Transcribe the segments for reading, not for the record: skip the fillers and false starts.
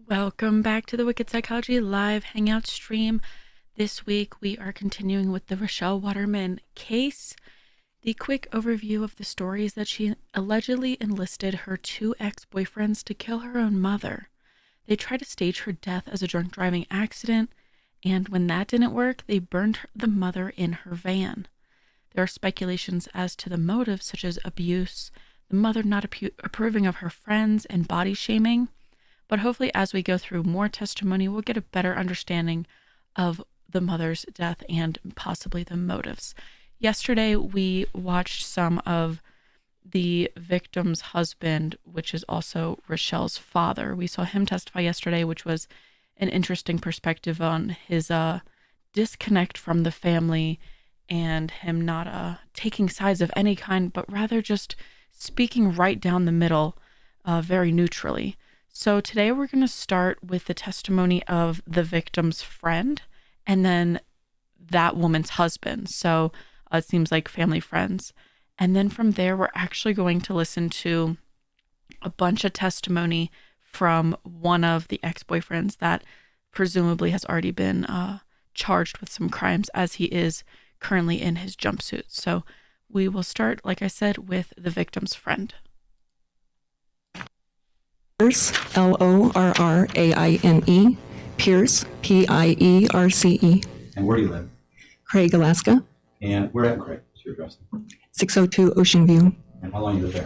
Welcome back to the Wicked Psychology Live Hangout stream. This week we are continuing with the Rachelle Waterman case. The quick overview of the story is that she allegedly enlisted her two ex-boyfriends to kill her own mother. They tried to stage her death as a drunk driving accident, and when that didn't work, they burned the mother in her van. There are speculations as to the motive, such as abuse, the mother not approving of her friends, and body shaming. But hopefully as we go through more testimony, we'll get a better understanding of the mother's death and possibly the motives. Yesterday, we watched some of the victim's husband, which is also Rachelle's father. We saw him testify yesterday, which was an interesting perspective on his disconnect from the family and him not taking sides of any kind, but rather just speaking right down the middle, very neutrally. So today we're going to start with the testimony of the victim's friend and then that woman's husband. So it seems like family friends. And then from there, we're actually going to listen to a bunch of testimony from one of the ex-boyfriends that presumably has already been charged with some crimes as he is currently in his jumpsuit. So we will start, like I said, with the victim's friend. Lourraine, Pierce, Pierce. And where do you live? Craig, Alaska. And where at Craig? What's your address? 602 Ocean View. And how long you lived there?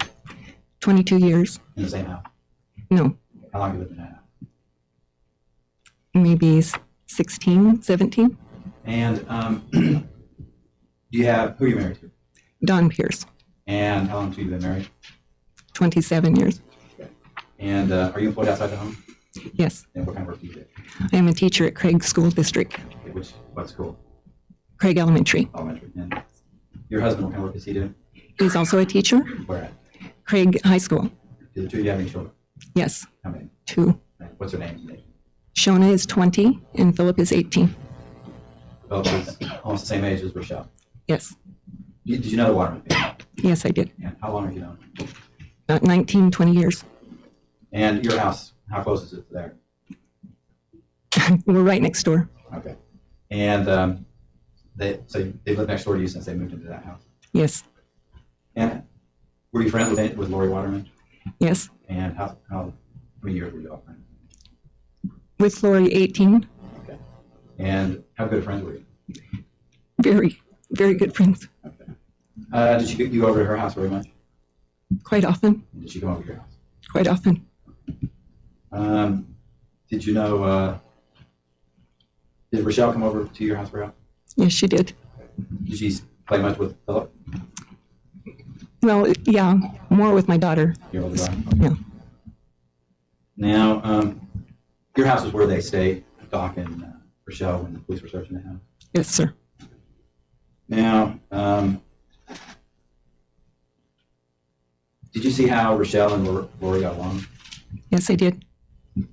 22 years. In the same house? No, How long you lived in that house? maybe 16, 17. And do you have, who are you married to? Don Pierce, And how long have you been married? 27 years. And are you employed outside the home? Yes, And what kind of work do you do? I am a teacher at Craig School District, Okay, what school? Craig Elementary. Elementary. And your husband, what kind of work does he do? He's also a teacher, Where at? Craig High School. Do the two of you have any children? Yes, How many? 2. And what's their names? Shona is 20 and Philip is 18. Both is almost the same age as Rachelle. Yes, Did you know the Waterman family? yes, I did. And how long have you known? About 19, 20 years. And your house, how close is it to there? We're right next door. Okay. And they've lived next door to you since they moved into that house. Yes, And were you friends with Lauri Waterman? yes. And how many years were you all friends? With Lori, 18. Okay. And how good friends were you? Very, very good friends. Okay. Did you go over to her house very much? Quite often, Did she come over to your house? quite often. Did you know? Did Rachelle come over to your house very often? Yes, she did. Did she play much with Philip? Well, yeah, more with my daughter. Your older brother? Yeah. Now, your house is where they stayed, Doc and Rachelle, when the police were searching the house. Yes, sir. Now, did you see how Rachelle and Lauri got along? Yes, I did. And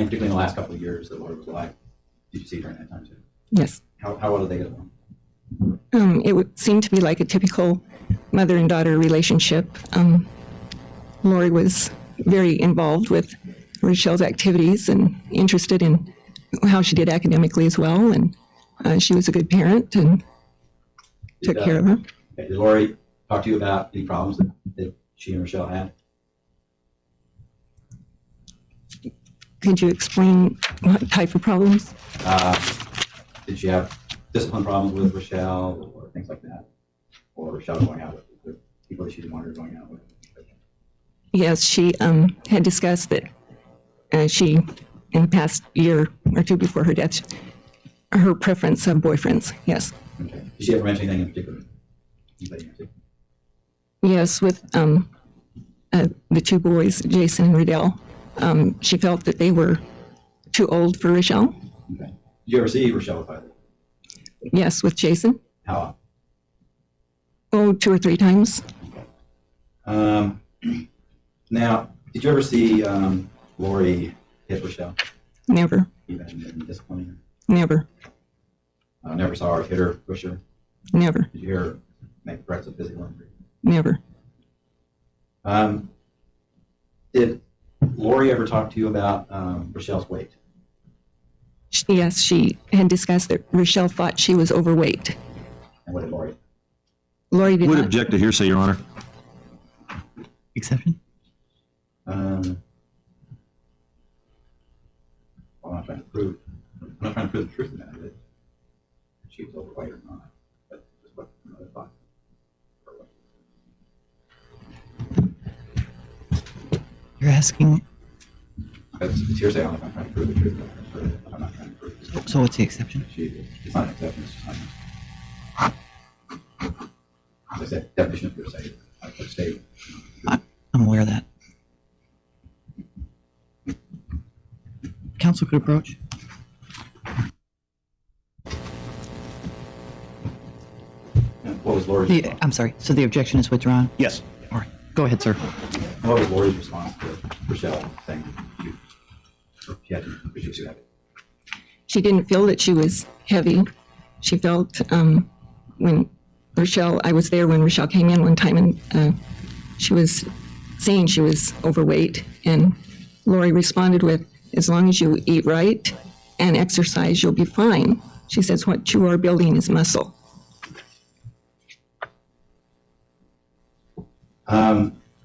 particularly in the last couple of years that Lauri was alive, did you see during that time too? Yes. How well did they get along? It would seem to be like a typical mother and daughter relationship. Lori was very involved with Rachelle's activities and interested in how she did academically as well. And she was a good parent and took care of her. Okay, did Lauri talk to you about any problems that she and Rachelle had? Could you explain what type of problems? Did she have discipline problems with Rachelle or things like that? Or Rachelle going out with people that she didn't want her going out with? Yes, she had discussed that she, in the past year or two before her death, her preference of boyfriends, yes. Okay. Did she ever mention anything in particular? Anybody in particular? Yes, with the two boys, Jason and Radel. She felt that they were too old for Rachelle. Okay. Did you ever see Rachelle with either? Yes, with Jason. How often? Oh, 2 or 3 times. Now, did you ever see Lauri hit Rachelle? Never, Even in disciplining her? never, Never saw her hit her, push her? never, Did you hear her make threats of physical injury? never. Did Lauri ever talk to you about Rachelle's weight? Yes, she had discussed that Rachelle thought she was overweight. And what did Lauri? Lauri did Would not. object to hearsay, Your Honor. Exception? Well, I'm not trying to prove the truth of that, that she was overweight or not. But just what another thought. You're asking, It's hearsay. I'm not trying to prove the truth. I'm not trying to prove the truth. so what's the exception? It's not an exception. It's just not. As I said, definition of hearsay. I could state. I'm aware of that. Counsel could approach. What was Lauri's response? I'm sorry, so the objection is withdrawn? Yes. All right, go ahead, sir. What was Lauri's response to Rachelle saying she had issues with it? She didn't feel that she was heavy. She felt when Rachelle, I was there when Rachelle came in one time, and she was saying she was overweight, and Lauri responded with, as long as you eat right and exercise, you'll be fine. She says what you are building is muscle.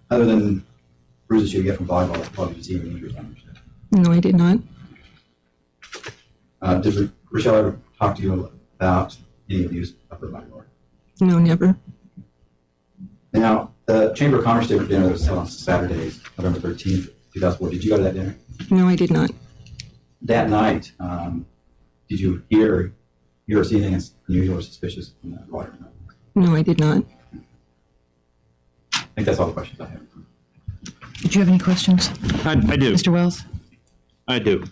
Other than bruises you get from volleyball, probably just even injuries on yourself. No, I did not. Did Rachelle ever talk to you about any abuse of her body, Lauri? No, never. Now, the Chamber of Commerce dinner that was held on Saturdays, November 13th, 2004, did you go to that dinner? No, I did not. That night, did you hear or see anything unusual or suspicious in that water? No, I did not. I think that's all the questions I have. Did you have any questions, I do. Mr. Wells? I do.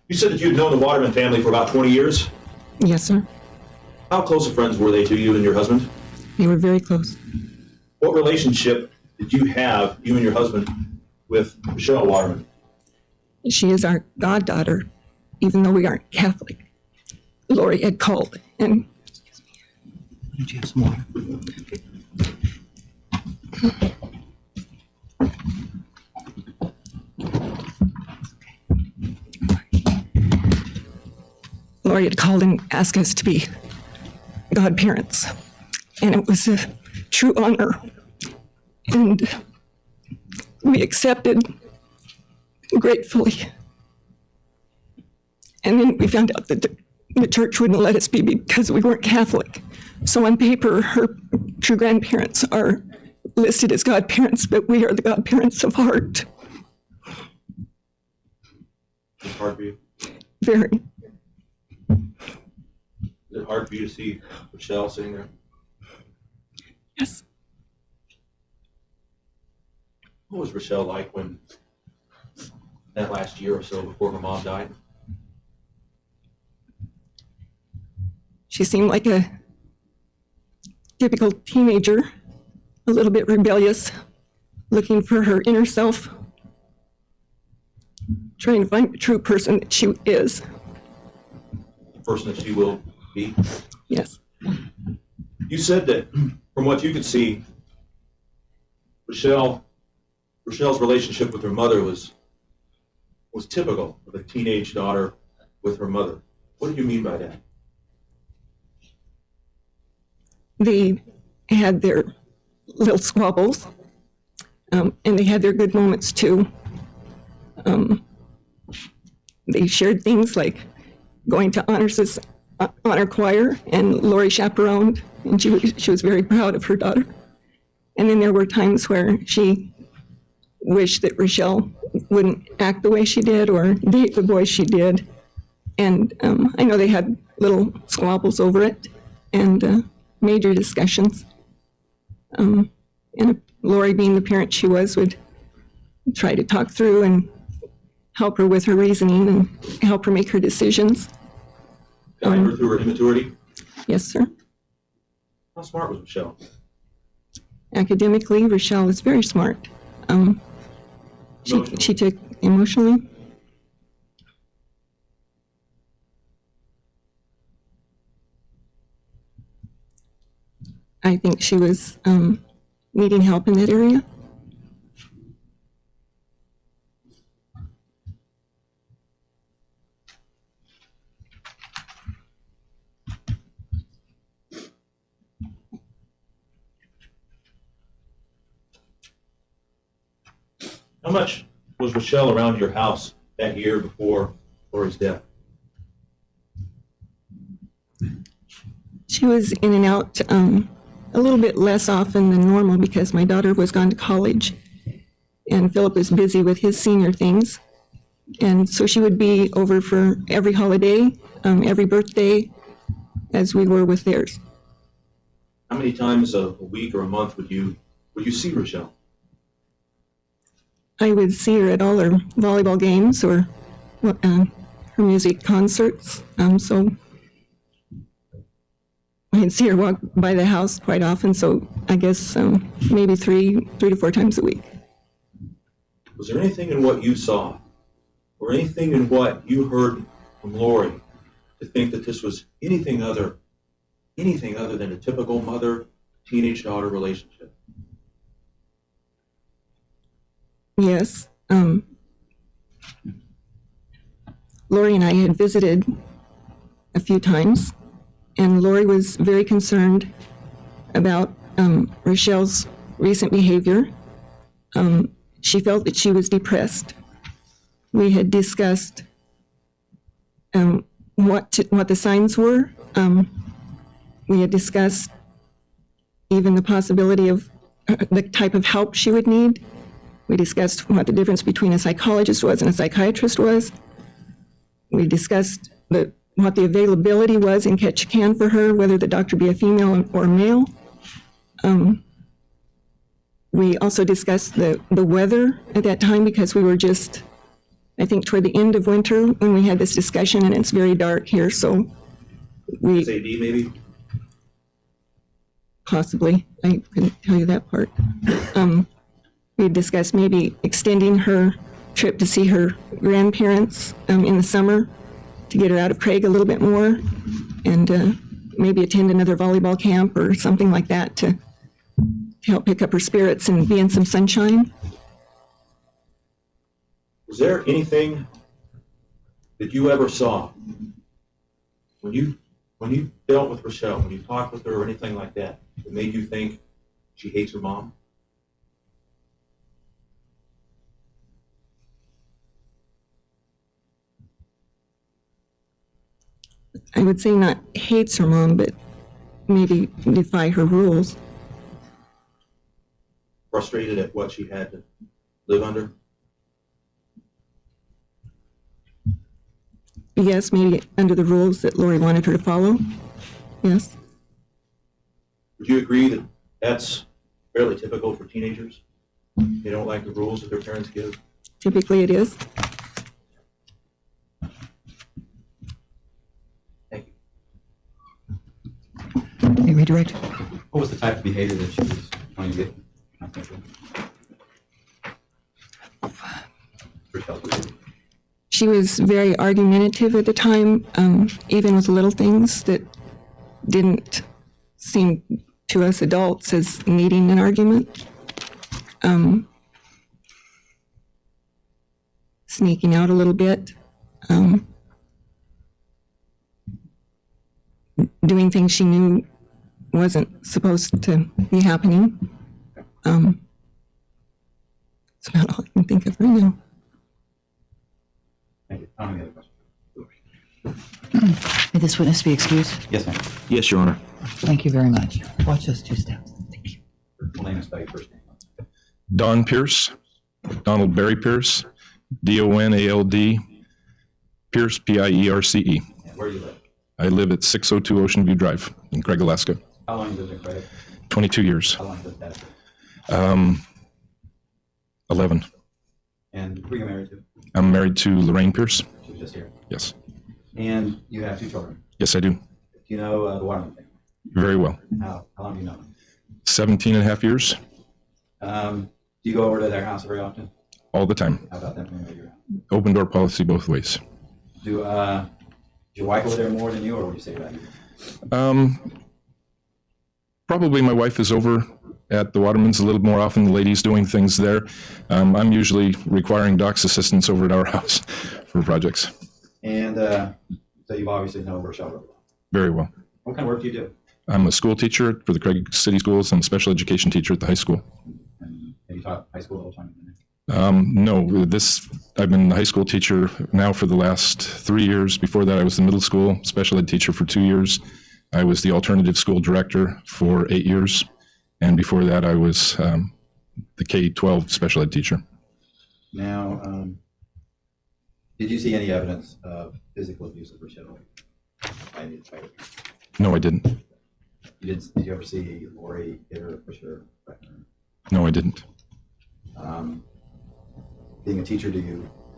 You said that you'd known the Waterman family for about 20 years. Yes, sir. How close of friends were they to you and your husband? They were very close. What relationship did you have, you and your husband, with Rachelle Waterman? She is our goddaughter, even though we aren't Catholic. Lauri had called, and Why don't you have some water? Lauri had called and asked us to be godparents. And it was a true honor. And we accepted gratefully. And then we found out that the church wouldn't let us be because we weren't Catholic. So on paper, her true grandparents are listed as godparents, but we are the godparents of heart. Is it hard for you? Very. Is it hard for you to see Rachelle sitting there? Yes. What was Rachelle like when that last year or so before her mom died? She seemed like a typical teenager, a little bit rebellious, looking for her inner self, trying to find the true person that she is. The person that she will be? Yes. You said that from what you could see, Rachelle's relationship with her mother was typical of a teenage daughter with her mother. What do you mean by that? They had their little squabbles, and they had their good moments too. They shared things like going to honor choir, and Lauri chaperoned, and she was very proud of her daughter. And then there were times where she wished that Rachelle wouldn't act the way she did or date the boy she did. And I know they had little squabbles over it and major discussions. And Lauri, being the parent she was, would try to talk through and help her with her reasoning and help her make her decisions. Guide her through her immaturity? Yes, sir. How smart was Rachelle? Academically, Rachelle was very smart. She took emotionally. I think she was needing help in that area. How much was Rachelle around your house that year before Lauri's death? She was in and out a little bit less often than normal because my daughter was gone to college and Philip was busy with his senior things. And so she would be over for every holiday, every birthday, as we were with theirs. How many times a week or a month would you see Rachelle? I would see her at all her volleyball games or her music concerts. So I'd see her walk by the house quite often. So I guess maybe three to four times a week. Was there anything in what you saw or anything in what you heard from Lauri to think that this was anything other than a typical mother-teenage-daughter relationship? Yes. Lauri and I had visited a few times, and Lauri was very concerned about Rachelle's recent behavior. She felt that she was depressed. We had discussed what the signs were. We had discussed even the possibility of the type of help she would need. We discussed what the difference between a psychologist was and a psychiatrist was. We discussed what the availability was in Ketchikan for her, whether the doctor be a female or a male. We also discussed the weather at that time because we were just, I think, toward the end of winter when we had this discussion, and it's very dark here, so Is AD maybe? possibly, I couldn't tell you that part. We discussed maybe extending her trip to see her grandparents in the summer to get her out of Craig a little bit more, and maybe attend another volleyball camp or something like that to help pick up her spirits and be in some sunshine. Was there anything that you ever saw when you dealt with Rachelle, when you talked with her or anything like that made you think she hates her mom? I would say not hates her mom, but maybe defy her rules. Frustrated at what she had to live under? Yes, maybe under the rules that Lauri wanted her to follow. Yes. Would you agree that that's fairly typical for teenagers? They don't like the rules that their parents give? Typically it is. Thank you. May I redirect? What was the type of behavior that she was trying to get? Rachelle's behavior. She was very argumentative at the time, even with little things that didn't seem to us adults as needing an argument. Sneaking out a little bit. Doing things she knew wasn't supposed to be happening. That's about all I can think of right now. Thank you. I don't have any other questions. May this witness be excused? Yes, ma'am. Yes, Your Honor. Thank you very much. Watch those two steps. Thank you. Full name and spell your first name. Don Pierce, Donald Barry Pierce, Donald Pierce, Pierce. And where do you live? I live at 602 Ocean View Drive in Craig, Alaska. How long you lived in Craig? 22 years. How long you lived that? 11. And who are you married to? I'm married to Lorraine Pierce. She was just here. Yes. And you have two children. Yes, I do. Do you know the Waterman family? Very well. How long do you know them? 17 and a half years, Do you go over to their house very often? all the time. How about them coming over to your house? Open door policy both ways. Do your wife go there more than you, or what do you say about you? Probably my wife is over at the Watermans a little more often. The lady's doing things there. I'm usually requiring Doc's assistance over at our house for projects. And so you obviously know Rachelle really well. Very well. What kind of work do you do? I'm a school teacher for the Craig City Schools and a special education teacher at the high school. And have you taught high school the whole time? No, I've been a high school teacher now for the last 3 years. Before that, I was the middle school special ed teacher for 2 years. I was the alternative school director for 8 years. And before that, I was the K-12 special ed teacher. Now, did you see any evidence of physical abuse of Rachelle? No, I didn't. Did you ever see Lauri hit her, push her? No, I didn't. Being a teacher,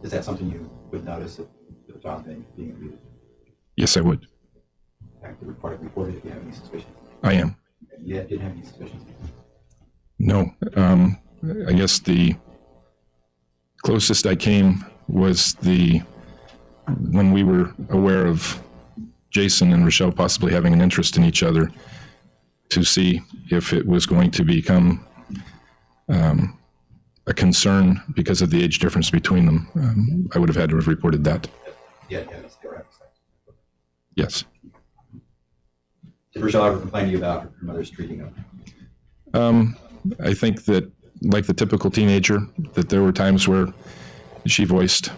is that something you would notice if the child being abused? Yes, I would. In fact, the report it if you have any suspicion. I am. You didn't have any suspicions? No. I guess the closest I came was when we were aware of Jason and Rachelle possibly having an interest in each other, to see if it was going to become a concern because of the age difference between them. I would have had to have reported that. Yeah, that's correct. Yes. Did Rachelle ever complain to you about her mother's treating of her? I think that, like the typical teenager, that there were times where she voiced,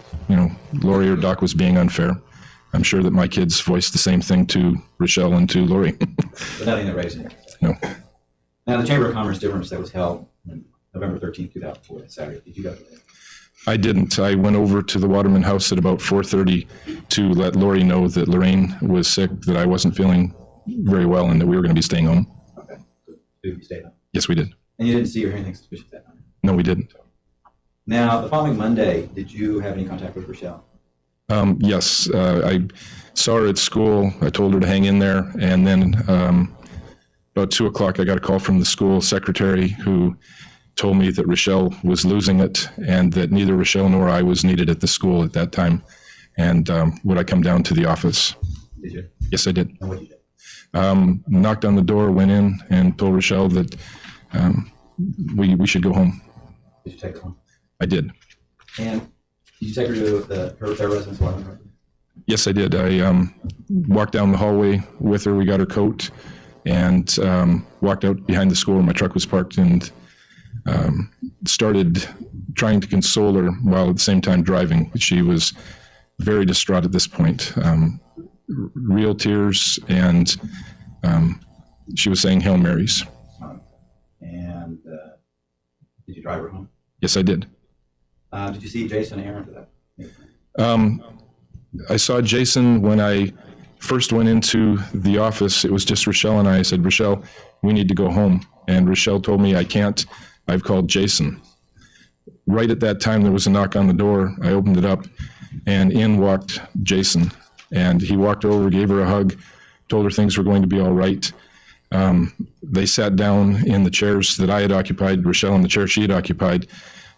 Lauri or Doc was being unfair. I'm sure that my kids voiced the same thing to Rachelle and to Lauri. But nothing that raised it? No. Now, the Chamber of Commerce difference that was held on November 13th, 2004, that Saturday, did you go to that? I didn't. I went over to the Waterman house at about 4:30 to let Lauri know that Lorraine was sick, that I wasn't feeling very well, and that we were going to be staying home. Okay. So, did you stay home? Yes, we did. And you didn't see or hear anything suspicious that night? No, we didn't. Now, the following Monday, did you have any contact with Rachelle? Yes, I saw her at school. I told her to hang in there, and then about 2 o'clock, I got a call from the school secretary who told me that Rachelle was losing it and that neither Rachelle nor I was needed at the school at that time. And would I come down to the office? Did you? Yes, I did. And what did you do? Knocked on the door, went in, and told Rachelle that we should go home. Did you take her home? I did. And did you take her to her residence? Yes, I did. I walked down the hallway with her. We got her coat and walked out behind the school where my truck was parked and started trying to console her while at the same time driving. She was very distraught at this point. Real tears, and she was saying Hail Marys. And did you drive her home? Yes, I did. Did you see Jason and Arrant at that? I saw Jason when I first went into the office. It was just Rachelle and I. I said, Rachelle, we need to go home. And Rachelle told me, I can't. I've called Jason. Right at that time, there was a knock on the door. I opened it up, and in walked Jason. And he walked over, gave her a hug, told her things were going to be all right. They sat down in the chairs that I had occupied, Rachelle in the chair she had occupied.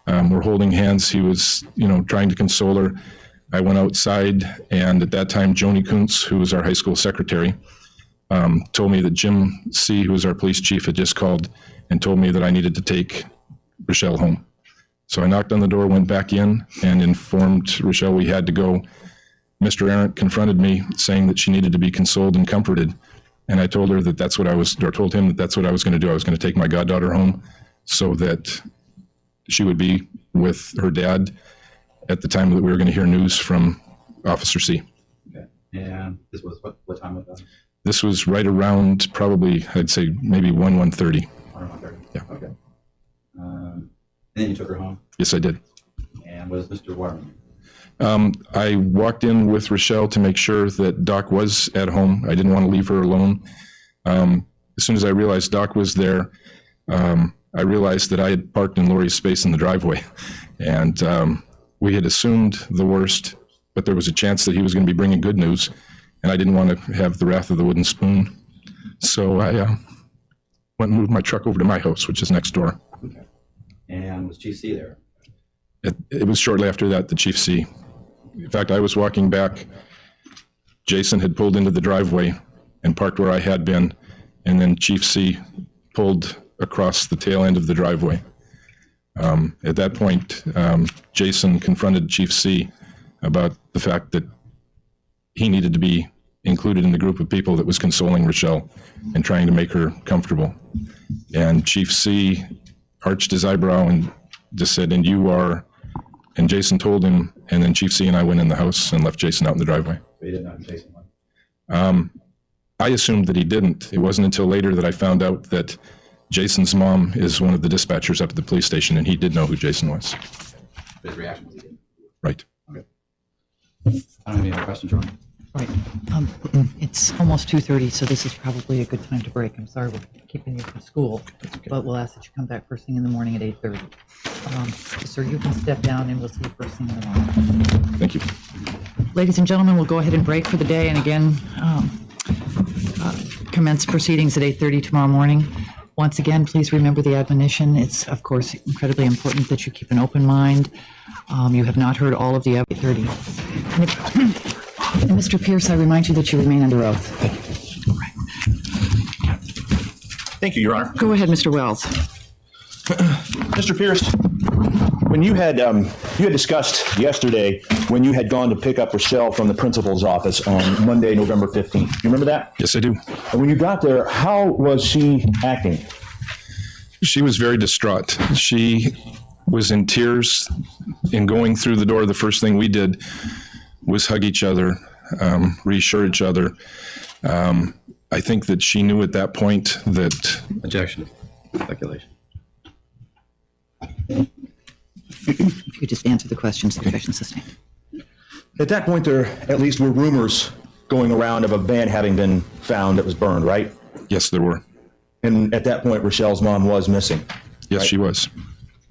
We're holding hands. He was, trying to console her. I went outside, and at that time, Joni Kuntz, who was our high school secretary, told me that Jim C., who was our police chief, had just called and told me that I needed to take Rachelle home. So I knocked on the door, went back in, and informed Rachelle we had to go. Mr. Arrant confronted me, saying that she needed to be consoled and comforted. And I told her that told him that that's what I was going to do. I was going to take my goddaughter home so that she would be with her dad at the time that we were going to hear news from Officer C. Okay. And this was what time was that? This was right around probably, I'd say maybe 1:30. 1:30. Yeah. Okay. And then you took her home? Yes, I did. And what is Mr. Waterman? I walked in with Rachelle to make sure that Doc was at home. I didn't want to leave her alone. As soon as I realized Doc was there, I realized that I had parked in Lauri's space in the driveway. And we had assumed the worst, but there was a chance that he was going to be bringing good news. And I didn't want to have the wrath of the wooden spoon. So I went and moved my truck over to my house, which is next door. Okay. And was Chief C there? It was shortly after that, the Chief C. In fact, I was walking back. Jason had pulled into the driveway and parked where I had been. And then Chief C pulled across the tail end of the driveway. At that point, Jason confronted Chief C about the fact that he needed to be included in the group of people that was consoling Rachelle and trying to make her comfortable. And Chief C arched his eyebrow and just said, "And you are," and Jason told him, and then Chief C and I went in the house and left Jason out in the driveway. They did not Jason one. I assumed that he didn't. It wasn't until later that I found out that Jason's mom is one of the dispatchers up at the police station, and he did know who Jason was. His reaction was he didn't. Right. Okay. I don't have any other questions, Ron. Right. It's almost 2:30, so this is probably a good time to break. I'm sorry we're keeping you from school, but we'll ask that you come back first thing in the morning at 8:30. Sir, you can step down and we'll see you first thing in the morning. Thank you. Ladies and gentlemen, we'll go ahead and break for the day, and again, commence proceedings at 8:30 tomorrow morning. Once again, please remember the admonition. It's, of course, incredibly important that you keep an open mind. You have not heard all of the 8:30. And Mr. Pierce, I remind you that you remain under oath. Thank you, Your Honor. Go ahead, Mr. Wells. Mr. Pierce, when you had discussed yesterday when you had gone to pick up Rachelle from the principal's office on Monday, November 15th. You remember that? Yes, I do. And when you got there, how was she acting? She was very distraught. She was in tears. In going through the door, the first thing we did was hug each other, reassure each other. I think that she knew at that point that... Objection. Speculation. If you just answer the questions, objection sustained. At that point, there at least were rumors going around of a van having been found that was burned, right? Yes, there were. And at that point, Rachelle's mom was missing. Yes, right? she was.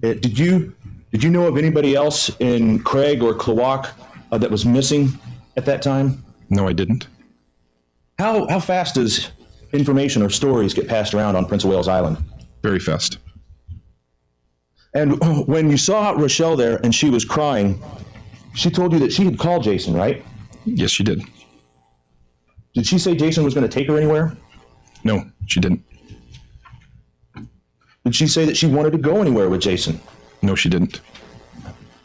Did you know of anybody else in Craig or Klawock that was missing at that time? No, I didn't. How fast does information or stories get passed around on Prince of Wales Island? Very fast. And when you saw Rachelle there and she was crying, she told you that she had called Jason, right? Yes, she did. Did she say Jason was going to take her anywhere? No, she didn't. Did she say that she wanted to go anywhere with Jason? No, she didn't.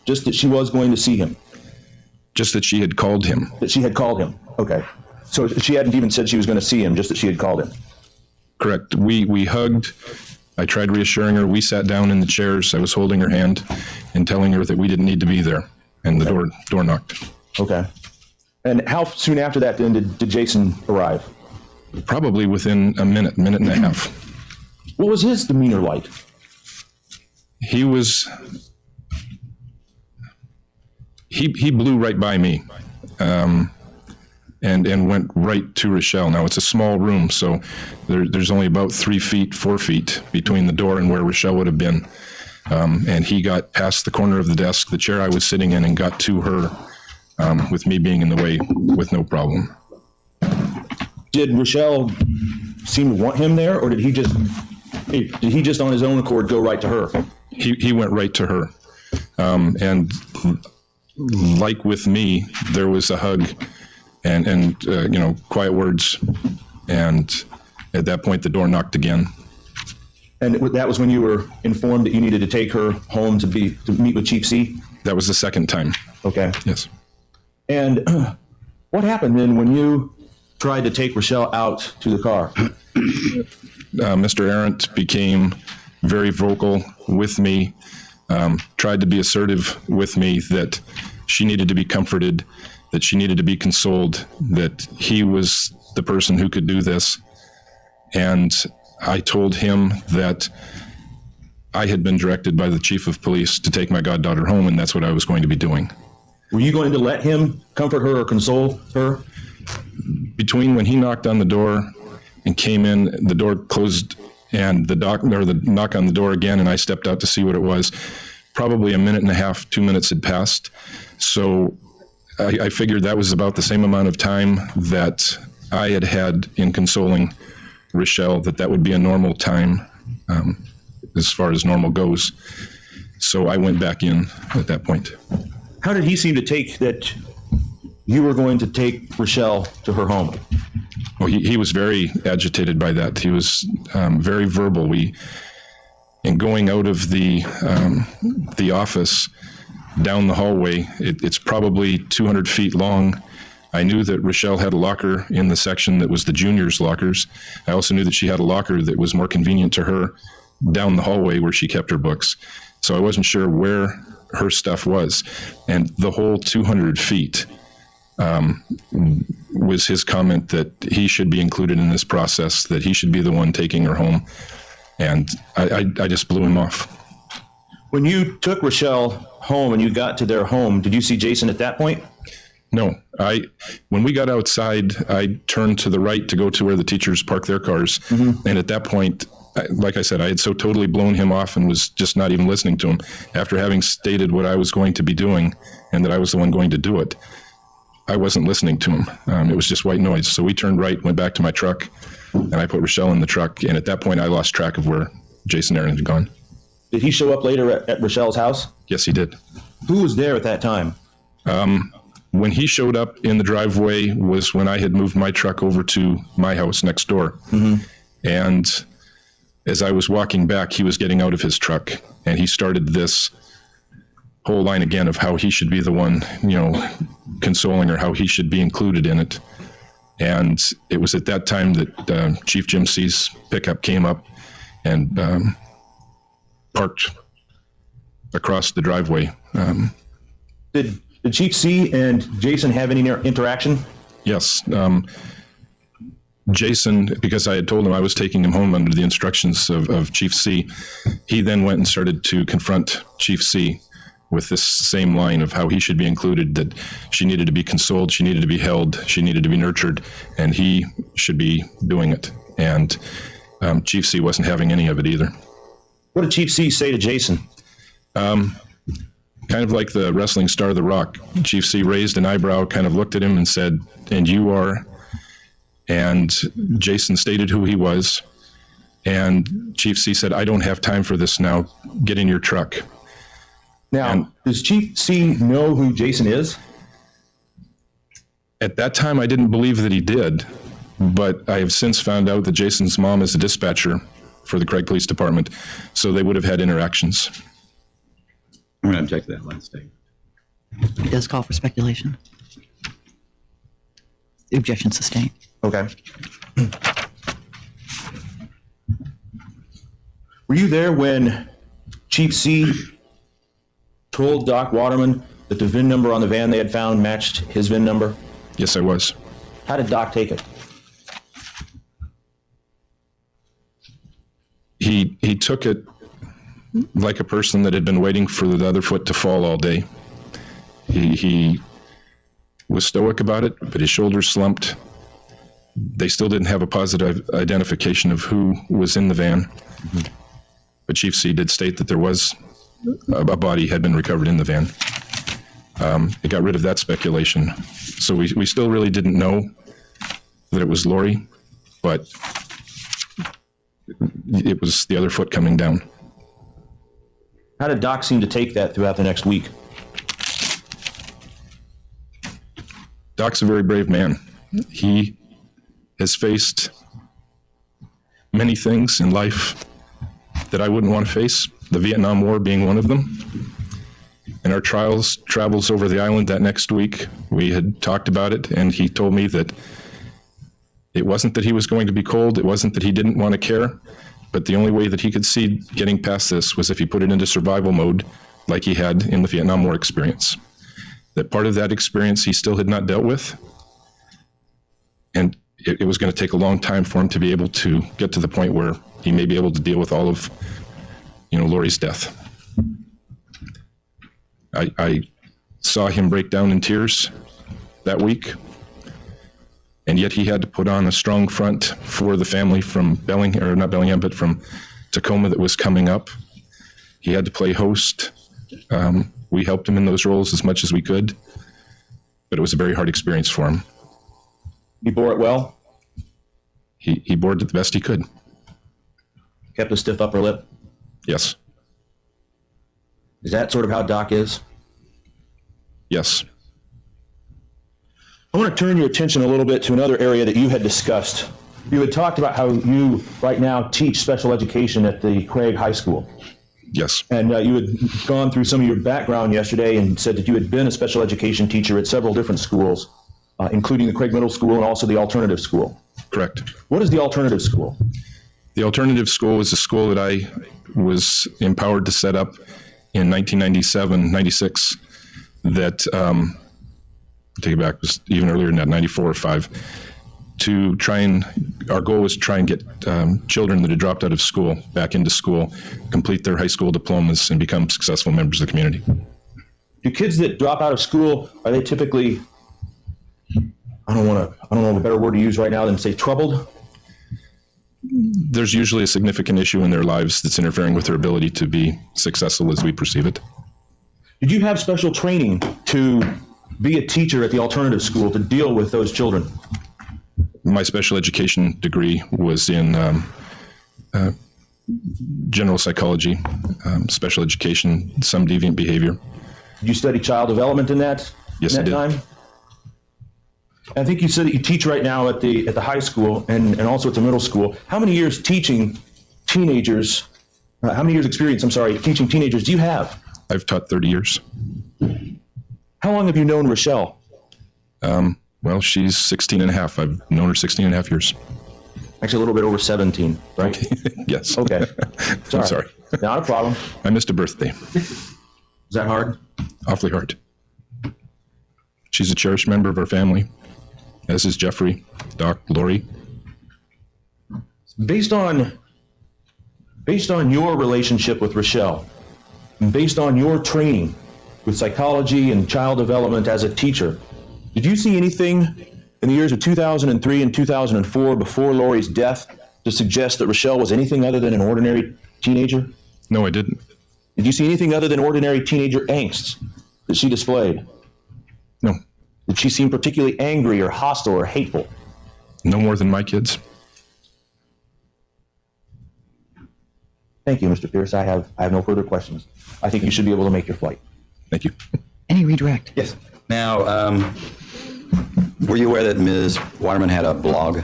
Just that she was going to see him? Just that she had called him. That she had called him. Okay. So she hadn't even said she was going to see him, just that she had called him. Correct. We hugged. I tried reassuring her. We sat down in the chairs. I was holding her hand and telling her that we didn't need to be there. And the door knocked. Okay. And how soon after that then did Jason arrive? Probably within a minute and a half. What was his demeanor like? He blew right by me. And went right to Rachelle. Now, it's a small room, so there's only about 4 feet between the door and where Rachelle would have been. And he got past the corner of the desk, the chair I was sitting in, and got to her with me being in the way with no problem. Did Rachelle seem to want him there, or did he just on his own accord go right to her? He went right to her. And like with me, there was a hug and quiet words. And at that point, the door knocked again. And that was when you were informed that you needed to take her home to meet with Chief C? That was the second time. Okay. Yes. And what happened then when you tried to take Rachelle out to the car? Mr. Arrant became very vocal with me, tried to be assertive with me that she needed to be comforted, that she needed to be consoled, that he was the person who could do this. And I told him that I had been directed by the chief of police to take my goddaughter home, and that's what I was going to be doing. Were you going to let him comfort her or console her? Between when he knocked on the door and came in, the door closed, and the knock on the door again, and I stepped out to see what it was. Probably a minute and a half, 2 minutes had passed. So I figured that was about the same amount of time that I had in consoling Rachelle, that would be a normal time as far as normal goes. So I went back in at that point. How did he seem to take that you were going to take Rachelle to her home? Well, he was very agitated by that. He was very verbal. And going out of the office down the hallway, it's probably 200 feet long. I knew that Rachelle had a locker in the section that was the juniors' lockers. I also knew that she had a locker that was more convenient to her down the hallway where she kept her books. So I wasn't sure where her stuff was. And the whole 200 feet was his comment that he should be included in this process, that he should be the one taking her home. And I just blew him off. When you took Rachelle home and you got to their home, did you see Jason at that point? No, when we got outside, I turned to the right to go to where the teachers park their cars. Mm-hmm. And at that point, like I said, I had so totally blown him off and was just not even listening to him after having stated what I was going to be doing and that I was the one going to do it. I wasn't listening to him. It was just white noise. So we turned right, went back to my truck, and I put Rachelle in the truck. And at that point, I lost track of where Jason Arrant had gone. Did he show up later at Rochelle's house? Yes, he did. Who was there at that time? When he showed up in the driveway was when I had moved my truck over to my house next door. Mm-hmm. And as I was walking back, he was getting out of his truck, and he started this whole line again of how he should be the one, consoling her, how he should be included in it. And it was at that time that Chief Jim C's pickup came up and parked across the driveway. Did Chief C and Jason have any interaction? Yes. Jason, because I had told him I was taking him home under the instructions of Chief C, he then went and started to confront Chief C with this same line of how he should be included, that she needed to be consoled, she needed to be held, she needed to be nurtured, and he should be doing it. And Chief C wasn't having any of it either. What did Chief C say to Jason? Kind of like the wrestling star The Rock. Chief C raised an eyebrow, kind of looked at him and said, "And you are?" And Jason stated who he was. And Chief C said, "I don't have time for this now. Get in your truck." Now, does Chief C know who Jason is? At that time, I didn't believe that he did, but I have since found out that Jason's mom is a dispatcher for the Craig Police Department, so they would have had interactions. I'm going to object to that last statement. It does call for speculation. The objection sustained. Okay. Were you there when Chief C told Doc Waterman that the VIN number on the van they had found matched his VIN number? Yes, I was. How did Doc take it? He took it like a person that had been waiting for the other foot to fall all day. He was stoic about it, but his shoulders slumped. They still didn't have a positive identification of who was in the van. Mm-hmm. But Chief C did state that there was a body had been recovered in the van. It got rid of that speculation. So we still really didn't know that it was Lauri, but it was the other foot coming down. How did Doc seem to take that throughout the next week? Doc's a very brave man. He has faced many things in life that I wouldn't want to face, the Vietnam War being one of them. In our travels over the island that next week, we had talked about it, and he told me that it wasn't that he was going to be cold, it wasn't that he didn't want to care, but the only way that he could see getting past this was if he put it into survival mode like he had in the Vietnam War experience. That part of that experience he still had not dealt with, and it was going to take a long time for him to be able to get to the point where he may be able to deal with all of, Lauri's death. I saw him break down in tears that week, and yet he had to put on a strong front for the family from not Bellingham, but from Tacoma that was coming up. He had to play host. We helped him in those roles as much as we could, but it was a very hard experience for him. He bore it well? He bore it the best he could. Kept a stiff upper lip? Yes. Is that sort of how Doc is? Yes. I want to turn your attention a little bit to another area that you had discussed. You had talked about how you right now teach special education at the Craig High School. Yes, And you had gone through some of your background yesterday and said that you had been a special education teacher at several different schools, including the Craig Middle School and also the alternative school. correct. What is the alternative school? The alternative school was a school that I was empowered to set up in 1997, 96, that, take it back, was even earlier than that, 94 or 5, to try and, our goal was to try and get children that had dropped out of school back into school, complete their high school diplomas, and become successful members of the community. Do kids that drop out of school, are they typically, I don't know a better word to use right now than say troubled? There's usually a significant issue in their lives that's interfering with their ability to be successful as we perceive it. Did you have special training to be a teacher at the alternative school to deal with those children? My special education degree was in general psychology, special education, some deviant behavior. Did you study child development in that? Yes, in I that did. time? I think you said that you teach right now at the high school and also at the middle school. How many years teaching teenagers? How many years experience? I'm sorry, teaching teenagers do you have? I've taught 30 years. How long have you known Rachelle? Well, she's 16 and a half. I've known her 16 and a half years. Actually, a little bit over 17, right? Yes. Okay. I'm sorry. Not a problem. I missed a birthday. Is that hard? Awfully hard. She's a cherished member of our family, as is Jeffrey, Doc, Lauri. Based on your relationship with Rachelle, and based on your training with psychology and child development as a teacher, did you see anything in the years of 2003 and 2004 before Lauri's death to suggest that Rachelle was anything other than an ordinary teenager? No, I didn't. Did you see anything other than ordinary teenager angst that she displayed? No. Did she seem particularly angry or hostile or hateful? No more than my kids. Thank you, Mr. Pierce. I have no further questions. I think you should be able to make your flight. Thank you. Any redirect? Yes. Now, were you aware that Ms. Waterman had a blog?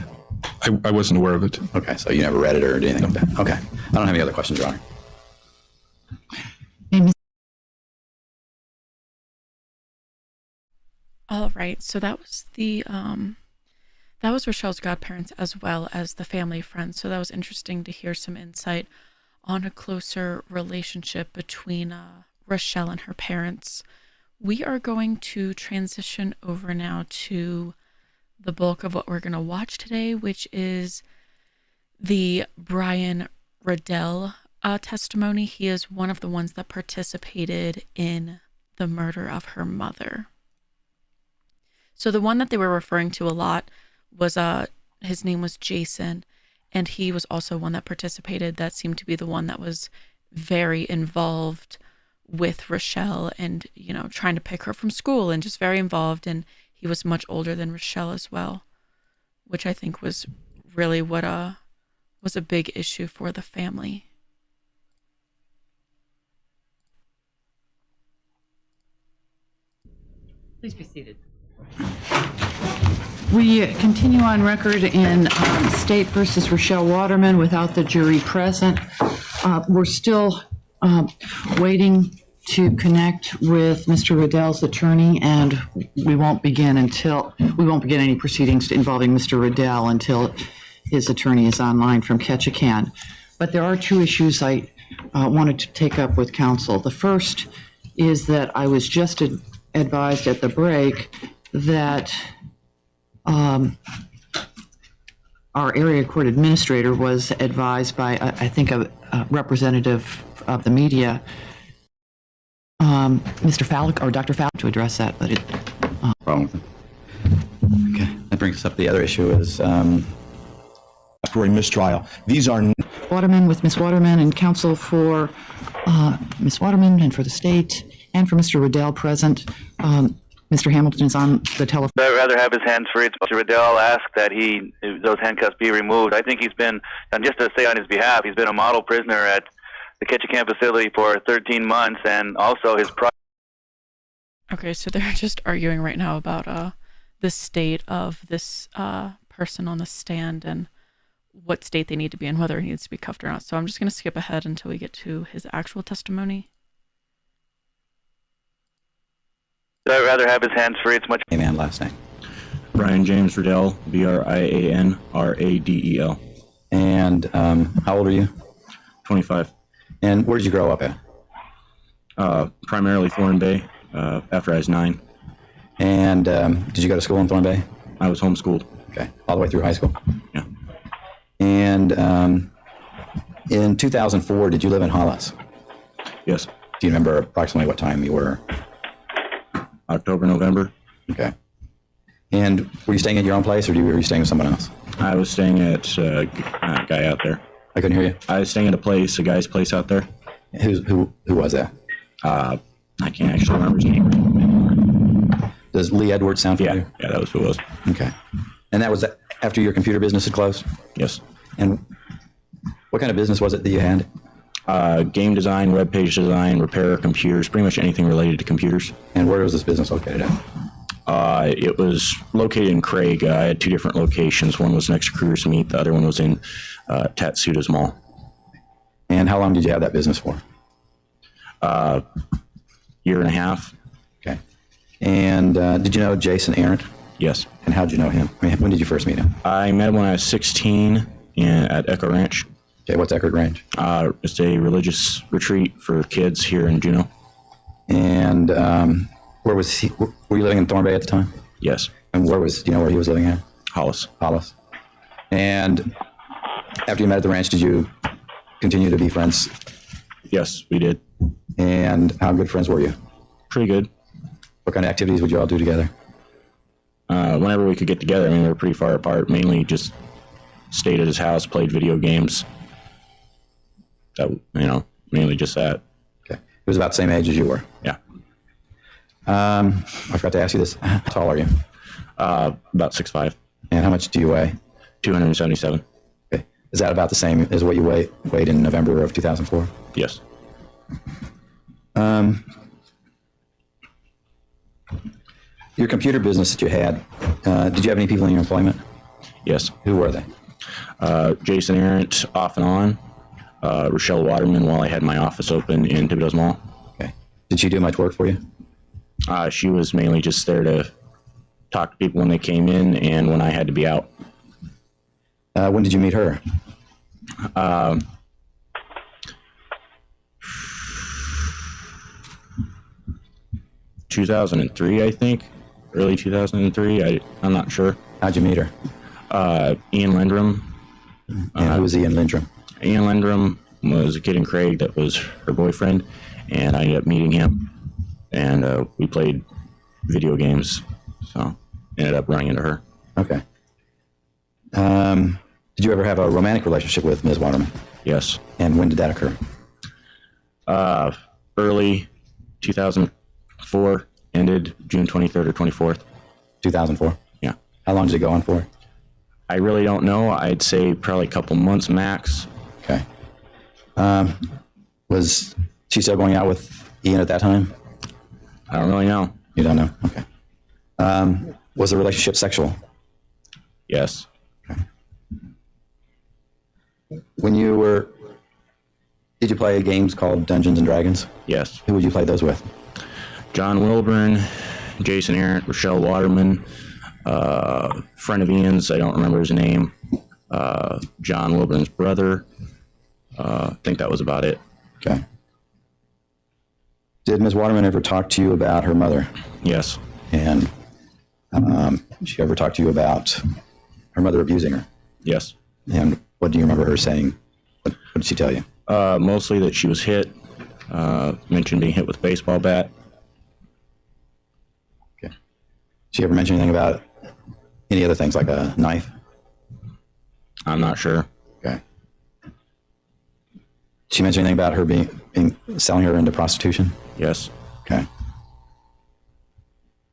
I wasn't aware of it. Okay, so you never read it or did anything like that? Okay. I don't have any other questions, Your Honor. All right, so that was that was Rachelle's godparents as well as the family friends. So that was interesting to hear some insight on a closer relationship between Rachelle and her parents. We are going to transition over now to the bulk of what we're going to watch today, which is the Brian Radel testimony. He is one of the ones that participated in the murder of her mother. So the one that they were referring to a lot was his name was Jason, and he was also one that participated. That seemed to be the one that was very involved with Rachelle and, you know, trying to pick her from school and just very involved. And he was much older than Rachelle as well, which I think was really what was a big issue for the family. Please be seated. We continue on record in State versus Rachelle Waterman without the jury present. We're still waiting to connect with Mr. Radel's attorney, and we won't begin any proceedings involving Mr. Radel until his attorney is online from Ketchikan. But there are two issues I wanted to take up with counsel. The first is that I was just advised at the break that our area court administrator was advised by, I think, a representative of the media, Mr. Falk or Dr. Falk, to address that. But Problem with it. Okay, that brings us up. The other issue is For a mistrial. These are Waterman with Ms. Waterman and counsel for Ms. Waterman and for the state and for Mr. Radel present. Mr. Hamilton is on the telephone. I'd rather have his hands free. Mr. Radel asked that those handcuffs be removed. I think he's been, and just to say on his behalf, he's been a model prisoner at the Ketchikan facility for 13 months, and also his Okay, so they're just arguing right now about the state of this person on the stand and what state they need to be in, whether he needs to be cuffed or not. So I'm just going to skip ahead until we get to his actual testimony. I'd rather have his hands free. It's much. Hey, man, last name. Brian James Radel, Brianradel. And how old are you? 25. And where did you grow up at? Primarily Thorn Bay, after I was 9. And did you go to school in Thorn Bay? I was homeschooled. Okay, all the way through high school? Yeah. And in 2004, did you live in Hollis? Yes. Do you remember approximately what time you were? October, November. Okay. And were you staying at your own place, or were you staying with someone else? I was staying at a guy out there. I couldn't hear you. I was staying at a guy's place out there. Who was that? I can't actually remember his name anymore. Does Lee Edwards sound familiar? Yeah, that was who it was. Okay. And that was after your computer business had closed? Yes. And what kind of business was it that you had? Game design, web page design, repair computers, pretty much anything related to computers. And where was this business located at? It was located in Craig. I had 2 different locations. One was next to Cruise Meat. The other one was in Tatsuda's Mall. And how long did you have that business for? Year and a half. Okay. And did you know Jason Arrant? Yes. And how did you know him? I mean, when did you first meet him? I met him when I was 16 at Echo Ranch. Okay, what's Anchorage Ranch? It's a religious retreat for kids here in Juneau. And where was he? Were you living in Thorn Bay at the time? Yes. And do you know where he was living at? Hollis. Hollis. And after you met at the ranch, did you continue to be friends? Yes, we did. And how good friends were you? Pretty good. What kind of activities would you all do together? Whenever we could get together, I mean, they were pretty far apart. Mainly just stayed at his house, played video games. Mainly just that. Okay. He was about the same age as you were. Yeah. I forgot to ask you this. How tall are you? About 6'5". And how much do you weigh? 277. Okay. Is that about the same as what you weighed in November of 2004? Yes. Your computer business that you had, did you have any people in your employment? Yes. Who were they? Jason Arrant, off and on. Rachelle Waterman, while I had my office open in Thibodeau's Mall. Okay. Did she do much work for you? She was mainly just there to talk to people when they came in and when I had to be out. When did you meet her? 2003, I think. Early 2003. I'm not sure. How'd you meet her? Ian Lindrum. And who was Ian Lindrum? Ian Lindrum was a kid in Craig that was her boyfriend, and I ended up meeting him, and we played video games, so ended up running into her. Okay. Did you ever have a romantic relationship with Ms. Waterman? Yes. And when did that occur? Early 2004, ended June 23rd or 24th. 2004? Yeah. How long did it go on for? I really don't know. I'd say probably a couple months max. Okay. Was she still going out with Ian at that time? I don't really know. You don't know? Okay. Was the relationship sexual? Yes. When you were, did you play games called Dungeons and Dragons? Yes. Who would you play those with? John Wilburn, Jason Arrant, Rachelle Waterman, friend of Ian's, I don't remember his name, John Wilburn's brother. I think that was about it. Okay. Did Ms. Waterman ever talk to you about her mother? Yes. And did she ever talk to you about her mother abusing her? Yes. And what do you remember her saying? What did she tell you? Mostly that she was hit, mentioned being hit with a baseball bat. Okay. Did she ever mention anything about any other things like a knife? I'm not sure. Okay. Did she mention anything about her being selling her into prostitution? Yes. Okay.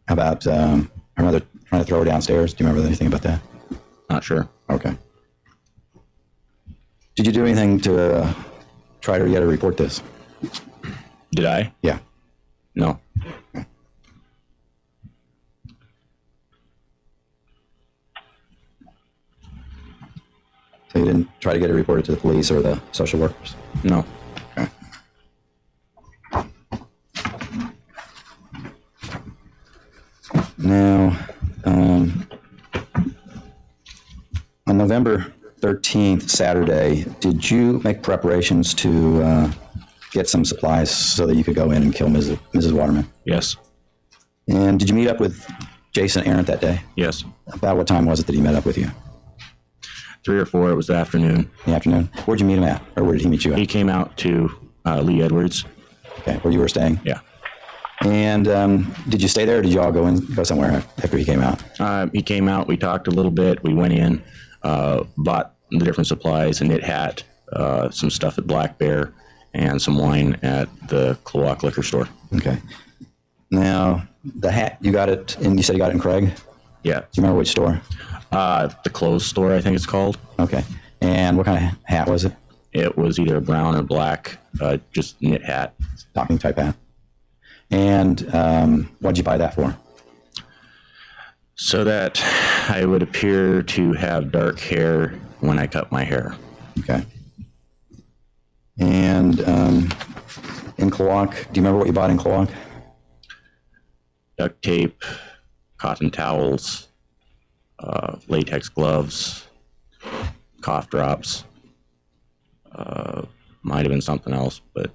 How about her mother trying to throw her downstairs? Do you remember anything about that? Not sure. Okay. Did you do anything to try to get her to report this? Did I? Yeah. No. You didn't try to get it reported to the police or the social workers? No. Okay. Now, on November 13th, Saturday, did you make preparations to get some supplies so that you could go in and kill Mrs. Waterman? Yes. And did you meet up with Jason Arrant that day? Yes. About what time was it that he met up with you? 3 or 4. It was the afternoon. In the afternoon? Where'd you meet him at? Or where did he meet you at? He came out to Lee Edwards. Okay, where you were staying? Yeah. And did you stay there or did you all go somewhere after he came out? He came out. We talked a little bit. We went in, bought the different supplies, a knit hat, some stuff at Black Bear, and some wine at the Cloac liquor store. Okay. Now, the hat, you got it, and you said you got it in Craig? Do Yeah. you remember which store? The clothes store, I think it's called. Okay. And what kind of hat was it? It was either brown or black, just knit hat. Stocking type hat. And what'd you buy that for? So that I would appear to have dark hair when I cut my hair. Okay. And in Cloac, do you remember what you bought in Cloac? Duct tape, cotton towels, latex gloves, cough drops. Might have been something else, but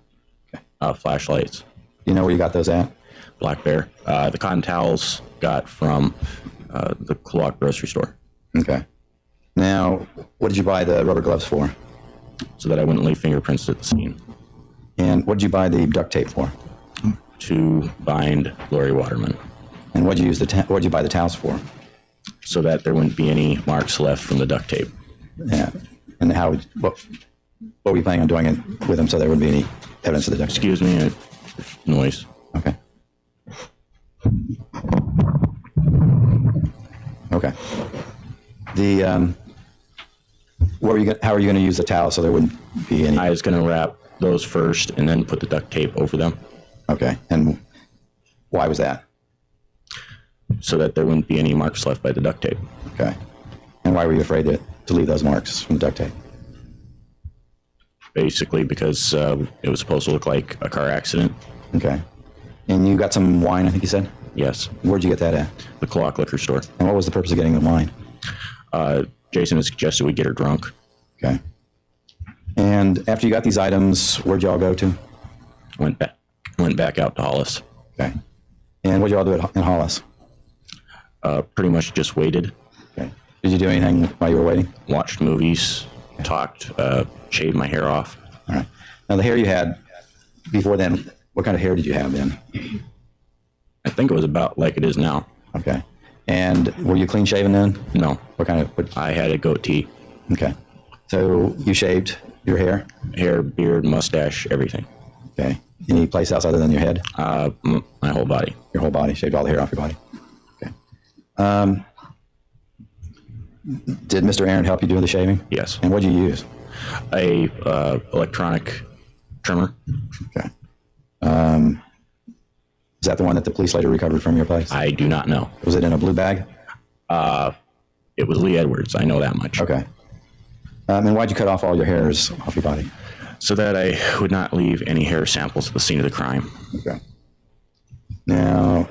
flashlights. Do you know where you got those at? Black Bear. The cotton towels got from the Cloac grocery store, Okay. Now, what did you buy the rubber gloves for? so that I wouldn't leave fingerprints at the scene. And what did you buy the duct tape for? To bind Lauri Waterman, And what did you use what did you buy the towels for? so that there wouldn't be any marks left from the duct tape. Yeah. And what were you planning on doing it with them so there wouldn't be any evidence of the duct tape? Excuse me, noise. Okay. Okay. The how are you going to use the towel so there wouldn't be any? I was going to wrap those first and then put the duct tape over them, Okay. And why was that? so that there wouldn't be any marks left by the duct tape. Okay. And why were you afraid to leave those marks from the duct tape? Basically because it was supposed to look like a car accident. Okay. And you got some wine, I think you said? Yes, Where'd you get that at? the Cloac liquor store. And what was the purpose of getting the wine? Jason had suggested we get her drunk. Okay. And after you got these items, where'd y'all go to? Went back out to Hollis. Okay. And what'd y'all do in Hollis? Pretty much just waited, Okay. Did you do anything while you were waiting? watched movies, talked, shaved my hair off. All right. Now, the hair you had before then, what kind of hair did you have then? I think it was about like it is now. Okay. And were you clean shaven then? No, What kind of, I had a goatee, okay. So you shaved your hair? hair, beard, mustache, everything. Okay. Any place else other than your head? My whole body. Your whole body? Shaved all the hair off your body? Okay. Did Mr. Arrant help you do the shaving? Yes, And what did you use? a electronic trimmer. Okay. Is that the one that the police later recovered from your place? I do not know. Was it in a blue bag? It was Lee Edwards. I know that much. Okay. And why'd you cut off all your hairs off your body? So that I would not leave any hair samples at the scene of the crime. Okay. Now,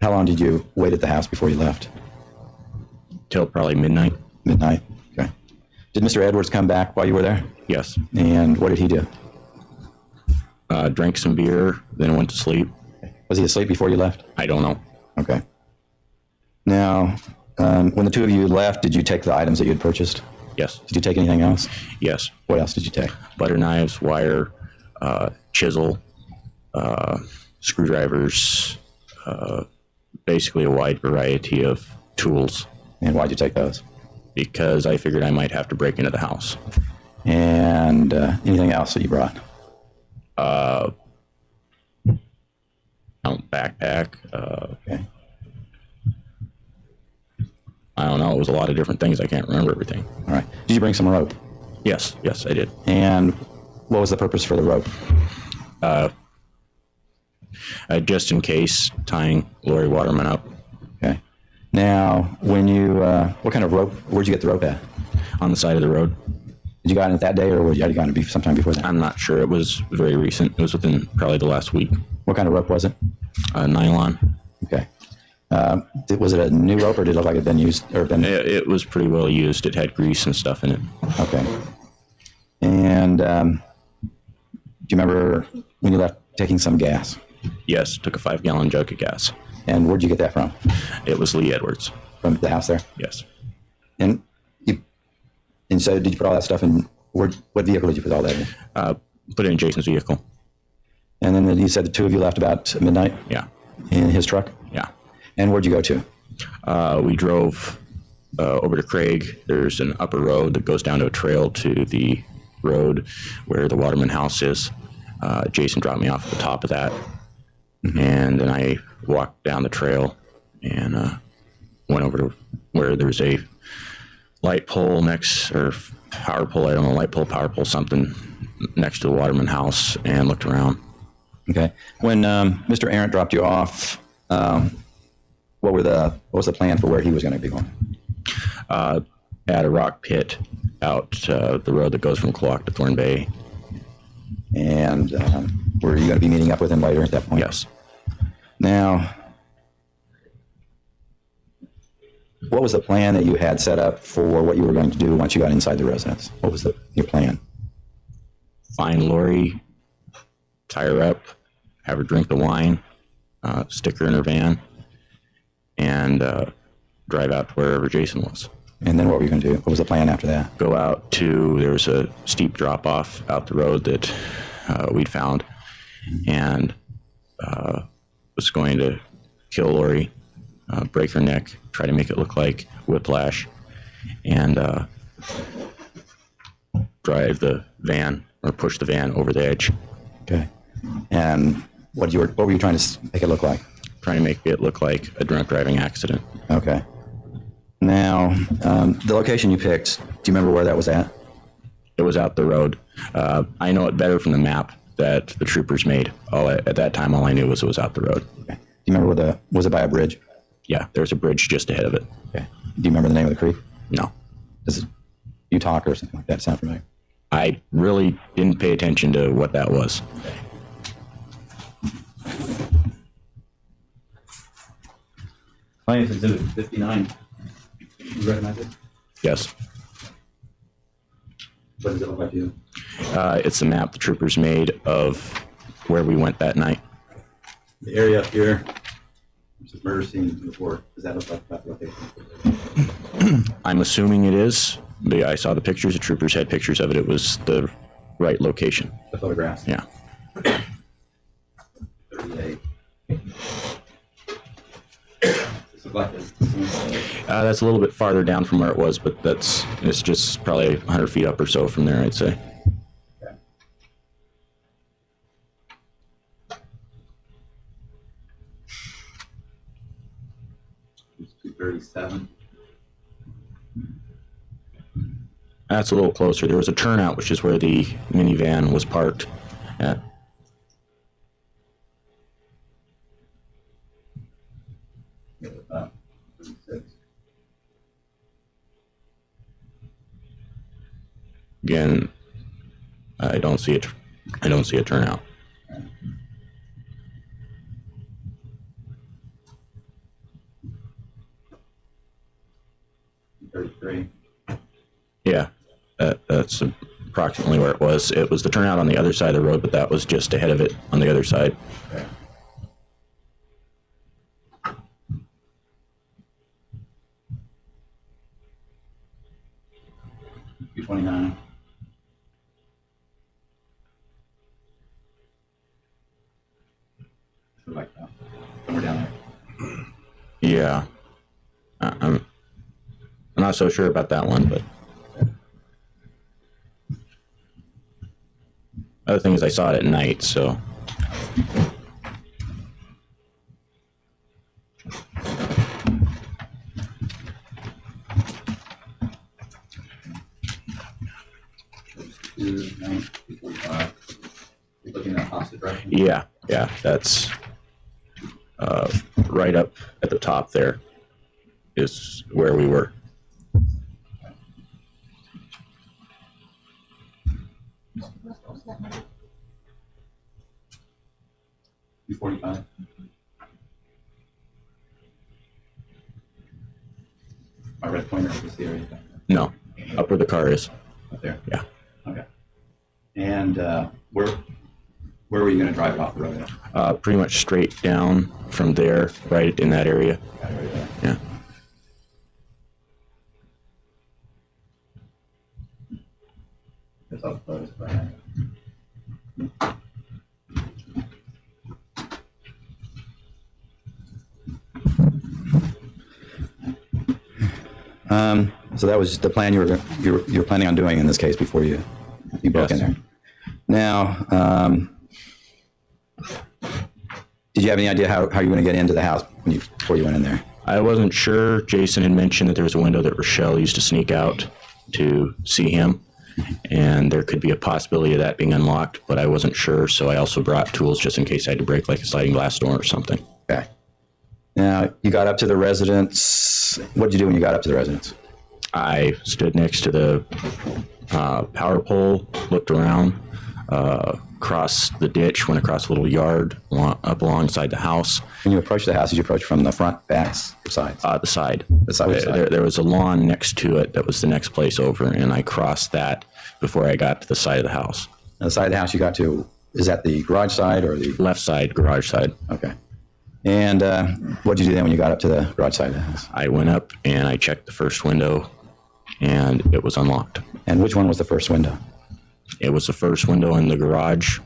how long did you wait at the house before you left? Till probably midnight. Midnight? Okay. Did Mr. Edwards come back while you were there? Yes. And what did he do? Drank some beer, then went to sleep. Was he asleep before you left? I don't know. Okay. Now, when the two of you left, did you take the items that you had purchased? Yes. Did you take anything else? Yes. What else did you take? Butter knives, wire, chisel, screwdrivers, basically a wide variety of tools, And why'd you take those? because I figured I might have to break into the house. And anything else that you brought? Backpack. Okay. I don't know. It was a lot of different things. I can't remember everything. All right. Did you bring some rope? Yes, I did. And what was the purpose for the rope? Just in case, tying Lauri Waterman up. Okay. Now, when you, what kind of rope, where'd you get the rope at? On the side of the road. Did you got it that day, or had you gotten it sometime before that? I'm not sure. It was very recent. It was within probably the last week. What kind of rope was it? Nylon. Okay. Was it a new rope, or did it look like it had been used? Or been? It was pretty well used. It had grease and stuff in it. Okay. And do you remember when you left taking some gas? Yes, took a 5-gallon jug of gas. And where'd you get that from? It was Lee Edwards. From the house there? Yes. And so did you put all that stuff in, what vehicle did you put all that in? Put it in Jason's vehicle. And then you said the two of you left about midnight? Yeah. In his truck? Yeah. And where'd you go to? We drove over to Craig. There's an upper road that goes down to a trail to the road where the Waterman house is. Jason dropped me off at the top of that. Mm-hmm. And then I walked down the trail and went over to where there's a light pole or power pole, I don't know, light pole, power pole, something next to the Waterman house, and looked around. Okay. When Mr. Arrant dropped you off, what was the plan for where he was going to be going? At a rock pit out the road that goes from Cloak to Thorn Bay. And were you going to be meeting up with him later at that point? Yes. Now, what was the plan that you had set up for what you were going to do once you got inside the residence? What was your plan? Find Lauri, tie her up, have her drink the wine, stick her in her van, and drive out to wherever Jason was. And then what were you going to do? What was the plan after that? Go out to, there was a steep drop off out the road that we'd found, and was going to kill Lauri, break her neck, try to make it look like whiplash, and drive the van or push the van over the edge. Okay. And what were you trying to make it look like? Trying to make it look like a drunk driving accident. Okay. Now, the location you picked, do you remember where that was at? It was out the road. I know it better from the map that the troopers made. At that time, all I knew was it was out the road. Okay. Do you remember was it by a bridge? Yeah, there's a bridge just ahead of it. Okay. Do you remember the name of the creek? No. Does it Utah or something like that sound familiar? I really didn't pay attention to what that was. Plaintiff Exhibit 59. You recognize it? Yes. What does it look like to you? It's the map the troopers made of where we went that night. The area up here, which is murder scene before, does that look like that location? I'm assuming it is. But I saw the pictures. The troopers had pictures of it. It was the right location. The photographs? Yeah. 38. That's a little bit farther down from where it was, but it's just probably 100 feet up or so from there, I'd say. Okay. 237. That's a little closer. There was a turnout, which is where the minivan was parked at. Again, I don't see it. I don't see a turnout. Yeah, that's approximately where it was. It was the turnout on the other side of the road, but that was just ahead of it on the other side. Okay. $229. Like that. Somewhere down there. Yeah, I'm not so sure about that one, but other thing is I saw it at night, so. Looking at opposite direction. Yeah, that's right up at the top there. is where we were. $245. My red pointer is the area No, up where the car is. up there. Yeah. Okay. And where were you going to drive it off the road at? Pretty much straight down from there, right in that area. That area there. Yeah. It's up close, right? So that was the plan you were planning on doing in this case before you broke in Yes. there. Now, did you have any idea how you were going to get into the house before you went in there? I wasn't sure. Jason had mentioned that there was a window that Rachelle used to sneak out to see him, and there could be a possibility of that being unlocked, but I wasn't sure, so I also brought tools just in case I had to break like a sliding glass door or something. Okay. Now, you got up to the residence. What did you do when you got up to the residence? I stood next to the power pole, looked around, crossed the ditch, went across a little yard up alongside the house. When you approached the house, did you approach from the front, backs, or sides? The side. The side, which side? There was a lawn next to it that was the next place over, and I crossed that before I got to the side of the house. And the side of the house you got to, is that the garage side or the... Left side, garage side. Okay. And what did you do then when you got up to the garage side of the house? I went up and I checked the first window, and it was unlocked. And which one was the first window? It was the first window in the garage.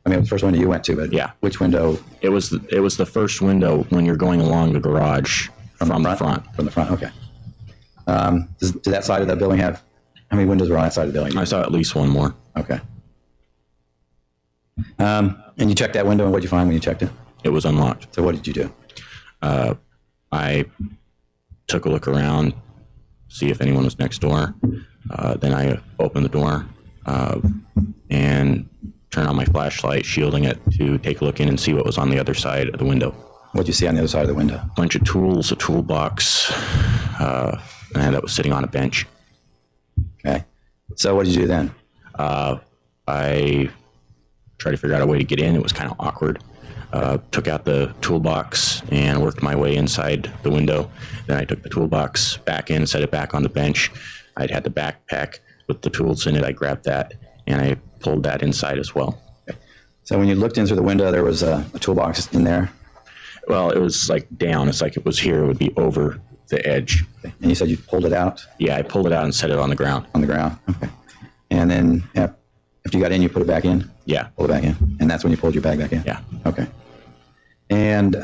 I mean, it was the first window you went to, but Yeah. which window? It was the first window when you're going along the garage from the front. From the front, okay. Did that side of the building have, how many windows were on that side of the building? I saw at least one more. Okay. And you checked that window, and what did you find when you checked it? It was unlocked. So what did you do? I took a look around, see if anyone was next door. Then I opened the door and turned on my flashlight, shielding it to take a look in and see what was on the other side of the window. What did you see on the other side of the window? A bunch of tools, a toolbox, and that was sitting on a bench. Okay. So what did you do then? I tried to figure out a way to get in. It was kind of awkward. Took out the toolbox and worked my way inside the window. Then I took the toolbox back in, set it back on the bench. I'd had the backpack with the tools in it. I grabbed that and I pulled that inside as well. Okay. So when you looked in through the window, there was a toolbox in there? Well, it was like down. It's like it was here. It would be over the edge. Okay. And you said you pulled it out? Yeah, I pulled it out and set it on the ground. On the ground? Okay. And then after you got in, you put it back in? Yeah. Pull it back in. And that's when you pulled your bag back in? Yeah. Okay. And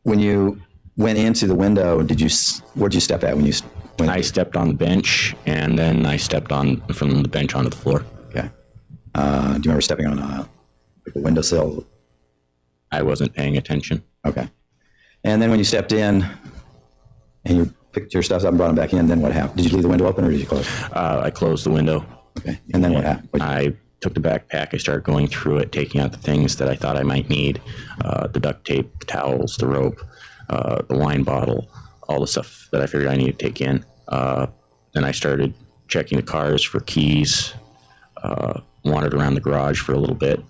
when you went into the window, where'd you step at when you went? I stepped on the bench and then I stepped on from the bench onto the floor. Okay. Do you remember stepping on like the windowsill? I wasn't paying attention. Okay. And then when you stepped in and you picked your stuff up and brought them back in, then what happened? Did you leave the window open or did you close? I closed the window. Okay. And then what happened? I took the backpack. I started going through it, taking out the things that I thought I might need, the duct tape, the towels, the rope, the wine bottle, all the stuff that I figured I needed to take in. Then I started checking the cars for keys, wandered around the garage for a little bit,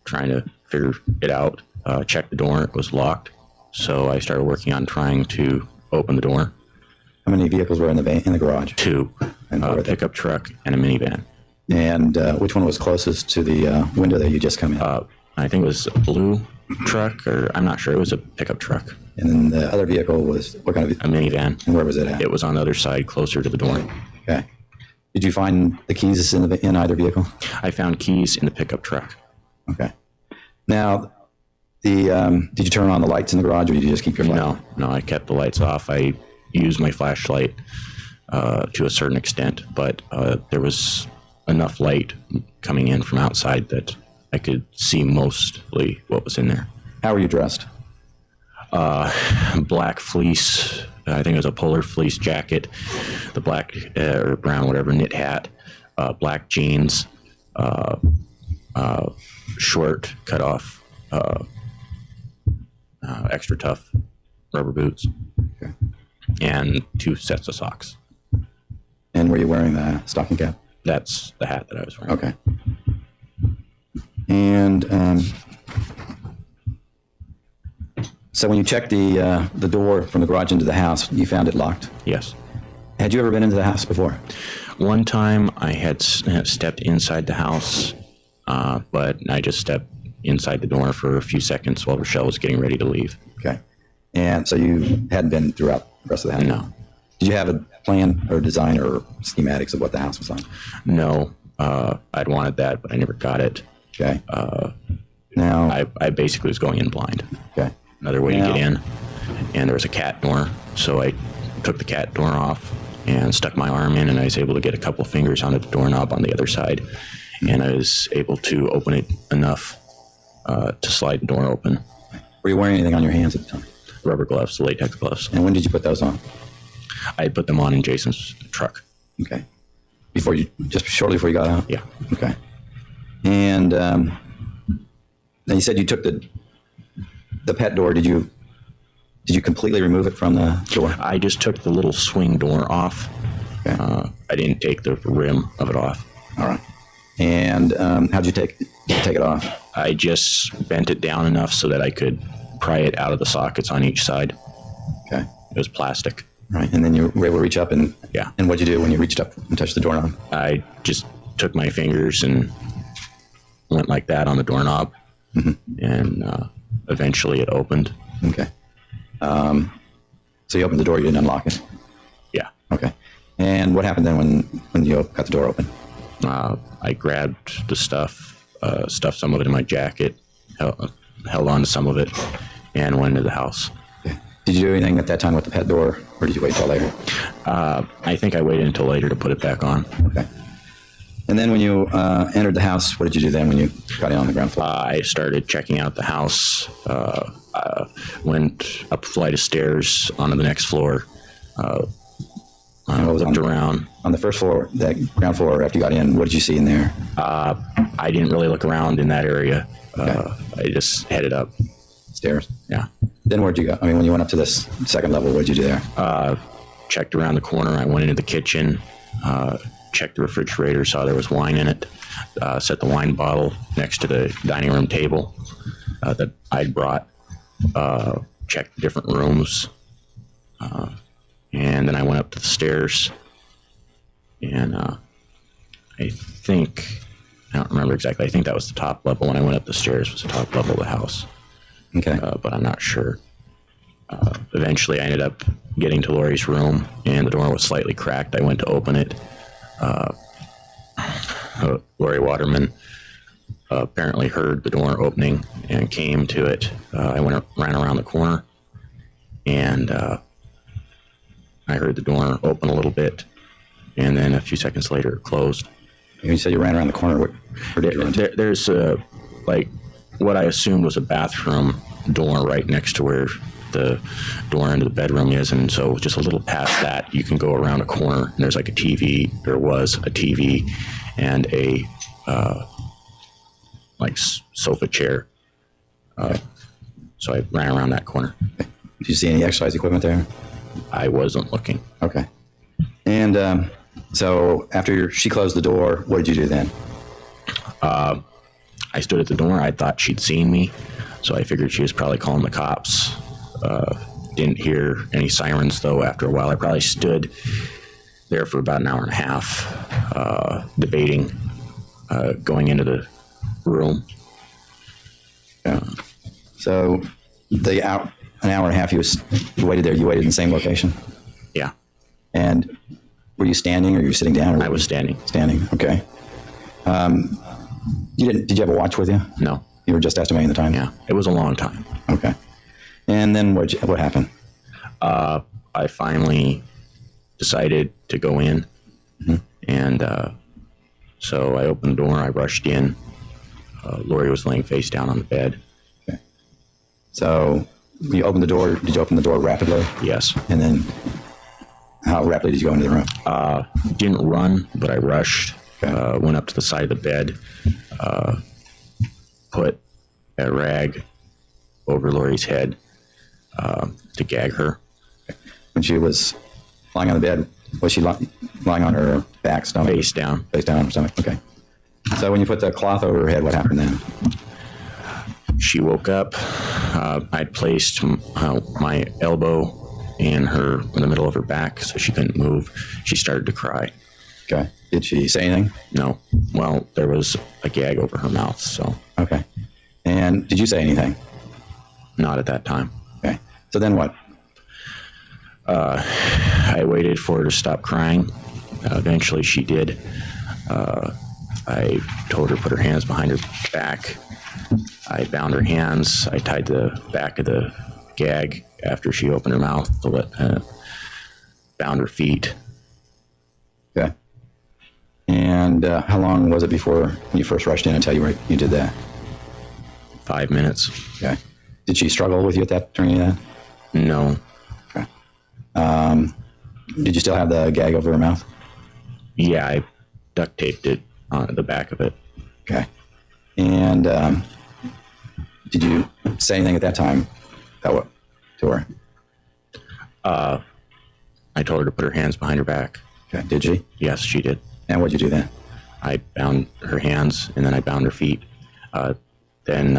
trying to figure it out. Checked the door. It was locked. So I started working on trying to open the door. How many vehicles were in the garage? 2, And a what were they? pickup truck and a minivan. And which one was closest to the window that you just come in? I think it was a blue truck, or I'm not sure. It was a pickup truck, And then the other vehicle was what kind of? a minivan. And where was it at? It was on the other side, closer to the door. Okay. Did you find the keys in either vehicle? I found keys in the pickup truck. Okay. Now, did you turn on the lights in the garage, or did you just keep your flashlight? No, I kept the lights off. I used my flashlight to a certain extent, but there was enough light coming in from outside that I could see mostly what was in there. How were you dressed? Black fleece. I think it was a polar fleece jacket, the black or brown, whatever, knit hat, black jeans, short, cut off, extra tough rubber boots, Okay. and 2 sets of socks. And were you wearing the stocking cap? That's the hat that I was wearing. Okay. And so when you checked the door from the garage into the house, you found it locked. Yes. Had you ever been into the house before? One time I had stepped inside the house, but I just stepped inside the door for a few seconds while Rachelle was getting ready to leave. Okay. And so you hadn't been throughout the rest of the house? No. Did you have a plan or design or schematics of what the house was like? No. I'd wanted that, but I never got it. Okay. Now, I basically was going in blind. okay. Another way Now- to get in, and there was a cat door, so I took the cat door off and stuck my arm in, and I was able to get a couple fingers onto the doorknob on the other side, and I was able to open it enough to slide the door open. Were you wearing anything on your hands at the time? Rubber gloves, latex gloves. And when did you put those on? I put them on in Jason's truck. Okay. Just shortly before you got out? Yeah. Okay. And now you said you took the pet door. Did you completely remove it from the door? I just took the little swing door off. Okay. I didn't take the rim of it off. All right. And how'd you take it off? I just bent it down enough so that I could pry it out of the sockets on each side. Okay. It was plastic. Right. And then you were able to reach up and Yeah. And what'd you do when you reached up and touched the doorknob? I just took my fingers and went like that on the doorknob, and eventually it opened. Okay. So you opened the door. You didn't unlock it. Yeah. Okay. And what happened then when you got the door open? I grabbed the stuff, stuffed some of it in my jacket, held on to some of it, and went into the house. Okay. Did you do anything at that time with the pet door, or did you wait till later? I think I waited until later to put it back on. Okay. And then when you entered the house, what did you do then when you got in on the ground floor? I started checking out the house, went up a flight of stairs onto the next floor, And what was looked on, around. on the first floor, that ground floor after you got in, what did you see in there? I didn't really look around in that area. I just headed up. Stairs. Yeah. Then where'd you go? I mean, when you went up to this second level, what did you do there? Checked around the corner. I went into the kitchen, checked the refrigerator, saw there was wine in it, set the wine bottle next to the dining room table that I'd brought, checked the different rooms, and then I went up to the stairs, and I don't remember exactly. I think that was the top level. When I went up the stairs was the top level of the house, Okay. but I'm not sure. Eventually, I ended up getting to Lauri's room, and the door was slightly cracked. I went to open it. Lauri Waterman apparently heard the door opening and came to it. I ran around the corner, and I heard the door open a little bit, and then a few seconds later, it closed. You said you ran around the corner. Where did you run to? There's like what I assumed was a bathroom door right next to where the door into the bedroom is, and so just a little past that, you can go around a corner, and there's like a TV. There was a TV and a sofa chair. So I ran around that corner. Did you see any exercise equipment there? I wasn't looking. Okay. And so after she closed the door, what did you do then? I stood at the door. I thought she'd seen me, so I figured she was probably calling the cops. Didn't hear any sirens, though. After a while, I probably stood there for about an hour and a half, debating going into the room. Yeah. So an hour and a half you waited there. You waited in the same location? Yeah, And were you standing or you were sitting down? I was standing. Standing. Okay. Did you have a watch with you? No. You were just estimating the time? Yeah, it was a long time. Okay. And then what happened? I finally decided to go in, and so I opened the door. I rushed in. Lauri was laying face down on the bed. Okay. So when you opened the door, did you open the door rapidly? Yes. And then how rapidly did you go into the room? Didn't run, but I rushed. Okay. Went up to the side of the bed, put a rag over Lauri's head, to gag her. When she was lying on the bed, was she lying on her back, stomach? Face down. Face down on her stomach. Okay. So when you put the cloth over her head, what happened then? She woke up. I'd placed my elbow in the middle of her back so she couldn't move. She started to cry. Okay. Did she say anything? No. Well, there was a gag over her mouth, so. Okay. And did you say anything? Not at that time. Okay. So then what? I waited for her to stop crying. Eventually she did. I told her to put her hands behind her back. I bound her hands. I tied the back of the gag after she opened her mouth to bound her feet. Okay. And how long was it before you first rushed in and tell you you did that? 5 minutes. Okay. Did she struggle with you at that during that? No. Okay. Did you still have the gag over her mouth? Yeah, I duct taped it on the back of it. Okay. And did you say anything at that time to her? I told her to put her hands behind her back. Okay. Did she? Yes, she did. And what'd you do then? I bound her hands and then I bound her feet. Then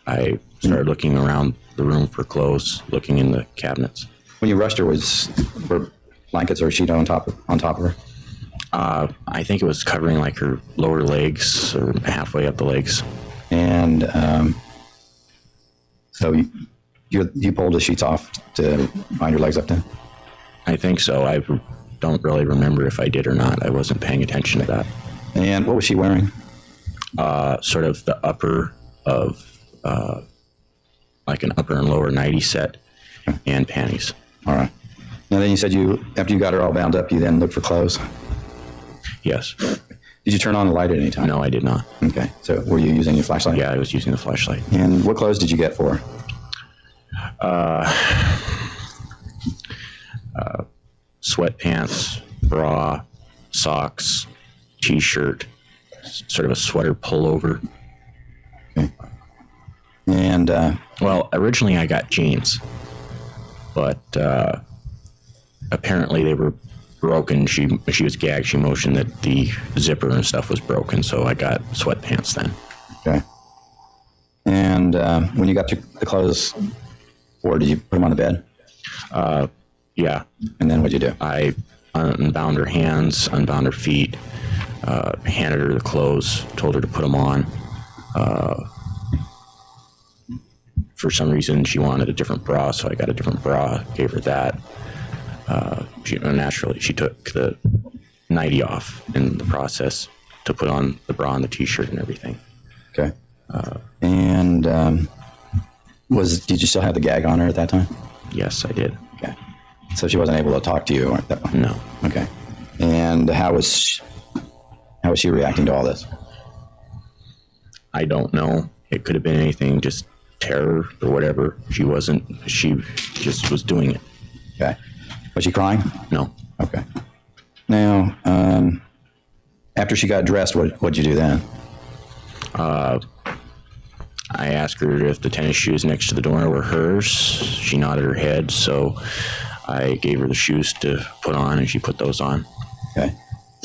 I started looking around the room for clothes, looking in the cabinets. When you rushed her, were blankets or a sheet on top of her? I think it was covering like her lower legs or halfway up the legs. And so you pulled the sheets off to bind your legs up then? I think so. I don't really remember if I did or not. I wasn't paying attention to that. And what was she wearing? Sort of the upper of like an upper and lower nightie set and panties. All right. Now then you said after you got her all bound up, you then looked for clothes? Yes. Did you turn on the light at any time? No, I did not. Okay. So were you using your flashlight? Yeah, I was using the flashlight. And what clothes did you get for her? Sweatpants, bra, socks, t-shirt, sort of a sweater pullover. Okay. And well, originally I got jeans, but apparently they were broken. She was gagged. She motioned that the zipper and stuff was broken, so I got sweatpants then. okay. And when you got the clothes, or did you put them on the bed? Yeah. And then what'd you do? I unbound her hands, unbound her feet, handed her the clothes, told her to put them on. For some reason, she wanted a different bra, so I got a different bra, gave her that. Naturally, she took the nightie off in the process to put on the bra and the t-shirt and everything. Okay. And did you still have the gag on her at that time? Yes, I did. Okay. So she wasn't able to talk to you at that point? No. Okay. And how was she reacting to all this? I don't know. It could have been anything, just terror or whatever. She just was doing it. Okay. Was she crying? No. Okay. Now, after she got dressed, what'd you do then? I asked her if the tennis shoes next to the door were hers. She nodded her head, so I gave her the shoes to put on, and she put those on. Okay.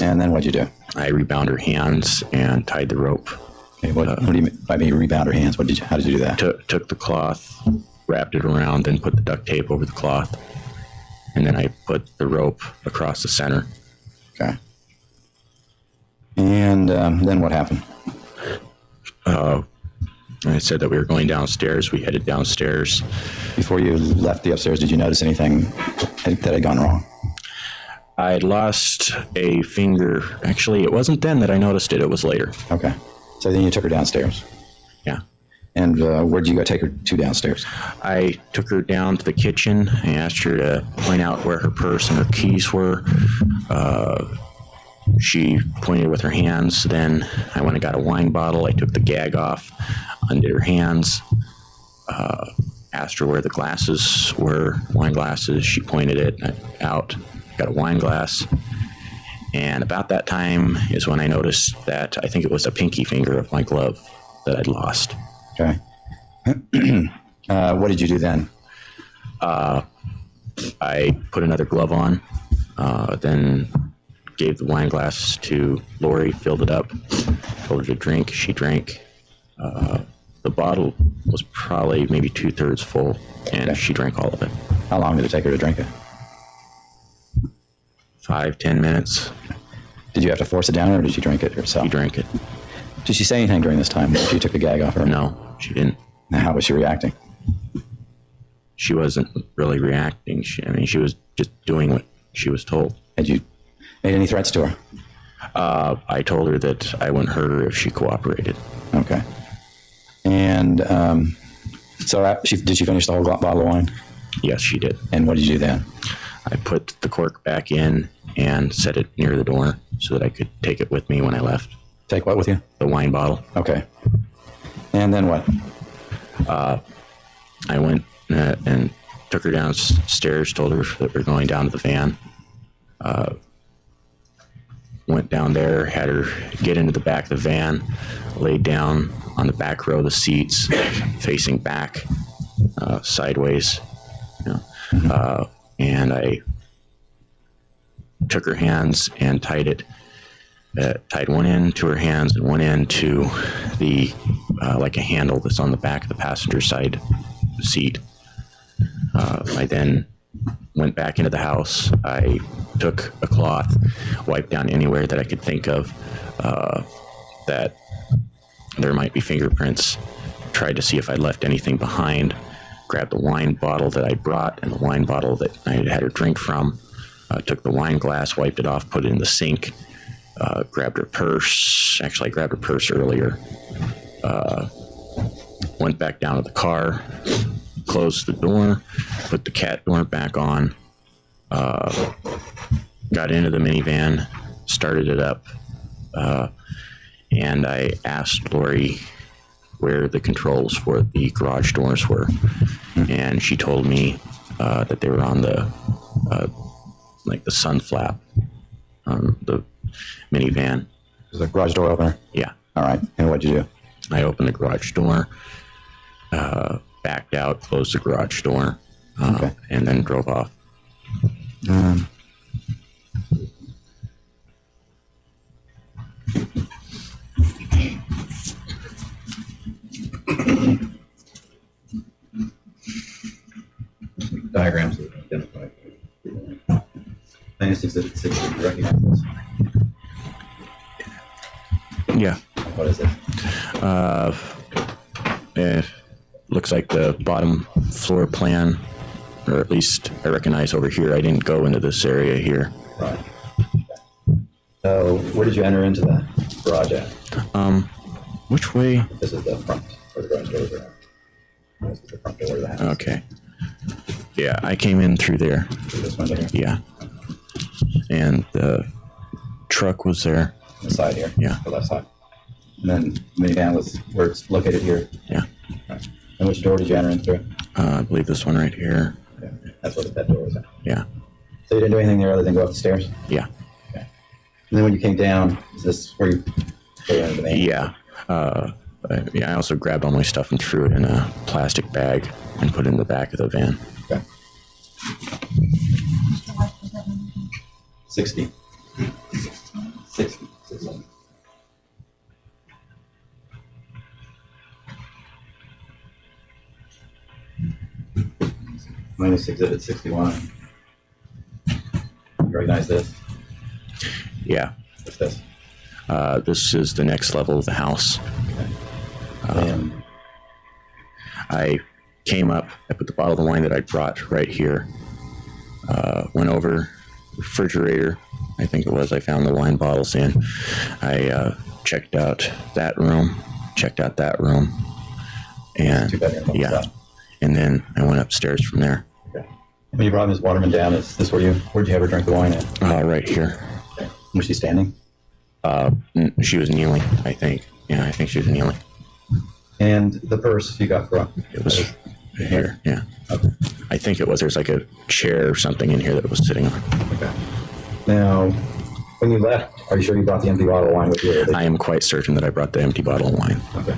And then what'd you do? I rebound her hands and tied the rope. Okay. What do you mean by rebound her hands? How did you do that? Took the cloth, wrapped it around, then put the duct tape over the cloth, and then I put the rope across the center. Okay. And then what happened? I said that we were going downstairs. We headed downstairs. Before you left the upstairs, did you notice anything that had gone wrong? I had lost a finger. Actually, it wasn't then that I noticed it. It was later. Okay. So then you took her downstairs. Yeah. And where'd you go take her to downstairs? I took her down to the kitchen. I asked her to point out where her purse and her keys were. She pointed with her hands. Then I went and got a wine bottle. I took the gag off, undid her hands, asked her where the glasses were, wine glasses. She pointed it out, got a wine glass. And about that time is when I noticed that I think it was a pinky finger of my glove that I'd lost. Okay. What did you do then? I put another glove on, then gave the wine glass to Lauri, filled it up, told her to drink. She drank. The bottle was probably maybe 2/3 full, and she drank all of it. How long did it take her to drink it? 5-10 minutes. Did you have to force it down, or did she drink it herself? She drank it. Did she say anything during this time after you took the gag off her? No, she didn't. Now, how was she reacting? She wasn't really reacting. She was just doing what she was told. Had you made any threats to her? I told her that I wouldn't hurt her if she cooperated. Okay. And did she finish the whole bottle of wine? Yes, she did. And what did you do then? I put the cork back in and set it near the door so that I could take it with me when I left. Take what with you? The wine bottle. Okay. And then what? I went and took her downstairs, told her that we're going down to the van. Went down there, had her get into the back of the van, laid down on the back row of the seats, facing back, sideways. And I took her hands and tied one end to her hands and one end to the like a handle that's on the back of the passenger side seat. I then went back into the house. I took a cloth, wiped down anywhere that I could think of that there might be fingerprints, tried to see if I left anything behind, grabbed the wine bottle that I brought and the wine bottle that I had her drink from, took the wine glass, wiped it off, put it in the sink, grabbed her purse. Actually, I grabbed her purse earlier. Went back down to the car, closed the door, put the cat door back on, got into the minivan, started it up, and I asked Lauri where the controls for the garage doors were, and she told me that they were on the like the sun flap on the minivan. Was the garage door opener? Yeah. All right. And what'd you do? I opened the garage door, backed out, closed the garage door, Okay. and then drove off. Diagrams that identify. Minus exhibit 6, do you recognize this? Yeah. What is it? It looks like the bottom floor plan, or at least I recognize over here. I didn't go into this area here. Right. So, where did you enter into the garage at? Which way? This is the front, where the garage doors are. This is the front door of the house. Okay. Yeah, I came in through there. Through this window here? Yeah. And the truck was there. On the side here? Yeah. The left side. And then the minivan was where it's located here? Yeah. Right. And which door did you enter in through? I believe this one right here. Okay. That's where the pet door was at. Yeah. So you didn't do anything there other than go up the stairs? Yeah. Okay. And then when you came down, is this where you go into the van? Yeah. I also grabbed all my stuff and threw it in a plastic bag and put it in the back of the van. Okay. 60. 60. Minus exhibit 61. You recognize this? Yeah. What's this? This is the next level of the house. And I came up, I put the bottle of wine that I brought right here, went over refrigerator, I think it was, I found the wine bottles in. I checked out that room, and 2 bedroom. yeah, and then I went upstairs from there. Okay. When you brought Ms. Waterman down, is this where'd you have her drink the wine at? Right here. Okay. Was she standing? She was kneeling, I think. Yeah, I think she was kneeling. And the purse you got from? It was here, yeah. Okay. I think it was. There's like a chair or something in here that it was sitting on. Okay. Now, when you left, are you sure you brought the empty bottle of wine with you? I am quite certain that I brought the empty bottle of wine. Okay.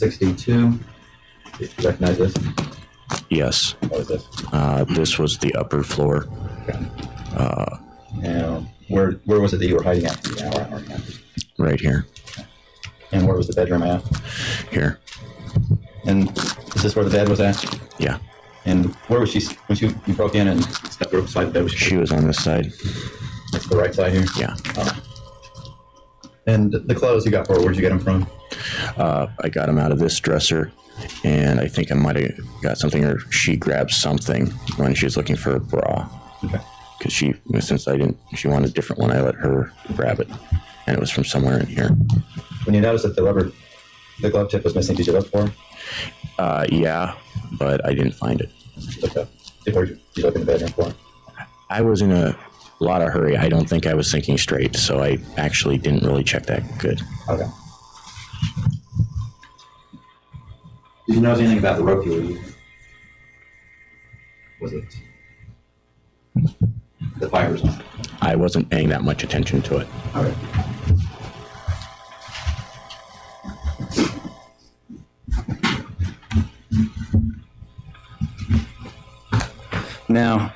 62. Did you recognize this? Yes. What was this? This was the upper floor. Now, where was it that you were hiding at for the hour and a half? Right here. And where was the bedroom at? Here. And is this where the bed was at? Yeah. And where was she when you broke in and stepped over beside the bed? She was on this side. That's the right side here? Yeah. And the clothes you got for her, where'd you get them from? I got them out of this dresser, and I think I might have got something, or she grabbed something when she was looking for a bra. Okay. Because she wanted a different one, I let her grab it, and it was from somewhere in here. When you noticed that the glove tip was missing, did you look for it? Yeah, but I didn't find it. Look up. Did you look in the bedroom for it? I was in a lot of hurry. I don't think I was thinking straight, so I actually didn't really check that good. Okay. Did you notice anything about the rope you were using? Was it the fibers on it? I wasn't paying that much attention to it. All right. Now,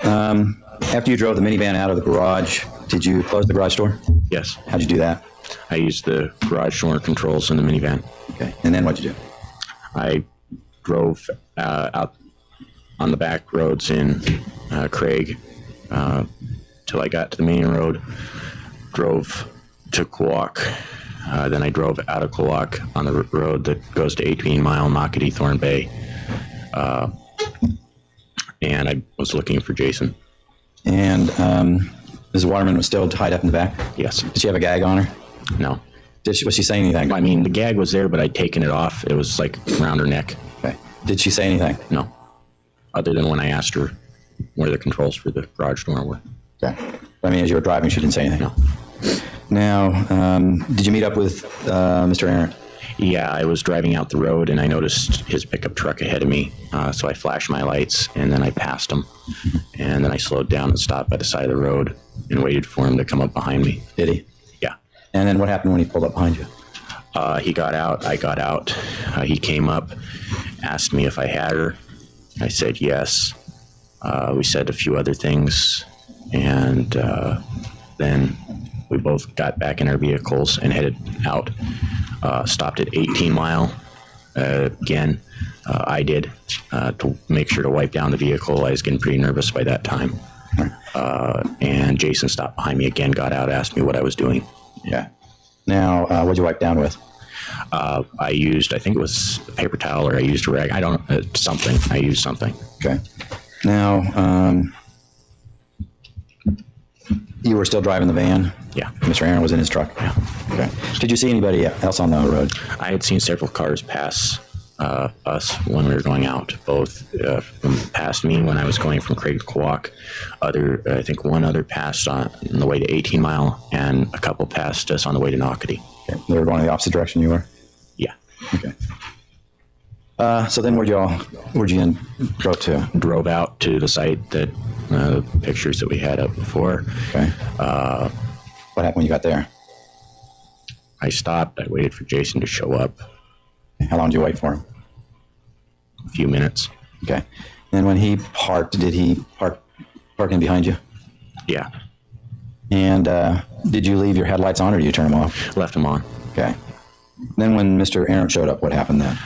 after you drove the minivan out of the garage, did you close the garage door? Yes. How'd you do that? I used the garage door controls in the minivan. Okay. And then what'd you do? I drove out on the back roads in Craig till I got to the main road, drove to Quogue. Then I drove out of Quogue on the road that goes to 18 Mile, Nocatee, Thorn Bay. And I was looking for Jason. And Mrs. Waterman was still tied up in the back? Yes. Did she have a gag on her? No. Was she saying anything? I mean, the gag was there, but I'd taken it off. It was like around her neck. Okay. Did she say anything? No. Other than when I asked her where the controls for the garage door were. Okay. I mean, as you were driving, she didn't say anything? No. Now, did you meet up with Mr. Arrant? Yeah, I was driving out the road and I noticed his pickup truck ahead of me. So I flashed my lights and then I passed him. And then I slowed down and stopped by the side of the road and waited for him to come up behind me. Did he? Yeah. And then what happened when he pulled up behind you? He got out. I got out. He came up, asked me if I had her. I said yes. We said a few other things. And then we both got back in our vehicles and headed out. Stopped at 18 Mile again. I did to make sure to wipe down the vehicle. I was getting pretty nervous by that time. And Jason stopped behind me again, got out, asked me what I was doing. Yeah. Now, what'd you wipe down with? I think it was a paper towel, or I used a rag. I don't know, something. I used something. Okay. Now, you were still driving the van? Yeah. Mr. Arrant was in his truck? Yeah. Okay. Did you see anybody else on the road? I had seen several cars pass us when we were going out, both past me when I was going from Craig to Quogue. I think one other passed on the way to 18 Mile, and a couple passed us on the way to Nocatee. Okay. They were going the opposite direction you were? Yeah. Okay. So then where'd you drove to? Drove out to the site that pictures that we had up before. Okay. What happened when you got there? I stopped. I waited for Jason to show up. How long did you wait for him? A few minutes. Okay. And when he parked, did he park in behind you? Yeah. And did you leave your headlights on, or did you turn them off? Left him on. Okay. Then when Mr. Arrant showed up, what happened then?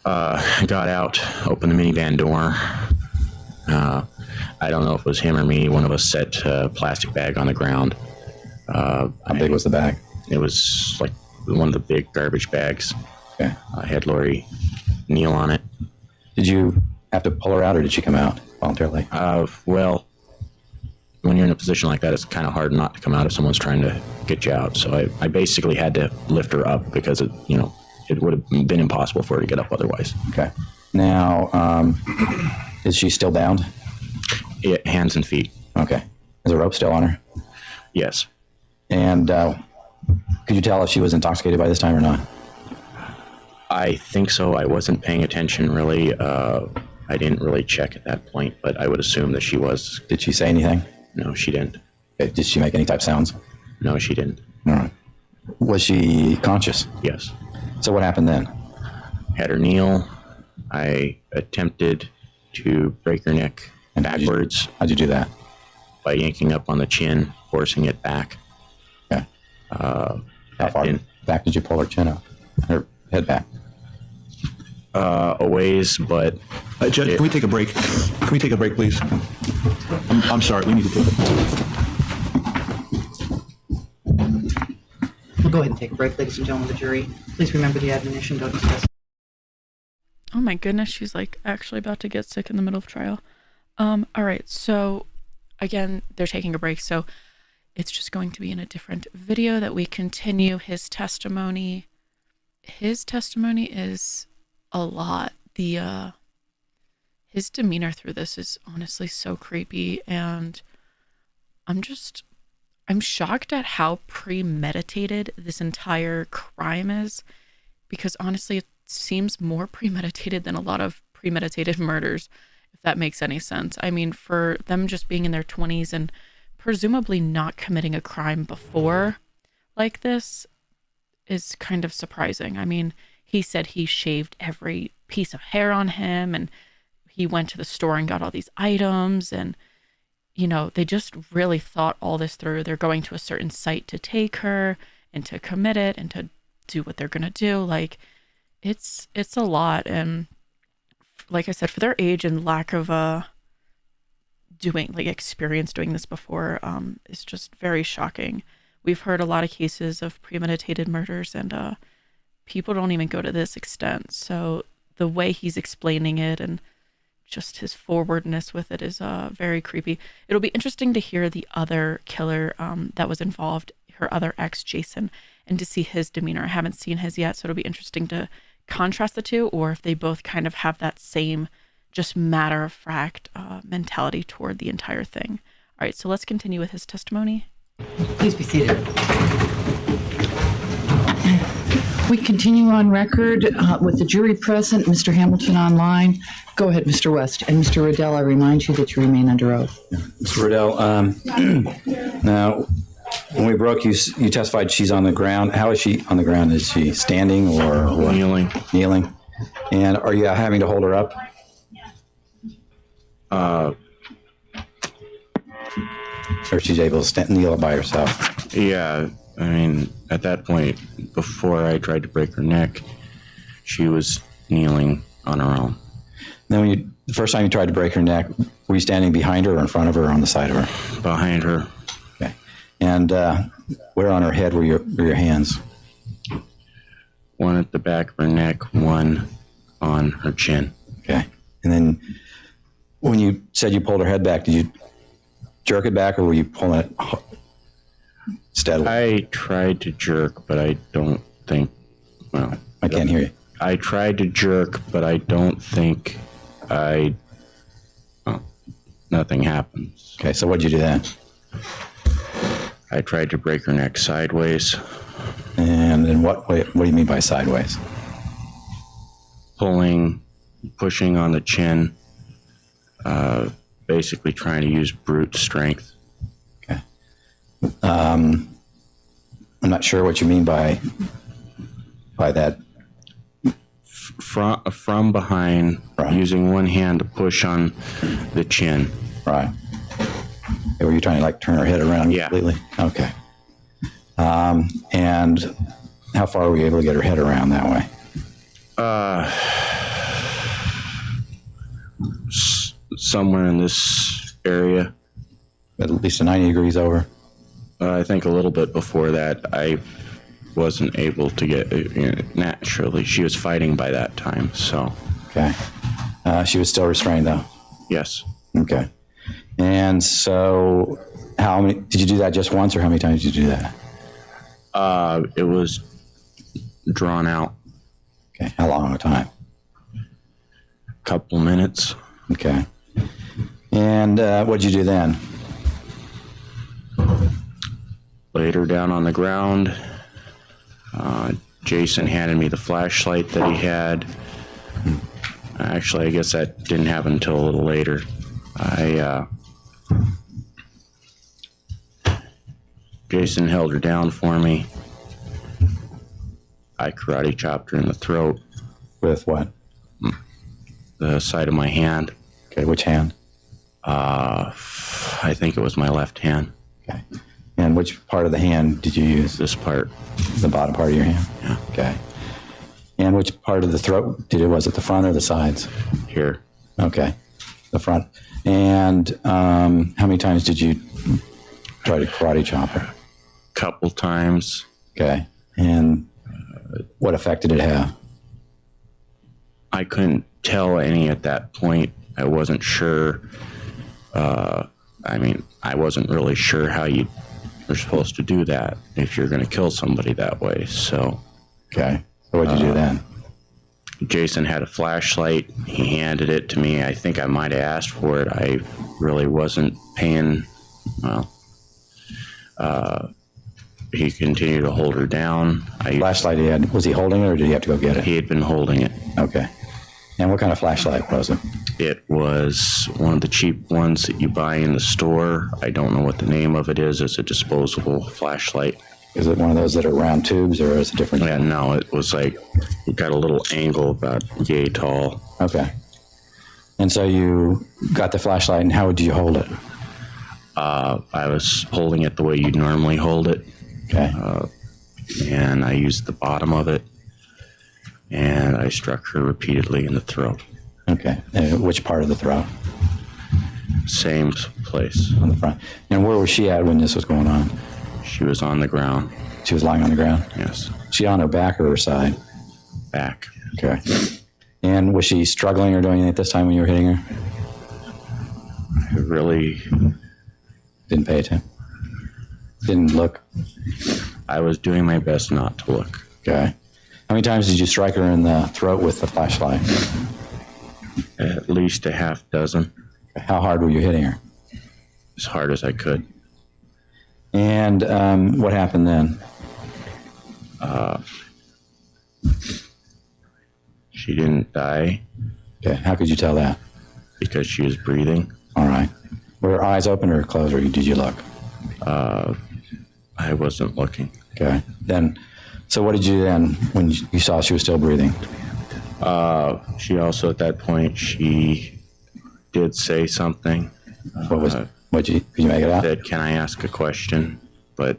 I got out, opened the minivan door. I don't know if it was him or me. One of us set a plastic bag on the ground. How big was the bag? It was like one of the big garbage bags. Okay. I had Lauri kneel on it. Did you have to pull her out, or did she come out voluntarily? Well, when you're in a position like that, it's kind of hard not to come out if someone's trying to get you out. So I basically had to lift her up because it would have been impossible for her to get up otherwise. Okay. Now, is she still bound? Yeah, hands and feet. Okay. Is the rope still on her? Yes. And could you tell if she was intoxicated by this time or not? I think so. I wasn't paying attention really. I didn't really check at that point, but I would assume that she was. Did she say anything? No, she didn't. Okay. Did she make any type of sounds? No, she didn't. All right. Was she conscious? Yes. So what happened then? had her kneel. I attempted to break her neck backwards. How'd you do that? By yanking up on the chin, forcing it back. Okay. How far back did you pull her chin up? Her head back? A ways, but... Judge, can we take a break? Can we take a break, please? I'm sorry, we need to take a break. We'll go ahead and take a break, ladies and gentlemen of the jury. Please remember the admonition, don't discuss. Oh my goodness, she's like actually about to get sick in the middle of trial. All right, so again, they're taking a break, so it's just going to be in a different video that we continue his testimony. His testimony is a lot. His demeanor through this is honestly so creepy, and I'm shocked at how premeditated this entire crime is, because honestly, it seems more premeditated than a lot of premeditated murders, if that makes any sense. I mean, for them just being in their 20s and presumably not committing a crime before like this is kind of surprising. I mean, he said he shaved every piece of hair on him, and he went to the store and got all these items, and you know, they just really thought all this through. They're going to a certain site to take her and to commit it and to do what they're going to do. Like, it's a lot. And like I said, for their age and lack of experience doing this before, it's just very shocking. We've heard a lot of cases of premeditated murders, and people don't even go to this extent. So the way he's explaining it and just his forwardness with it is very creepy. It'll be interesting to hear the other killer that was involved, her other ex, Jason, and to see his demeanor. I haven't seen his yet, so it'll be interesting to contrast the two, or if they both kind of have that same just matter-of-fact mentality toward the entire thing. All right, so let's continue with his testimony. Please be seated. We continue on record with the jury present, Mr. Hamilton online. Go ahead, Mr. West. And Mr. Radel, I remind you that you remain under oath. Mr. Radel, now, when we broke, you testified she's on the ground. How is she on the ground? Is she standing or what? Kneeling. Kneeling. And are you having to hold her up? Or she's able to kneel by herself? Yeah, I mean, at that point, before I tried to break her neck, she was kneeling on her own. Then the first time you tried to break her neck, were you standing behind her or in front of her or on the side of her? Behind her. Okay. And where on her head were your hands? One at the back of her neck, one on her chin. Okay. And then when you said you pulled her head back, did you jerk it back or were you pulling it steadily? I tried to jerk, but I don't think, well... I can't hear you. I tried to jerk, but I don't think nothing happens. Okay, so what'd you do then? I tried to break her neck sideways. And in what way? What do you mean by sideways? Pulling, pushing on the chin, basically trying to use brute strength. Okay. I'm not sure what you mean by that. From behind, right. Using one hand to push on the chin. Right. Were you trying to like turn her head around completely? Okay. And how far were you able to get her head around that way? Somewhere in this area. At least 90 degrees over? I think a little bit before that. I wasn't able to get, naturally, she was fighting by that time, so. Okay. She was still restrained though? Yes. Okay. And so how many, did you do that just once or how many times did you do that? It was drawn out. Okay. How long a time? Couple minutes. Okay. And what'd you do then? Laid her down on the ground. Jason handed me the flashlight that he had. Actually, I guess that didn't happen until a little later. Jason held her down for me. I karate chopped her in the throat With what? The side of my hand. Okay, which hand? I think it was my left hand. Okay. And which part of the hand did you use? This part. The bottom part of your hand? Yeah. Okay. And which part of the throat was it the front or the sides? Here. Okay, the front. And how many times did you try to karate chop her? Couple times. Okay. And what effect did it have? I couldn't tell any at that point. I wasn't sure. I wasn't really sure how you were supposed to do that if you're going to kill somebody that way. So, okay. So what'd you do then? Jason had a flashlight. He handed it to me. I think I might have asked for it. I really wasn't paying. Well, he continued to hold her down. Flashlight he had, was he holding it or did he have to go get it? He had been holding it. Okay. And what kind of flashlight was it? It was one of the cheap ones that you buy in the store. I don't know what the name of it is. It's a disposable flashlight. Is it one of those that are round tubes or is it different? Yeah, no, it was like, it got a little angle about yay tall. Okay. And so you got the flashlight and how would you hold it? I was holding it the way you'd normally hold it. Okay. And I used the bottom of it and I struck her repeatedly in the throat. Okay. Which part of the throat? Same place. On the front. And where was she at when this was going on? She was on the ground. She was lying on the ground? Yes. She on her back or her side? Back. Okay. And was she struggling or doing anything at this time when you were hitting her? I really didn't pay attention. Didn't look. I was doing my best not to look. Okay. How many times did you strike her in the throat with the flashlight? At least a half dozen. How hard were you hitting her? As hard as I could. And what happened then? She didn't die. Okay. How could you tell that? Because she was breathing. All right. Were her eyes open or closed, or did you look? I wasn't looking. Okay. Then, so what did you then when you saw she was still breathing? She also, at that point, she did say something. What was? Could you make it out? Said, "Can I ask a question?" But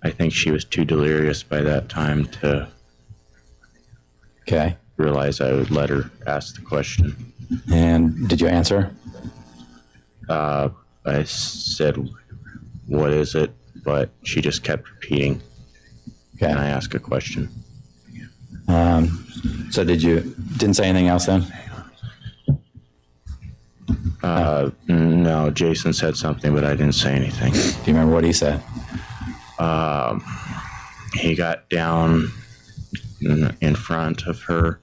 I think she was too delirious by that time to realize I would let her ask the question. And did you answer? I said, "What is it?" But she just kept repeating, "Can I ask a question?" So didn't say anything else then? No, Jason said something, but I didn't say anything. Do you remember what he said? He got down in front of her,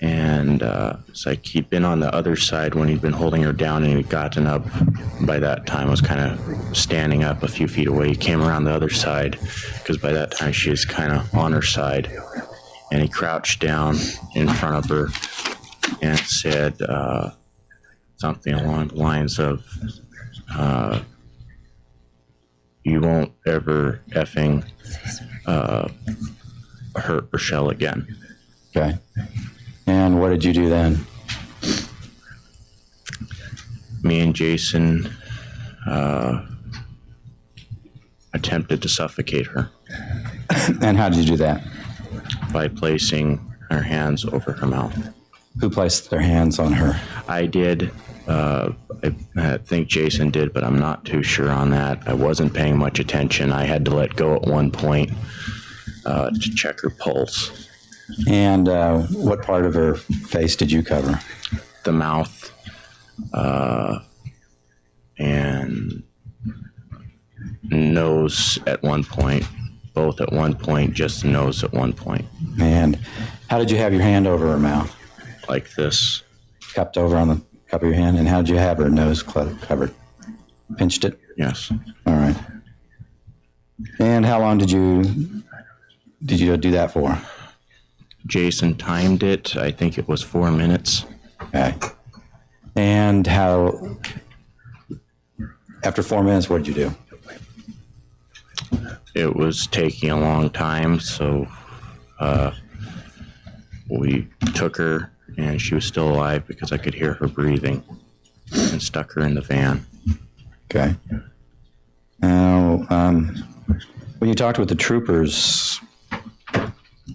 and it's like he'd been on the other side when he'd been holding her down, and he'd gotten up. By that time, was kind of standing up a few feet away. He came around the other side, because by that time she was kind of on her side, and he crouched down in front of her and said something along the lines of, "You won't ever effing hurt Rachelle again." Okay. And what did you do then? Me and Jason attempted to suffocate her. And how did you do that? By placing our hands over her mouth. Who placed their hands on her? I did. I think Jason did, but I'm not too sure on that. I wasn't paying much attention. I had to let go at one point to check her pulse. And what part of her face did you cover? The mouth and nose at one point. Both at one point, just the nose at one point. And how did you have your hand over her mouth? Like this. Cupped over on the cup of your hand? And how did you have her nose covered? Pinched it? Yes. All right. And how long did you do that for? Jason timed it. I think it was 4 minutes. Okay. And after 4 minutes, what did you do? It was taking a long time, so we took her, and she was still alive because I could hear her breathing, and stuck her in the van. Okay. Now, when you talked with the troopers,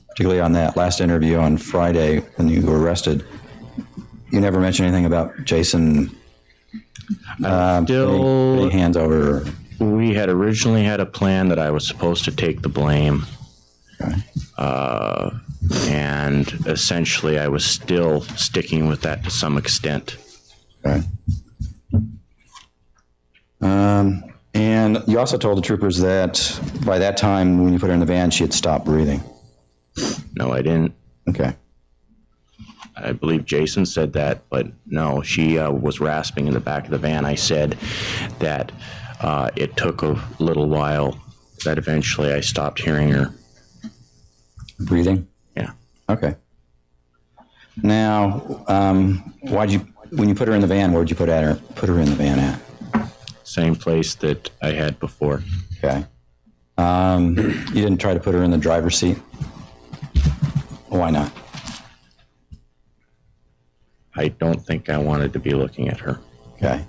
particularly on that last interview on Friday when you were arrested, you never mentioned anything about Jason putting hands over. We had originally had a plan that I was supposed to take the blame. Okay. And essentially I was still sticking with that to some extent. Okay. And you also told the troopers that by that time, when you put her in the van, she had stopped breathing. No, I didn't. Okay. I believe Jason said that, but no, she was rasping in the back of the van. I said that it took a little while, that eventually I stopped hearing her. Breathing? Yeah. Okay. Now, when you put her in the van, where'd you put her in the van at? Same place that I had before. Okay. You didn't try to put her in the driver's seat? Why not? I don't think I wanted to be looking at her. Okay.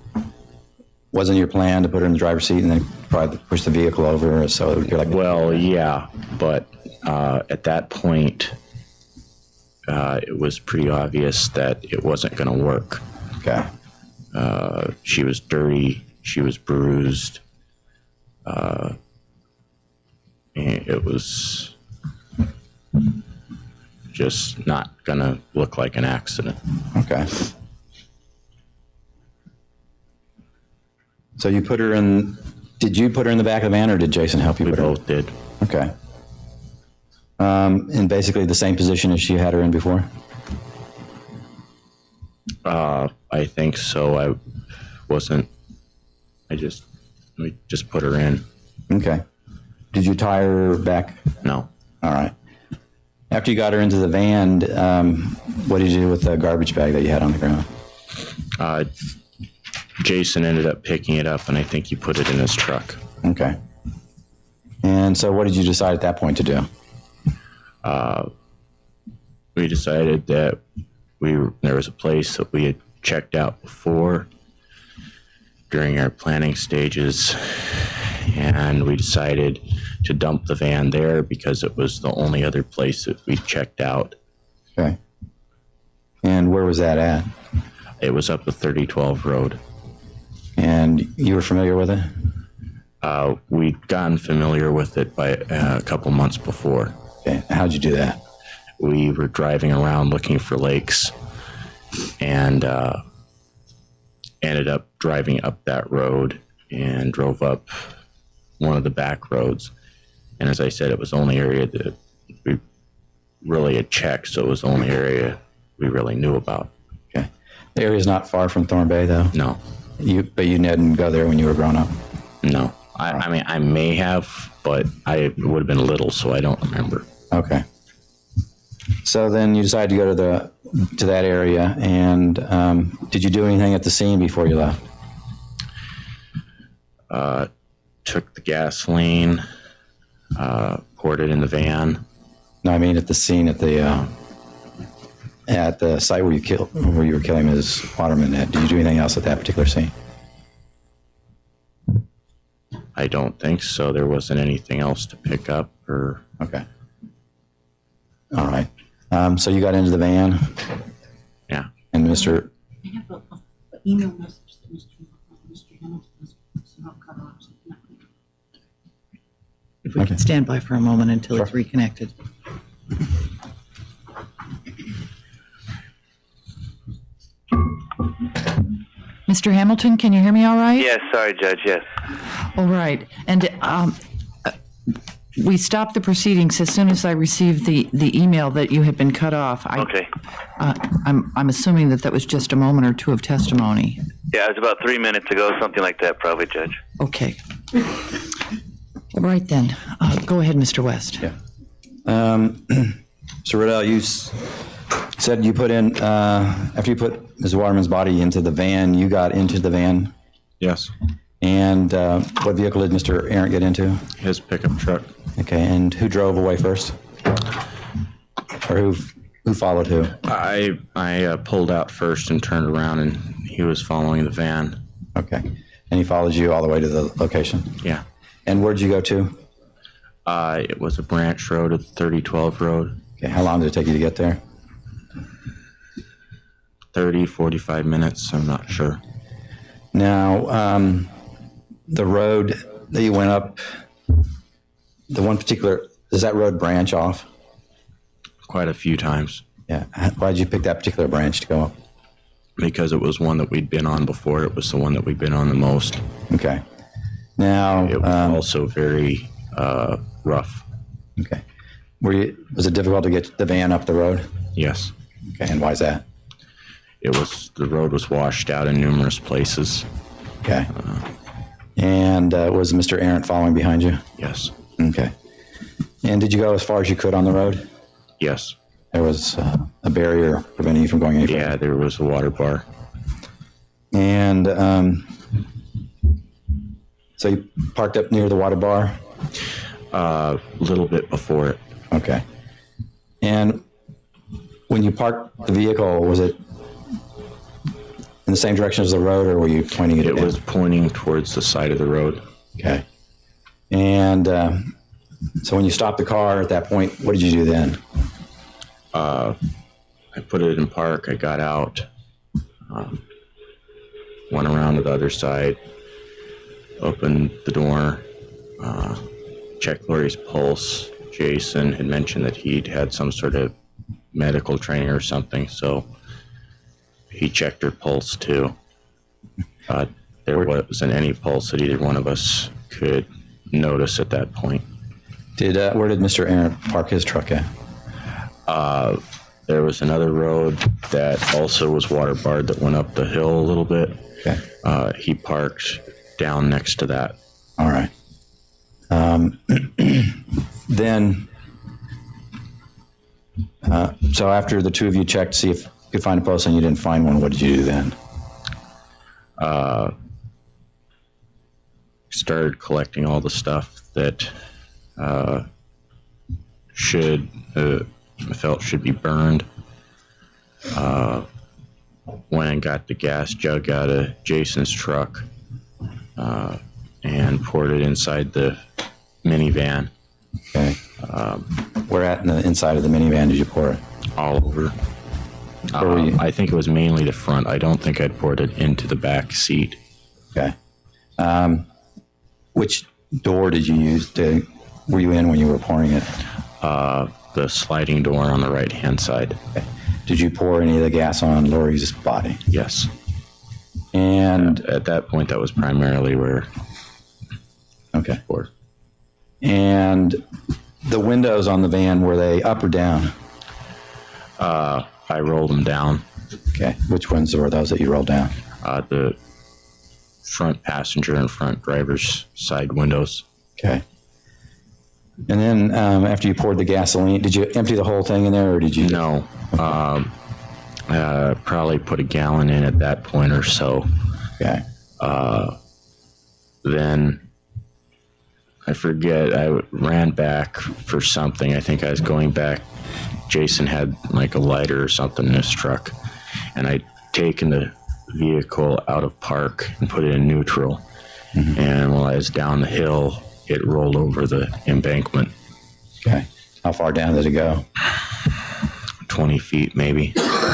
Wasn't your plan to put her in the driver's seat and then probably push the vehicle over so you're like... Well, yeah, but at that point, it was pretty obvious that it wasn't going to work. Okay. She was dirty. She was bruised. And it was just not going to look like an accident. Okay. So you put her in... Did you put her in the back of the van or did Jason help you We put her? both did. Okay. In basically the same position as she had her in before? I think so. We just put her in. Okay. Did you tie her back? No. All right. After you got her into the van, what did you do with the garbage bag that you had on the ground? Jason ended up picking it up, and I think he put it in his truck. Okay. And so what did you decide at that point to do? We decided that there was a place that we had checked out before during our planning stages, and we decided to dump the van there because it was the only other place that we checked out. Okay. And where was that at? It was up the 3012 road. And you were familiar with it? We'd gotten familiar with it by a couple months before. Okay. How'd you do that? We were driving around looking for lakes and ended up driving up that road and drove up one of the back roads. And as I said, it was the only area that we really had checked, so it was the only area we really knew about. Okay. The area's not far from Thorn Bay, though? No. But you didn't go there when you were growing up? No. I mean, I may have, but I would have been little, so I don't remember. Okay. So then you decided to go to that area, and did you do anything at the scene before you left? Took the gasoline, poured it in the van. No, I mean at the scene at the site where you were killing Ms. Waterman. Did you do anything else at that particular scene? I don't think so. There wasn't anything else to pick up or... Okay. All right. So you got into the van? Yeah. And Mr. I have an email message that Mr. Hamilton has somehow cut off. If we Okay. could stand by for a moment until Sure. it's reconnected. Mr. Hamilton, can you hear me all right? Yes, sorry, Judge, yes. All right. And we stopped the proceedings as soon as I received the email that you had been cut off. Okay. I'm assuming that was just a moment or two of testimony. Yeah, it was about 3 minutes ago, something like that, probably, Judge. Okay. All right, then. Go ahead, Mr. West. Yeah. So Radel, you said you put in, after you put Ms. Waterman's body into the van, you got into the van? Yes. And what vehicle did Mr. Arrant get into? His pickup truck. Okay, and who drove away first? Or who Who followed who? I pulled out first and turned around, and he was following the van. Okay. And he followed you all the way to the location? Yeah. And where'd you go to? It was a branch road, a 3012 road. Okay. How long did it take you to get there? 30, 45 minutes, I'm not sure. Now, the road that you went up, the one particular, does that road branch off? Quite a few times. Yeah. Why did you pick that particular branch to go up? Because it was one that we'd been on before. It was the one that we'd been on the most. Okay. Now, It was also very rough. okay. Was it difficult to get the van up the road? Yes. Okay. And why is that? The road was washed out in numerous places. Okay. And was Mr. Arrant following behind you? Yes. Okay. And did you go as far as you could on the road? Yes. There was a barrier preventing you from going any further? Yeah, there was a water bar. And so you parked up near the water bar? A little bit before it. Okay. And when you parked the vehicle, was it in the same direction as the road, or were you pointing it? It was pointing towards the side of the road. Okay. And so when you stopped the car at that point, what did you do then? I put it in park. I got out, went around to the other side, opened the door, checked Lauri's pulse. Jason had mentioned that he'd had some sort of medical training or something, so he checked her pulse too. There wasn't any pulse that either one of us could notice at that point. Where did Mr. Arrant park his truck at? There was another road that also was water barred that went up the hill a little bit. Okay. He parked down next to that. All right. Then, so after the two of you checked to see if you could find a post and you didn't find one, what did you do then? Started collecting all the stuff that I felt should be burned. Went and got the gas jug out of Jason's truck and poured it inside the minivan. Okay. Where at in the inside of the minivan did you pour it? All over. Where were you? I think it was mainly the front. I don't think I'd poured it into the back seat. Okay. Which door did you use were you in when you were pouring it? The sliding door on the right-hand side. Okay. Did you pour any of the gas on Lauri's body? Yes. And At that point, that was primarily where. okay. Poured. And the windows on the van, were they up or down? I rolled them down. Okay. Which ones were those that you rolled down? The front passenger and front driver's side windows. Okay. And then after you poured the gasoline, did you empty the whole thing in there, or did you? No. Probably put a gallon in at that point or so. Okay. Then I forget, I ran back for something. I think I was going back. Jason had like a lighter or something in his truck, and I'd taken the vehicle out of park and put it in neutral. Mm-hmm. And while I was down the hill, it rolled over the embankment. Okay. How far down did it go? 20 feet, maybe.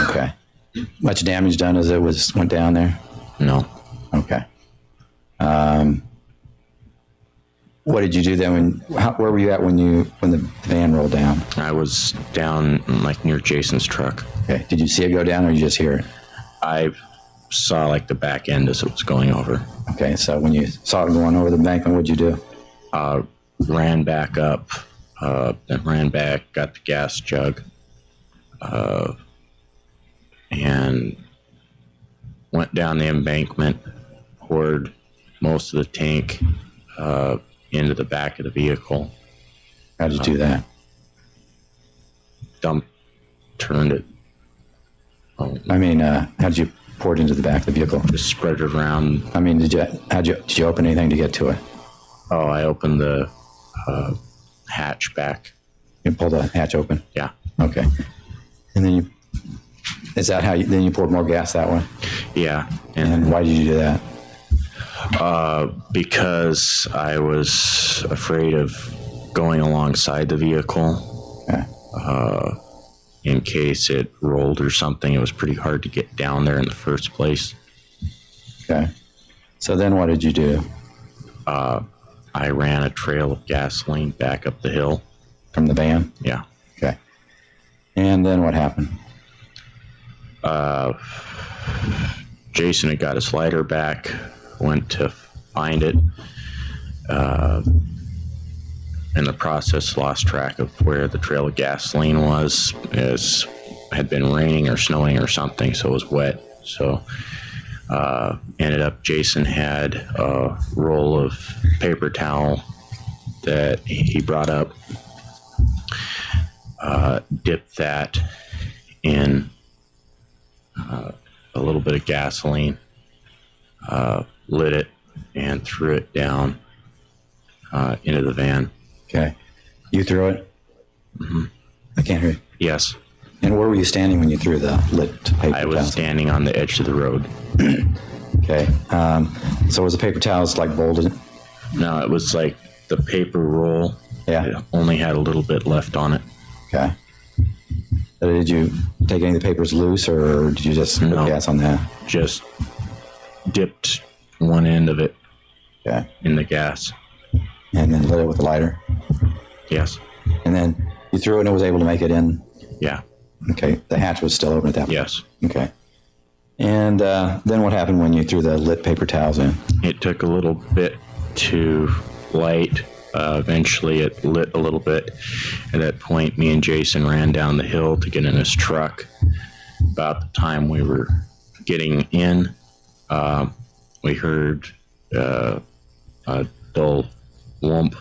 Okay. Much damage done as it went down there? No. Okay. What did you do then? Where were you at when the van rolled down? I was down like near Jason's truck. Okay. Did you see it go down, or you just hear it? I saw like the back end as it was going over. Okay. So when you saw it going over the embankment, what'd you do? Ran back up, then ran back, got the gas jug, and went down the embankment, poured most of the tank into the back of the vehicle. How did you do that? Turned it. I mean, how did you pour it into the back of the vehicle? Just spread it around. I mean, did you open anything to get to it? Oh, I opened the hatch back. You pulled the hatch open? Yeah. Okay. And then is that how then you poured more gas that way? Yeah. And why did you do that? Because I was afraid of going alongside the vehicle. Okay. In case it rolled or something. It was pretty hard to get down there in the first place. Okay. So then what did you do? I ran a trail of gasoline back up the hill. From the van? Yeah. Okay. And then what happened? Jason had got his lighter back, went to find it. In the process, lost track of where the trail of gasoline was. It had been raining or snowing or something, so it was wet. So ended up, Jason had a roll of paper towel that he brought up, dipped that in a little bit of gasoline, lit it, and threw it down into the van. Okay. You threw it? Mm-hmm. I can't hear you. Yes. And where were you standing when you threw the lit paper I was towels? standing on the edge of the road. Okay. So was the paper towels like bolted? No, it was like the paper roll. Yeah. It only had a little bit left on it. Okay. Did you take any of the papers loose, or did you just put gas on that? Just dipped one end of it Okay. in the gas. And then lit it with a lighter? Yes. And then you threw it and it was able to make it in? Yeah. Okay. The hatch was still open at that point? Yes. Okay. And then what happened when you threw the lit paper towels in? It took a little bit to light. Eventually it lit a little bit. At that point, me and Jason ran down the hill to get in his truck. About the time we were getting in, we heard a dull whoomp.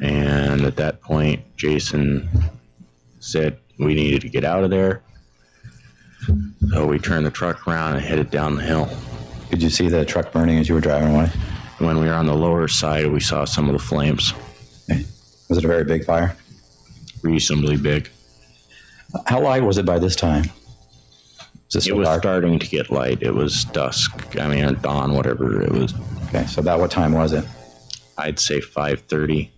And at that point, Jason said we needed to get out of there. So we turned the truck around and headed down the hill. Could you see the truck burning as you were driving away? When we were on the lower side, we saw some of the flames. Okay. Was it a very big fire? Reasonably big. How light was it by this time? Was It was starting to get light. It was dusk. I mean, or dawn, whatever it was. Okay, so about what time was it? I'd say 5:30.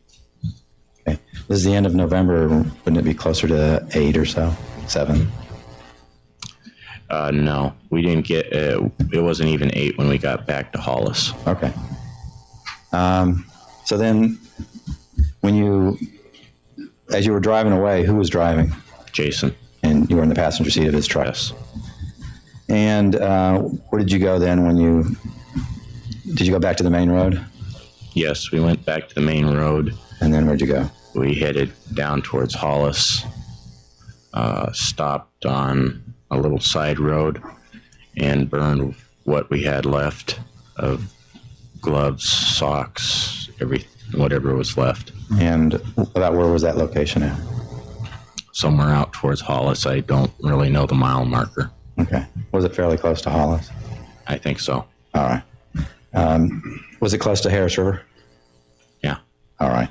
Okay. This is the end of November. Wouldn't it be closer to 8 or so? 7? No, we didn't get. It wasn't even 8 when we got back to Hollis. Okay. So then, as you were driving away, who was driving? Jason. And you were in the passenger seat of his truck? Yes. And where did you go then did you go back to the main road? Yes, we went back to the main road. And then where'd you go? We headed down towards Hollis, stopped on a little side road, and burned what we had left of gloves, socks, whatever was left. And about where was that location at? Somewhere out towards Hollis. I don't really know the mile marker. Okay. Was it fairly close to Hollis? I think so. All right. Was it close to Harris River? Yeah. All right.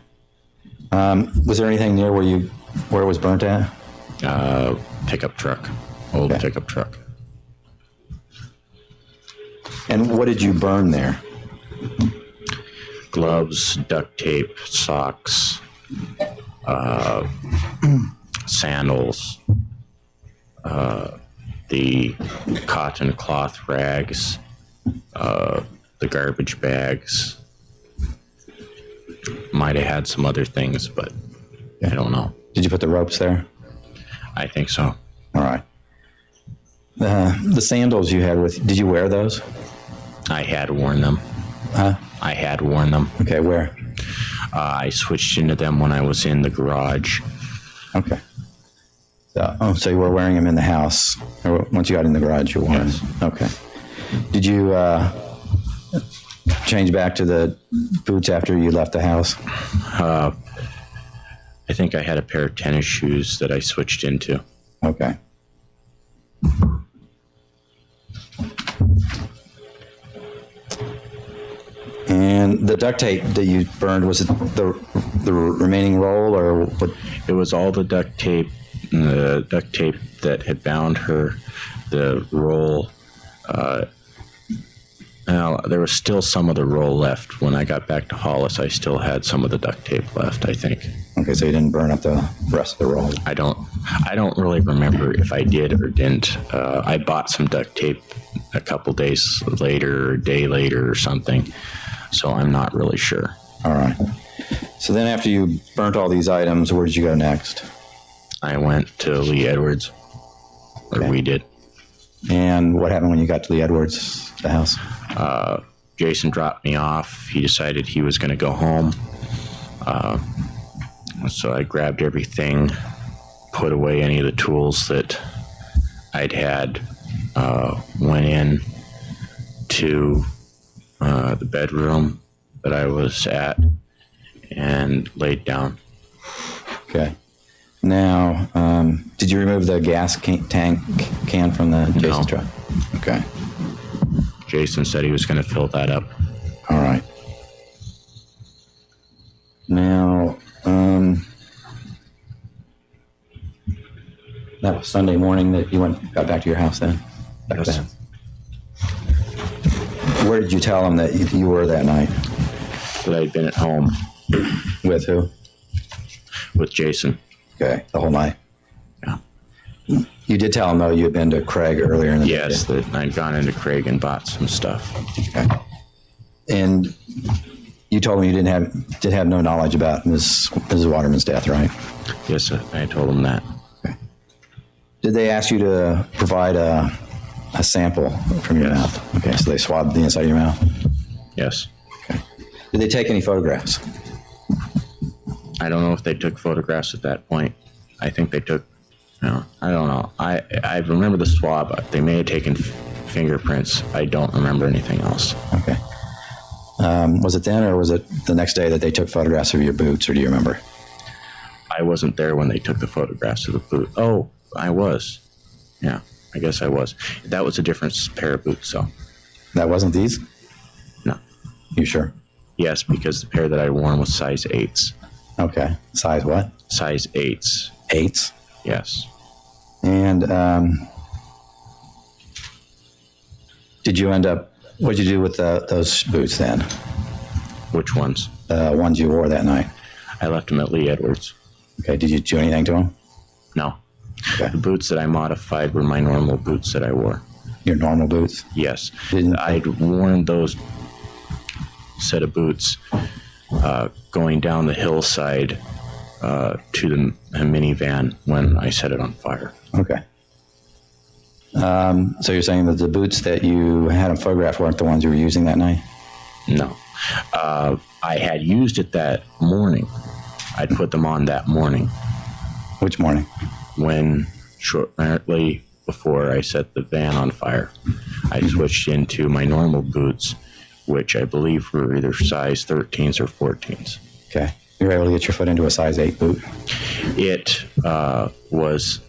Was there anything near where it was burnt at? Pickup truck. Old Okay. pickup truck. And what did you burn there? Gloves, duct tape, socks, sandals, the cotton cloth rags, the garbage bags. Might have had some other things, but I don't know. Did you put the ropes there? I think so. All right. The sandals you had did you wear those? I had worn them. Huh? I had worn them. Okay, where? I switched into them when I was in the garage. Okay. So you were wearing them in the house. Or once you got in the garage, you wore them. Yes. Okay. Did you change back to the boots after you left the house? I think I had a pair of tennis shoes that I switched into. Okay. And And the duct tape that you burned, was it the remaining roll, or what? It was all the duct tape that had bound her, the roll. Now, there was still some of the roll left. When I got back to Hollis, I still had some of the duct tape left, I think. Okay, so you didn't burn up the rest of the roll. I don't really remember if I did or didn't. I bought some duct tape a couple days later, or a day later or something, so I'm not really sure. All right. So then after you burnt all these items, where did you go next? I went to Lee Edwards, or Okay. we did. And what happened when you got to Lee Edwards, the house? Jason dropped me off. He decided he was going to go home. So I grabbed everything, put away any of the tools that I'd had, went in to the bedroom that I was at, and laid down. Okay. Now, did you remove the gas tank can from the Jason's truck? Okay. Jason said he was going to fill that up. All right. Now, that was Sunday morning that you got back to your house then? Back Yes. then. Where did you tell him that you were that night? That I'd been at home With who? with Jason. Okay, the whole night. Yeah. You did tell him, though, you had been to Craig earlier in the day. Yes, that I'd gone into Craig and bought some stuff. Okay. And you told him you did have no knowledge about Mrs. Waterman's death, right? Yes, I told him that. Did they ask you to provide a sample from your Yes. mouth? Okay, so they swabbed the inside of your mouth. Yes. Did they take any photographs? I don't know if they took photographs at that point. I think they took, I don't know. I remember the swab. They may have taken fingerprints. I don't remember anything else. Okay. Was it then, or was it the next day that they took photographs of your boots, or do you remember? I wasn't there when they took the photographs of the boot. Oh, I was. Yeah, I guess I was. That was a different pair of boots, so. That wasn't these? No. You sure? Yes, because the pair that I worn was size 8s. Okay. Size what? Size 8s. 8s? Yes. And did you end up, what did you do with those boots then? Which ones? The ones you wore that night? I left them at Lee Edwards. Okay. Did you do anything to them? No. Okay. The boots that I modified were my normal boots that I wore. Your normal boots? Yes. Didn't- I'd worn those set of boots going down the hillside to the minivan when I set it on fire. Okay. So you're saying that the boots that you had on photograph weren't the ones you were using that night? No. I had used it that morning. I'd put them on that morning Which morning? when shortly before I set the van on fire. I switched into my normal boots, which I believe were either size 13s or 14s. Okay. You were able to get your foot into a size 8 boot? It was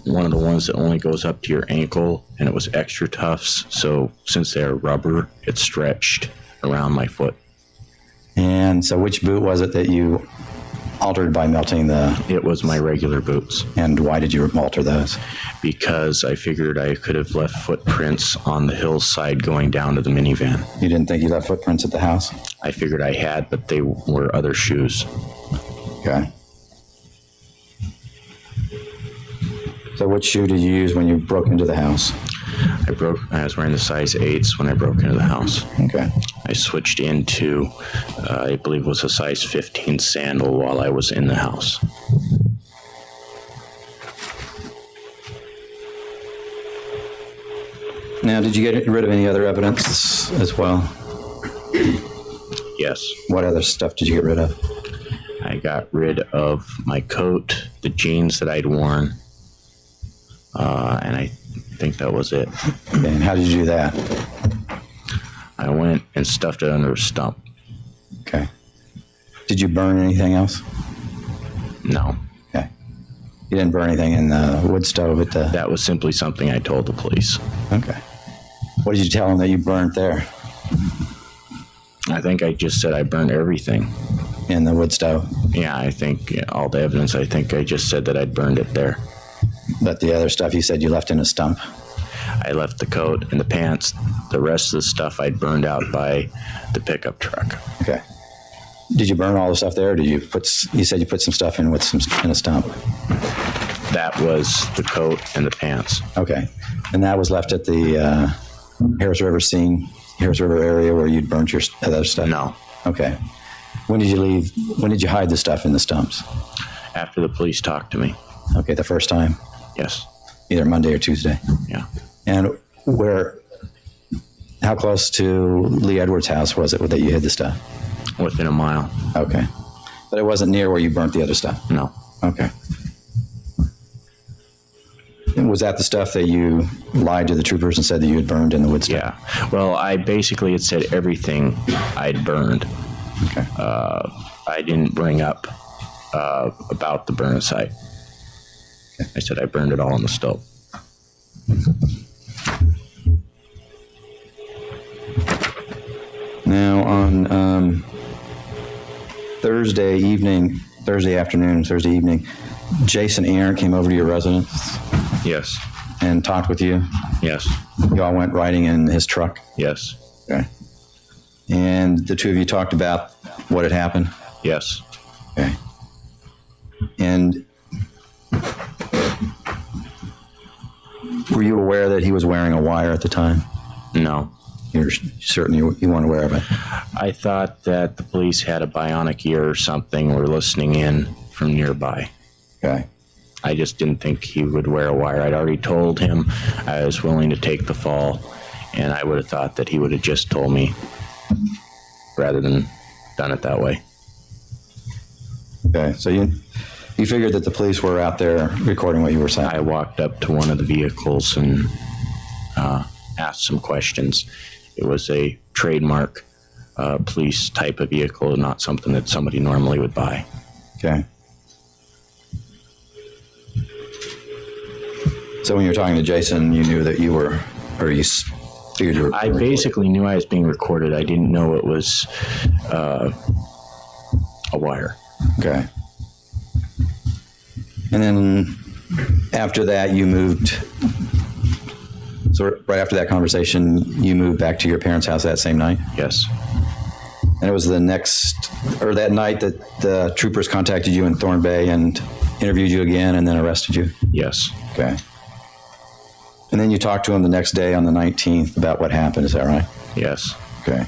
one of the ones that only goes up to your ankle, and it was extra tufts. So since they're rubber, it stretched around my foot. And so which boot was it that you altered by melting It was my regular boots, and why did you alter those? because I figured I could have left footprints on the hillside going down to the minivan. You didn't think you left footprints at the house? I figured I had, but they were other shoes. Okay. So which shoe did you use when you broke into the house? I was wearing the size 8s when I broke into the house. Okay. I switched into, I believe it was a size 15 sandal while I was in the house. Now, did you get rid of any other evidence as well? Yes. What other stuff did you get rid of? I got rid of my coat, the jeans that I'd worn, and I think that was it. Okay, and how did you do that? I went and stuffed it under a stump. Okay. Did you burn anything else? No. Okay. You didn't burn anything in the wood stove at the... That was simply something I told the police. Okay. What did you tell them that you burned there? I think I just said I burned everything. in the wood stove? Yeah, I think all the evidence, I think I just said that I'd burned it there. But the other stuff you said you left in a stump? I left the coat and the pants. The rest of the stuff I'd burned out by the pickup truck. Okay. Did you burn all the stuff there, or did you you said you put some stuff in in a stump? That was the coat and the pants. Okay. And that was left at the Harris River area where you'd burnt your other stuff? No. Okay. When did you leave? When did you hide the stuff in the stumps? After the police talked to me. Okay, the first time? Yes. Either Monday or Tuesday? Yeah. And how close to Lee Edwards' house was it that you hid the stuff? Within a mile. Okay. But it wasn't near where you burnt the other stuff? No. Okay. And was that the stuff that you lied to the troopers and said that you had burned in the wood stove? Yeah. Well, I basically had said everything I'd burned. Okay. I didn't bring up about the burn site. Okay. I said I burned it all on the stove. Now, on Thursday evening, Jason Arrant came over to your residence Yes. and talked with you. Yes. You all went riding in his truck. Yes. Okay. And the two of you talked about what had happened. Yes. Okay. And were you aware that he was wearing a wire at the time? No. You're certain you weren't aware of it? I thought that the police had a bionic ear or something, were listening in from nearby. Okay. I just didn't think he would wear a wire. I'd already told him I was willing to take the fall, and I would have thought that he would have just told me rather than done it that way. Okay. So you figured that the police were out there recording what you were saying? I walked up to one of the vehicles and asked some questions. It was a trademark police type of vehicle, not something that somebody normally would buy. Okay. So when you were talking to Jason, you knew that you were, or you figured you were. I basically knew I was being recorded. I didn't know it was a wire. Okay. And then after that, you moved. So right after that conversation, you moved back to your parents' house that same night? Yes. And it was that night that the troopers contacted you in Thorn Bay and interviewed you again and then arrested you? Yes. Okay. And then you talked to him the next day on the 19th about what happened, is that right? Yes. Okay.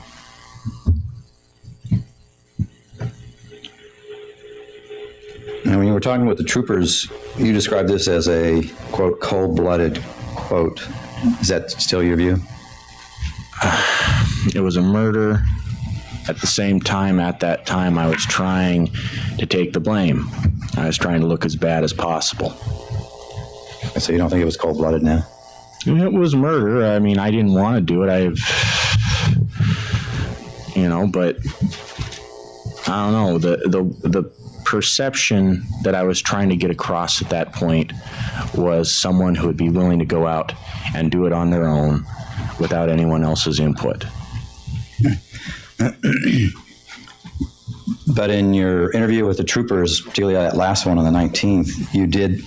And when you were talking with the troopers, you described this as a, quote, cold-blooded, quote. Is that still your view? It was a murder. At the same time, at that time, I was trying to take the blame. I was trying to look as bad as possible. So you don't think it was cold-blooded now? It was murder. I mean, I didn't want to do it. But I don't know. The perception that I was trying to get across at that point was someone who would be willing to go out and do it on their own without anyone else's input. But in your interview with the troopers, particularly that last one on the 19th, you did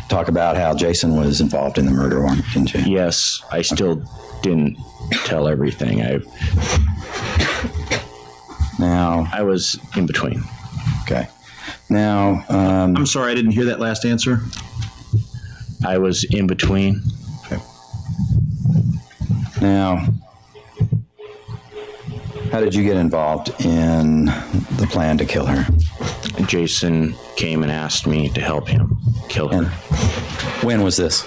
talk about how Jason was involved in the murder, didn't you? Yes, I still didn't tell everything. Now, I was in between. Okay. Now, I'm sorry, I didn't hear that last answer. I was in between. Okay. Now, how did you get involved in the plan to kill her? Jason came and asked me to help him kill her. And when was this?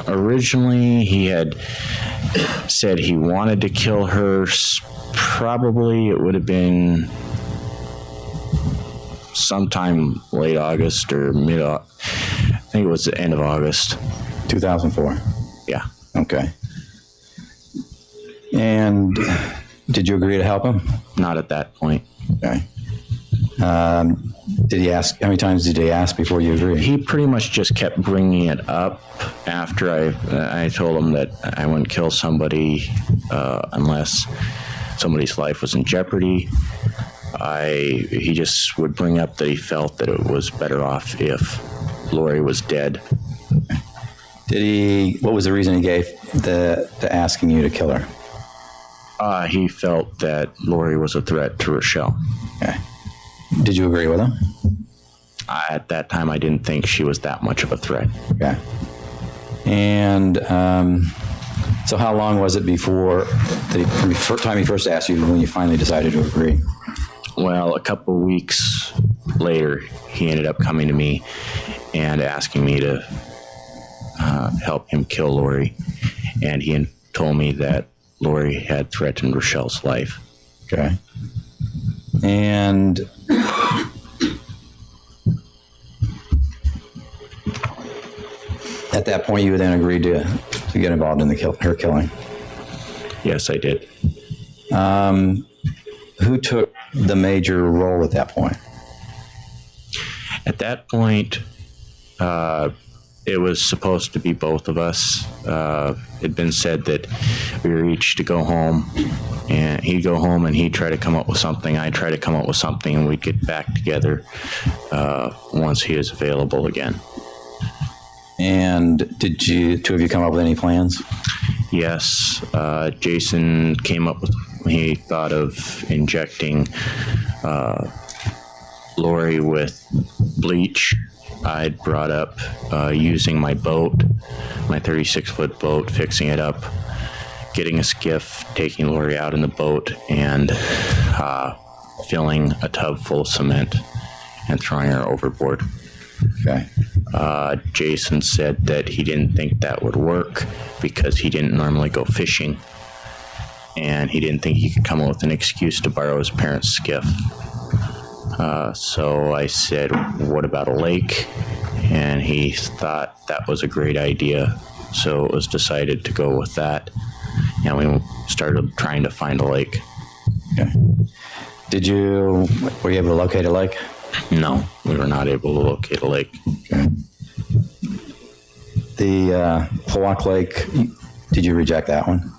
Originally, he had said he wanted to kill her. Probably it would have been sometime late August or I think it was the end of August. 2004. Yeah. Okay. And did you agree to help him? Not at that point. Okay. Did he ask, how many times did he ask before you agreed? He pretty much just kept bringing it up after I told him that I wouldn't kill somebody unless somebody's life was in jeopardy. He just would bring up that he felt that it was better off if Lauri was dead. What was the reason he gave to asking you to kill her? He felt that Lauri was a threat to Rachelle. Okay. Did you agree with him? At that time, I didn't think she was that much of a threat. Okay. And so how long was it before, from the time he first asked you, when you finally decided to agree? Well, a couple of weeks later, he ended up coming to me and asking me to help him kill Lauri. And he told me that Lauri had threatened Rachelle's life. Okay. And at that point, you then agreed to get involved in her killing. Yes, I did. Who took the major role at that point? At that point, it was supposed to be both of us. It had been said that we were each to go home, and he'd go home and he'd try to come up with something. I'd try to come up with something, and we'd get back together once he was available again. And did two of you come up with any plans? Yes. Jason came up with, he thought of injecting Lauri with bleach. I'd brought up using my boat, my 36-foot boat, fixing it up, getting a skiff, taking Lauri out in the boat, and filling a tub full of cement and throwing her overboard. Okay. Jason said that he didn't think that would work because he didn't normally go fishing, and he didn't think he could come up with an excuse to borrow his parents' skiff. So I said, what about a lake? And he thought that was a great idea. So it was decided to go with that. And we started trying to find a lake. Okay. Were you able to locate a lake? No, we were not able to locate a lake. Okay. The Hawak Lake, did you reject that one?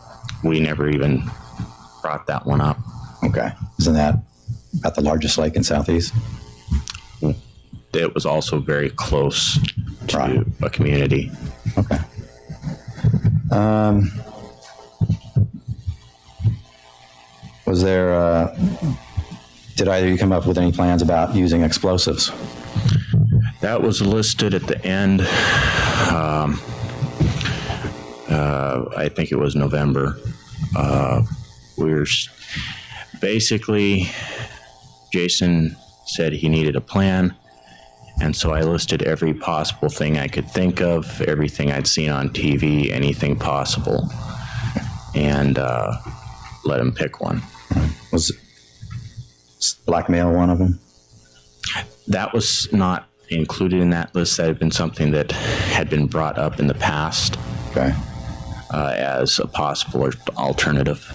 We never even brought that one up. Okay. Isn't that about the largest lake in Southeast? It was also very close to Right. a community. Okay. Was there, did either of you come up with any plans about using explosives? That was listed at the end. I think it was November. Basically, Jason said he needed a plan, and so I listed every possible thing I could think of, everything I'd seen on TV, anything possible, and let him pick one. Was blackmail one of them? That was not included in that list. That had been something that had been brought up in the past. Okay. As a possible alternative.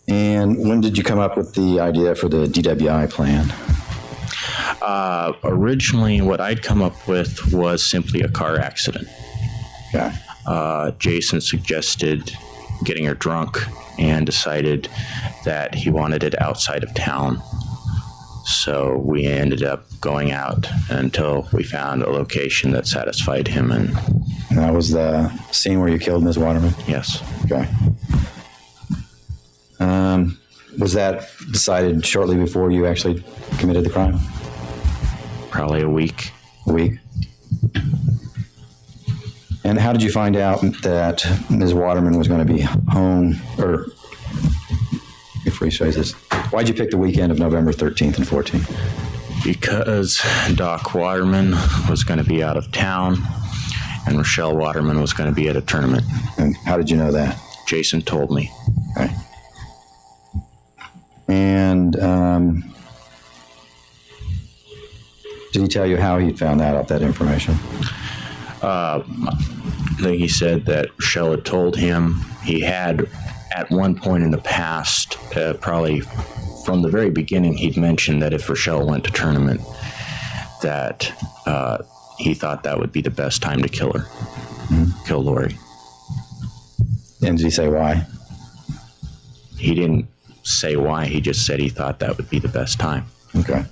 And when did you come up with the idea for the DWI plan? Originally, what I'd come up with was simply a car accident. Okay. Jason suggested getting her drunk and decided that he wanted it outside of town. So we ended up going out until we found a location that satisfied him. And that was the scene where you killed Ms. Waterman? yes. Okay. Was that decided shortly before you actually committed the crime? Probably a week. A week? And how did you find out that Ms. Waterman was going to be home, or before you say this, why'd you pick the weekend of November 13th and 14th? Because Doc Waterman was going to be out of town and Rachelle Waterman was going to be at a tournament. And how did you know that? Jason told me. Okay. And did he tell you how he found out that information? I think he said that Rachelle had told him. He had, at one point in the past, probably from the very beginning, he'd mentioned that if Rachelle went to tournament, that he thought that would be the best time to kill her, kill Lauri. And did he say why? He didn't say why. He just said he thought that would be the best time. Okay.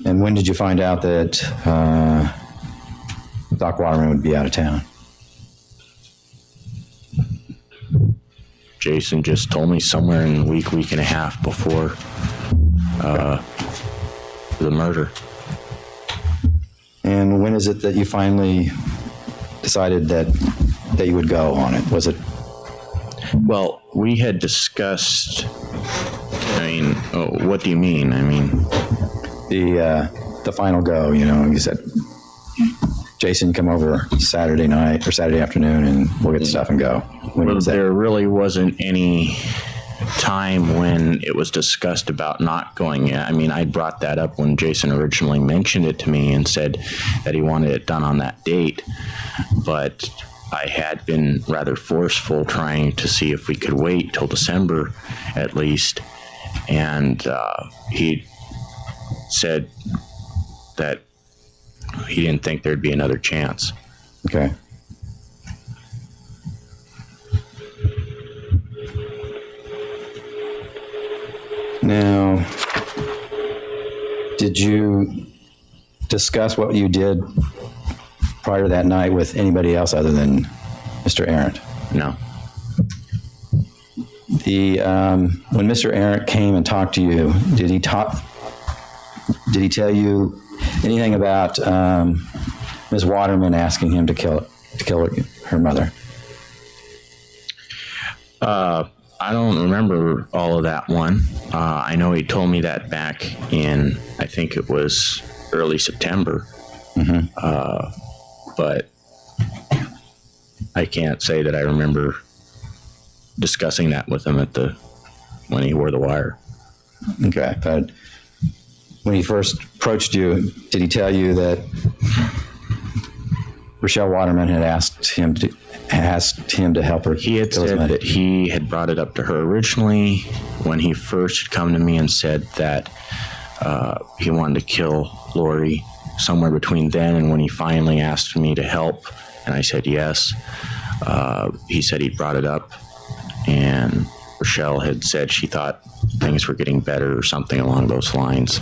And when did you find out that Doc Waterman would be out of town? Jason just told me somewhere in a week and a half before the murder. And when is it that you finally decided that you would go on it? Was it? Well, we had discussed, what do you mean? The final go, you said, Jason, come over Saturday night or Saturday afternoon and we'll get the stuff and go. When was that? There really wasn't any time when it was discussed about not going. I brought that up when Jason originally mentioned it to me and said that he wanted it done on that date, but I had been rather forceful trying to see if we could wait till December at least, and he said that he didn't think there'd be another chance. Okay. Now, did you discuss what you did prior to that night with anybody else other than Mr. Arrant? No. When Mr. Arrant came and talked to you, did he tell you anything about Ms. Waterman asking him to kill her mother? I don't remember all of that one. I know he told me that back in, I think it was early September. But I can't say that I remember discussing that with him when he wore the wire. Okay, but when he first approached you, did he tell you that Rachelle Waterman had asked him to help her? He had said that he had brought it up to her originally when he first come to me and said that he wanted to kill Lauri somewhere between then and when he finally asked me to help, and I said yes. He said he brought it up, and Rachelle had said she thought things were getting better or something along those lines.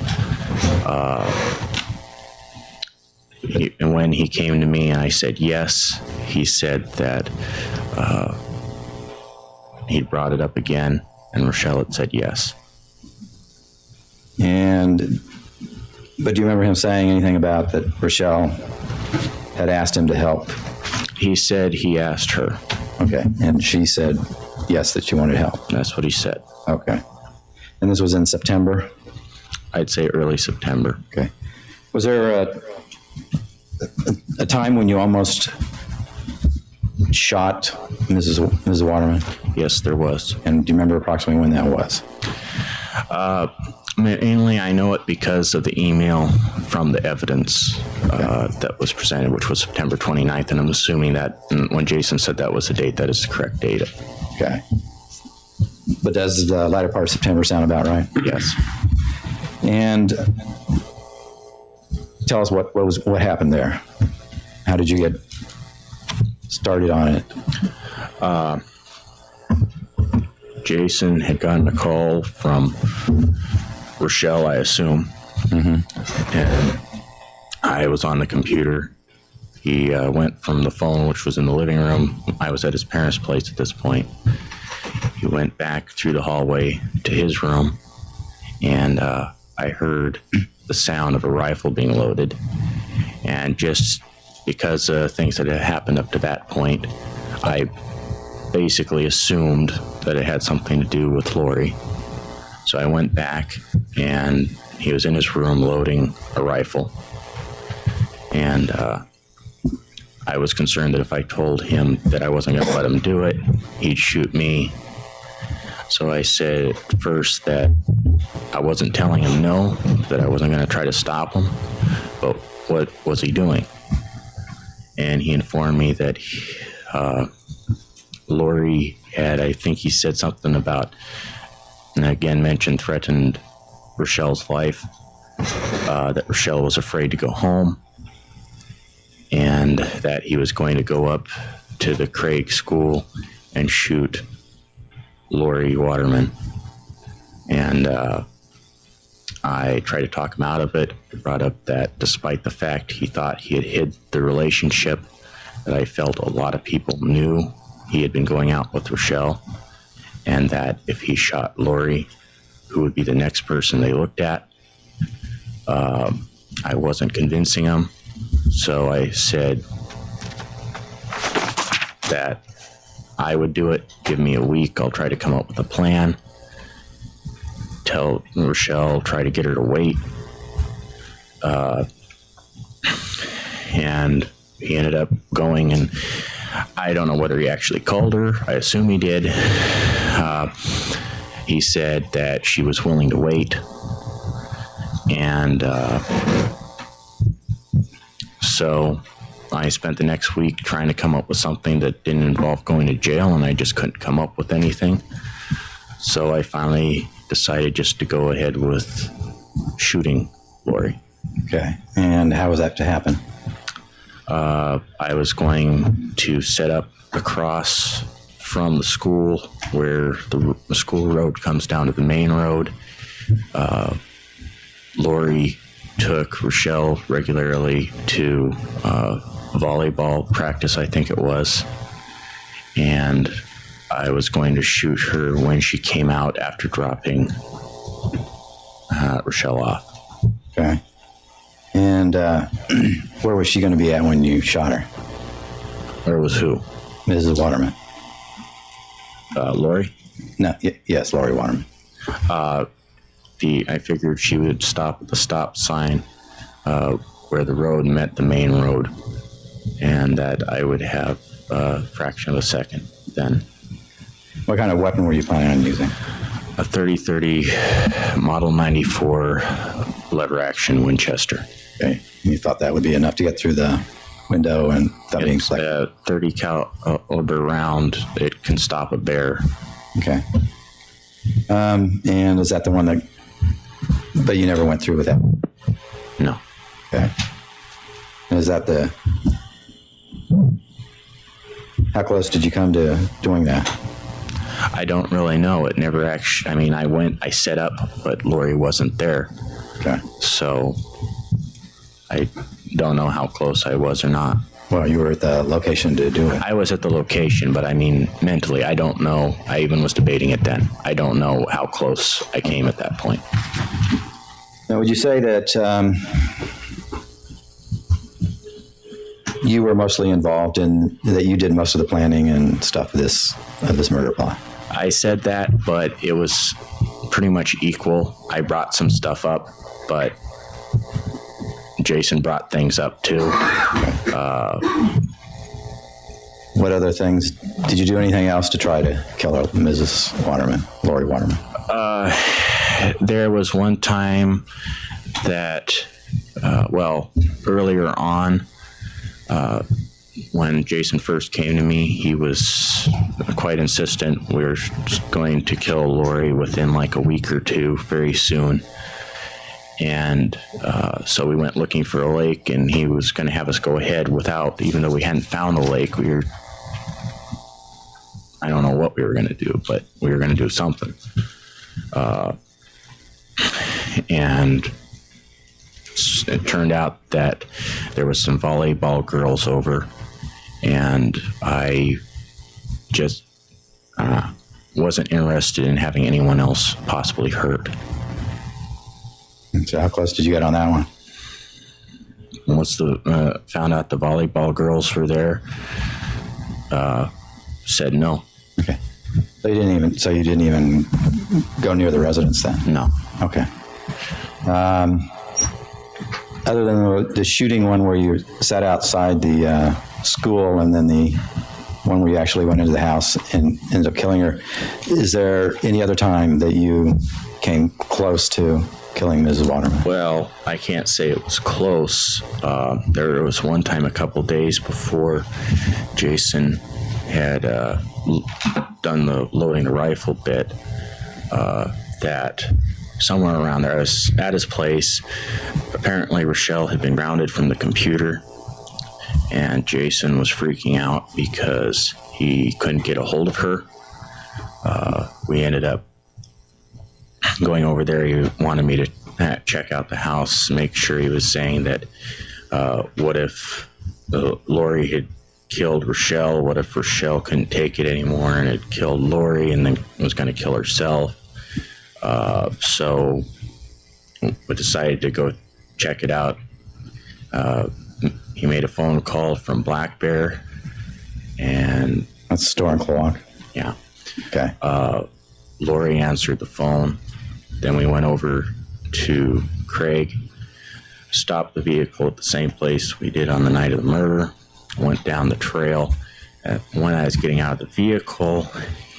And when he came to me and I said yes, he said that he brought it up again, and Rachelle had said yes. But do you remember him saying anything about that Rachelle had asked him to help? He said he asked her. Okay, and she said yes, that she wanted help. That's what he said. Okay. And this was in September? I'd say early September. Okay. Was there a time when you almost shot Mrs. Waterman? Yes, there was. And do you remember approximately when that was? Mainly, I know it because of the email from the evidence that was presented, which was September 29th, and I'm assuming that when Jason said that was the date, that is the correct date. Okay. But does the latter part of September sound about right? Yes. And tell us what happened there. How did you get started on it? Jason had gotten a call from Rachelle, I assume, and I was on the computer. He went from the phone, which was in the living room. I was at his parents' place at this point. He went back through the hallway to his room, and I heard the sound of a rifle being loaded. And just because things that had happened up to that point, I basically assumed that it had something to do with Lauri. So I went back, and he was in his room loading a rifle. And I was concerned that if I told him that I wasn't going to let him do it, he'd shoot me. So I said first that I wasn't telling him no, that I wasn't going to try to stop him, but what was he doing? And he informed me that Lauri had, I think he said something about and again mentioned threatened Rachelle's life, that Rachelle was afraid to go home, and that he was going to go up to the Craig school and shoot Lauri Waterman. And I tried to talk him out of it. Brought up that despite the fact he thought he had hid the relationship, that I felt a lot of people knew he had been going out with Rachelle, and that if he shot Lauri, who would be the next person they looked at? I wasn't convincing him, so I said that I would do it. Give me a week. I'll try to come up with a plan. Tell Rachelle, try to get her to wait. And he ended up going, and I don't know whether he actually called her. I assume he did. He said that she was willing to wait. And so I spent the next week trying to come up with something that didn't involve going to jail, and I just couldn't come up with anything. So I finally decided just to go ahead with shooting Lauri. Okay. And how was that to happen? I was going to set up across from the school where the school road comes down to the main road. Lauri took Rachelle regularly to volleyball practice, I think it was. And I was going to shoot her when she came out after dropping Rachelle off. Okay. And where was she going to be at when you shot her? Where was who? Mrs. Waterman. Lauri? No, yes, Lauri Waterman. I figured she would stop at the stop sign where the road met the main road, and that I would have a fraction of a second then. What kind of weapon were you planning on using? A 30-30 Model 94 lever action Winchester. Okay. You thought that would be enough to get through the window and that being It's a 30 caliber round. It can stop a bear. Okay. And is that the one that, but you never went through with that? No. Okay. And is that how close did you come to doing that? I don't really know. It never actually, I mean, I set up, but Lauri wasn't there. Okay. So I don't know how close I was or not. Well, you were at the location to do it. I was at the location, but I mean, mentally, I don't know. I even was debating it then. I don't know how close I came at that point. Now, would you say that you were mostly involved in, that you did most of the planning and stuff of this murder plot? I said that, but it was pretty much equal. I brought some stuff up, but Jason brought things up too. What other things? Did you do anything else to try to kill her, Mrs. Waterman, Lauri Waterman? There was one time that, earlier on, when Jason first came to me, he was quite insistent. We were going to kill Lauri within like a week or two, very soon. And so we went looking for a lake, and he was going to have us go ahead without, even though we hadn't found a lake, I don't know what we were going to do, but we were going to do something. And it turned out that there was some volleyball girls over, and I just wasn't interested in having anyone else possibly hurt. So how close did you get on that one? Once found out the volleyball girls were there, said no. Okay. So you didn't even go near the residence then? No. Okay. Other than the shooting one where you sat outside the school, and then the one where you actually went into the house and ended up killing her, is there any other time that you came close to killing Mrs. Waterman? Well, I can't say it was close. There was one time a couple days before Jason had done the loading the rifle bit. that somewhere around there, I was at his place. Apparently, Rachelle had been grounded from the computer, and Jason was freaking out because he couldn't get a hold of her. We ended up going over there. He wanted me to check out the house, make sure. He was saying that what if Lauri had killed Rachelle? What if Rachelle couldn't take it anymore and had killed Lauri and then was going to kill herself? So we decided to go check it out. He made a phone call from Black Bear, and That's Store and Cloak. yeah, Okay. Lauri answered the phone. Then we went over to Craig, stopped the vehicle at the same place we did on the night of the murder, went down the trail. When I was getting out of the vehicle,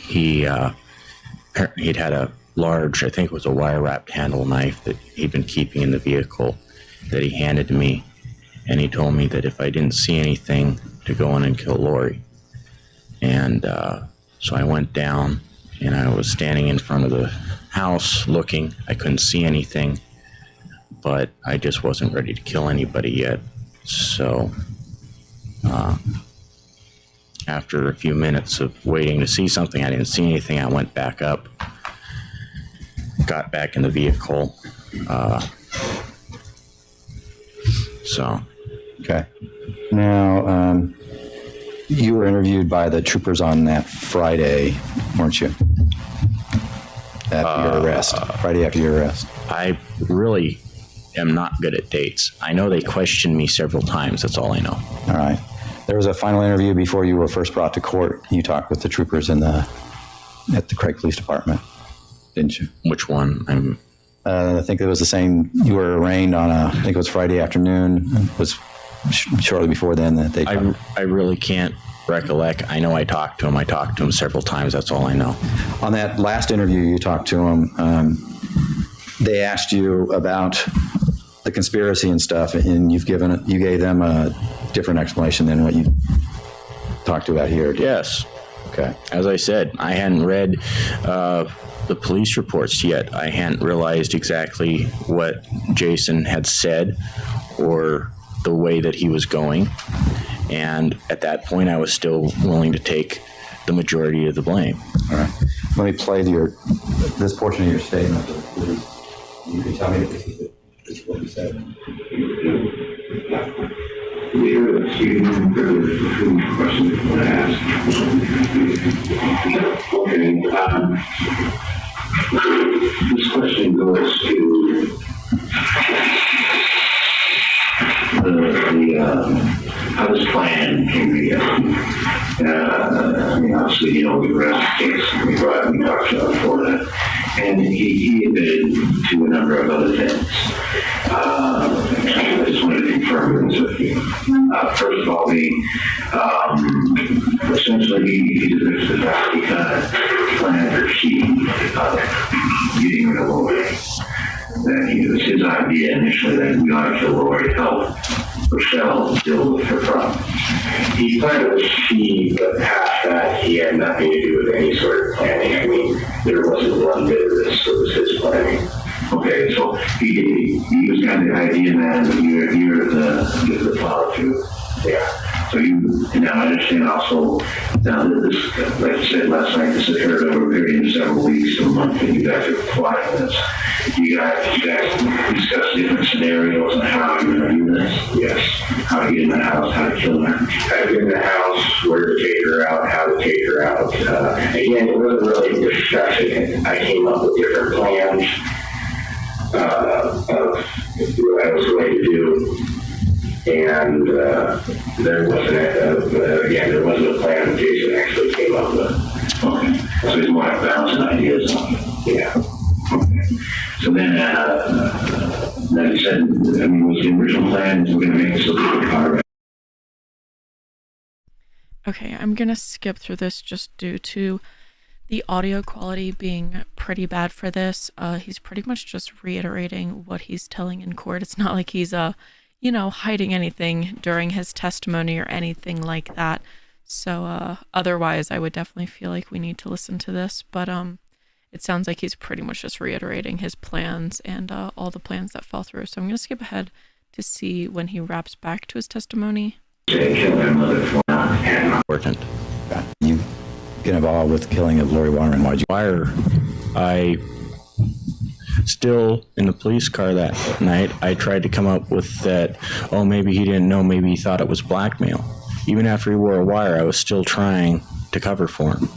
he'd had a large, I think it was a wire-wrapped handle knife that he'd been keeping in the vehicle that he handed to me. And he told me that if I didn't see anything, to go in and kill Lauri. And so I went down, and I was standing in front of the house looking. I couldn't see anything, but I just wasn't ready to kill anybody yet. So after a few minutes of waiting to see something, I didn't see anything. I went back up, got back in the vehicle. Okay. Now, you were interviewed by the troopers on that Friday, weren't you? At your arrest. Friday after your arrest. I really am not good at dates. I know they questioned me several times. That's all I know. All right. There was a final interview before you were first brought to court. You talked with the troopers at the Craig Police Department, didn't you? Which one? I think it was the same. You were arraigned on I think it was Friday afternoon. It was shortly before then that they. I really can't recollect. I know I talked to him. I talked to him several times. That's all I know. On that last interview, you talked to him. They asked you about the conspiracy and stuff, and you gave them a different explanation than what you talked about here. Yes. Okay. As I said, I hadn't read the police reports yet. I hadn't realized exactly what Jason had said or the way that he was going. And at that point, I was still willing to take the majority of the blame. All right. Let me play this portion of your statement. Please. You can tell me if this is what you said. Questions you want to ask? Okay. This question goes to how this plan came together. I mean, obviously, we arrested Jason. We talked about before that. And he admitted to a number of other things. I just wanted to confirm this with you. First of all, essentially, he admits the fact he kind of planned or she getting rid of Lauri. That it was his idea initially that we ought to kill Lauri to help Rachelle deal with her problem. He planned it was she, but past that, he had nothing to do with any sort of planning. I mean, there wasn't one bit of this. It was his planning. Okay, so he was kind of the idea man, but you're the follow through. Yeah. So now I understand also, now that this, like you said last night, this occurred over a period of several weeks to a month, and you guys are quiet on this. You guys discuss different scenarios on how you're going to do this. Yes. How to get in the house, how to kill her. How to get in the house, where to take her out, how to take her out. Again, it wasn't really a discussion. I came up with different plans of what I was going to do. And there wasn't a plan that Jason actually came up with. Okay. So he's more like bouncing ideas on it. Yeah. Okay. So then he said, I mean, was the original plan we're going to make this a little bit harder? Okay, I'm going to skip through this just due to the audio quality being pretty bad for this. He's pretty much just reiterating what he's telling in court. It's not like he's hiding anything during his testimony or anything like that. So otherwise, I would definitely feel like we need to listen to this. But it sounds like he's pretty much just reiterating his plans and all the plans that fall through. So I'm going to skip ahead to see when he wraps back to his testimony. Important. You get involved with the killing of Lauri Waterman. Why'd you? Wire. I still in the police car that night. I tried to come up with that. Oh, maybe he didn't know. Maybe he thought it was blackmail. Even after he wore a wire, I was still trying to cover for him.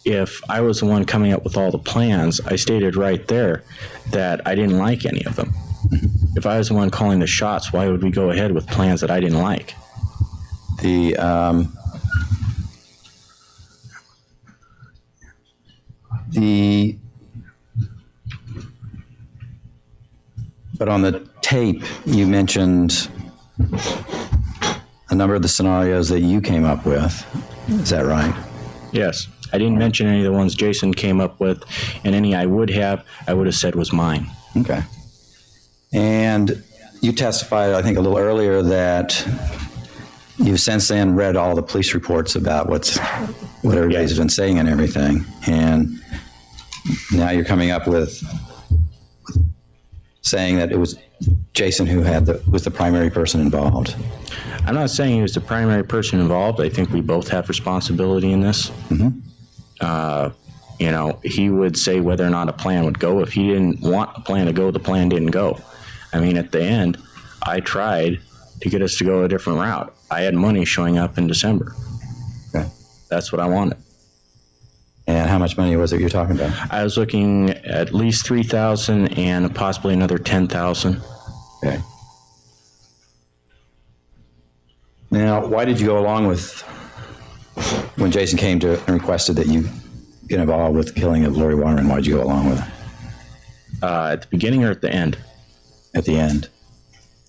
If I was the one coming up with all the plans, I stated right there that I didn't like any of them. If I was the one calling the shots, why would we go ahead with plans that I didn't like? But on the tape, you mentioned a number of the scenarios that you came up with. Is that right? Yes. I didn't mention any of the ones Jason came up with, and any I would have said was mine. Okay. And you testified, I think, a little earlier that you've since then read all the police reports about what everybody's been saying and everything. And now you're coming up with saying that it was Jason who was the primary person involved. I'm not saying he was the primary person involved. I think we both have responsibility in this. Mm-hmm. He would say whether or not a plan would go. If he didn't want a plan to go, the plan didn't go. I mean, at the end, I tried to get us to go a different route. I had money showing up in December. Okay. That's what I wanted. And how much money was it you're talking about? I was looking at least $3,000 and possibly another $10,000. Okay. Now, why did you go along with when Jason came to and requested that you get involved with the killing of Lauri Waterman? Why did you go along with it? At the beginning or at the end? At the end.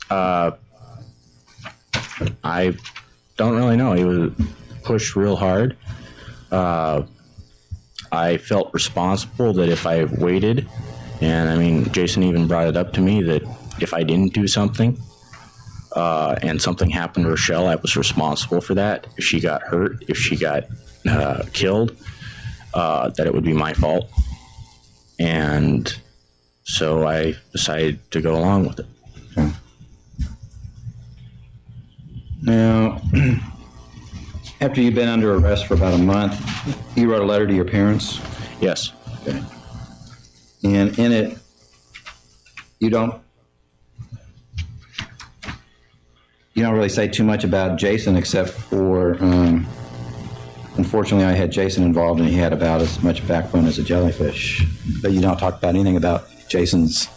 I don't really know. He was pushed real hard. I felt responsible that if I waited, and I mean, Jason even brought it up to me that if I didn't do something and something happened to Rachelle, I was responsible for that. If she got hurt, if she got killed, that it would be my fault. And so I decided to go along with it. Okay. Now, after you've been under arrest for about a month, you wrote a letter to your parents? Yes. Okay. And in it, you don't really say too much about Jason except for, unfortunately, I had Jason involved and he had about as much backbone as a jellyfish. But you don't talk about anything about Jason's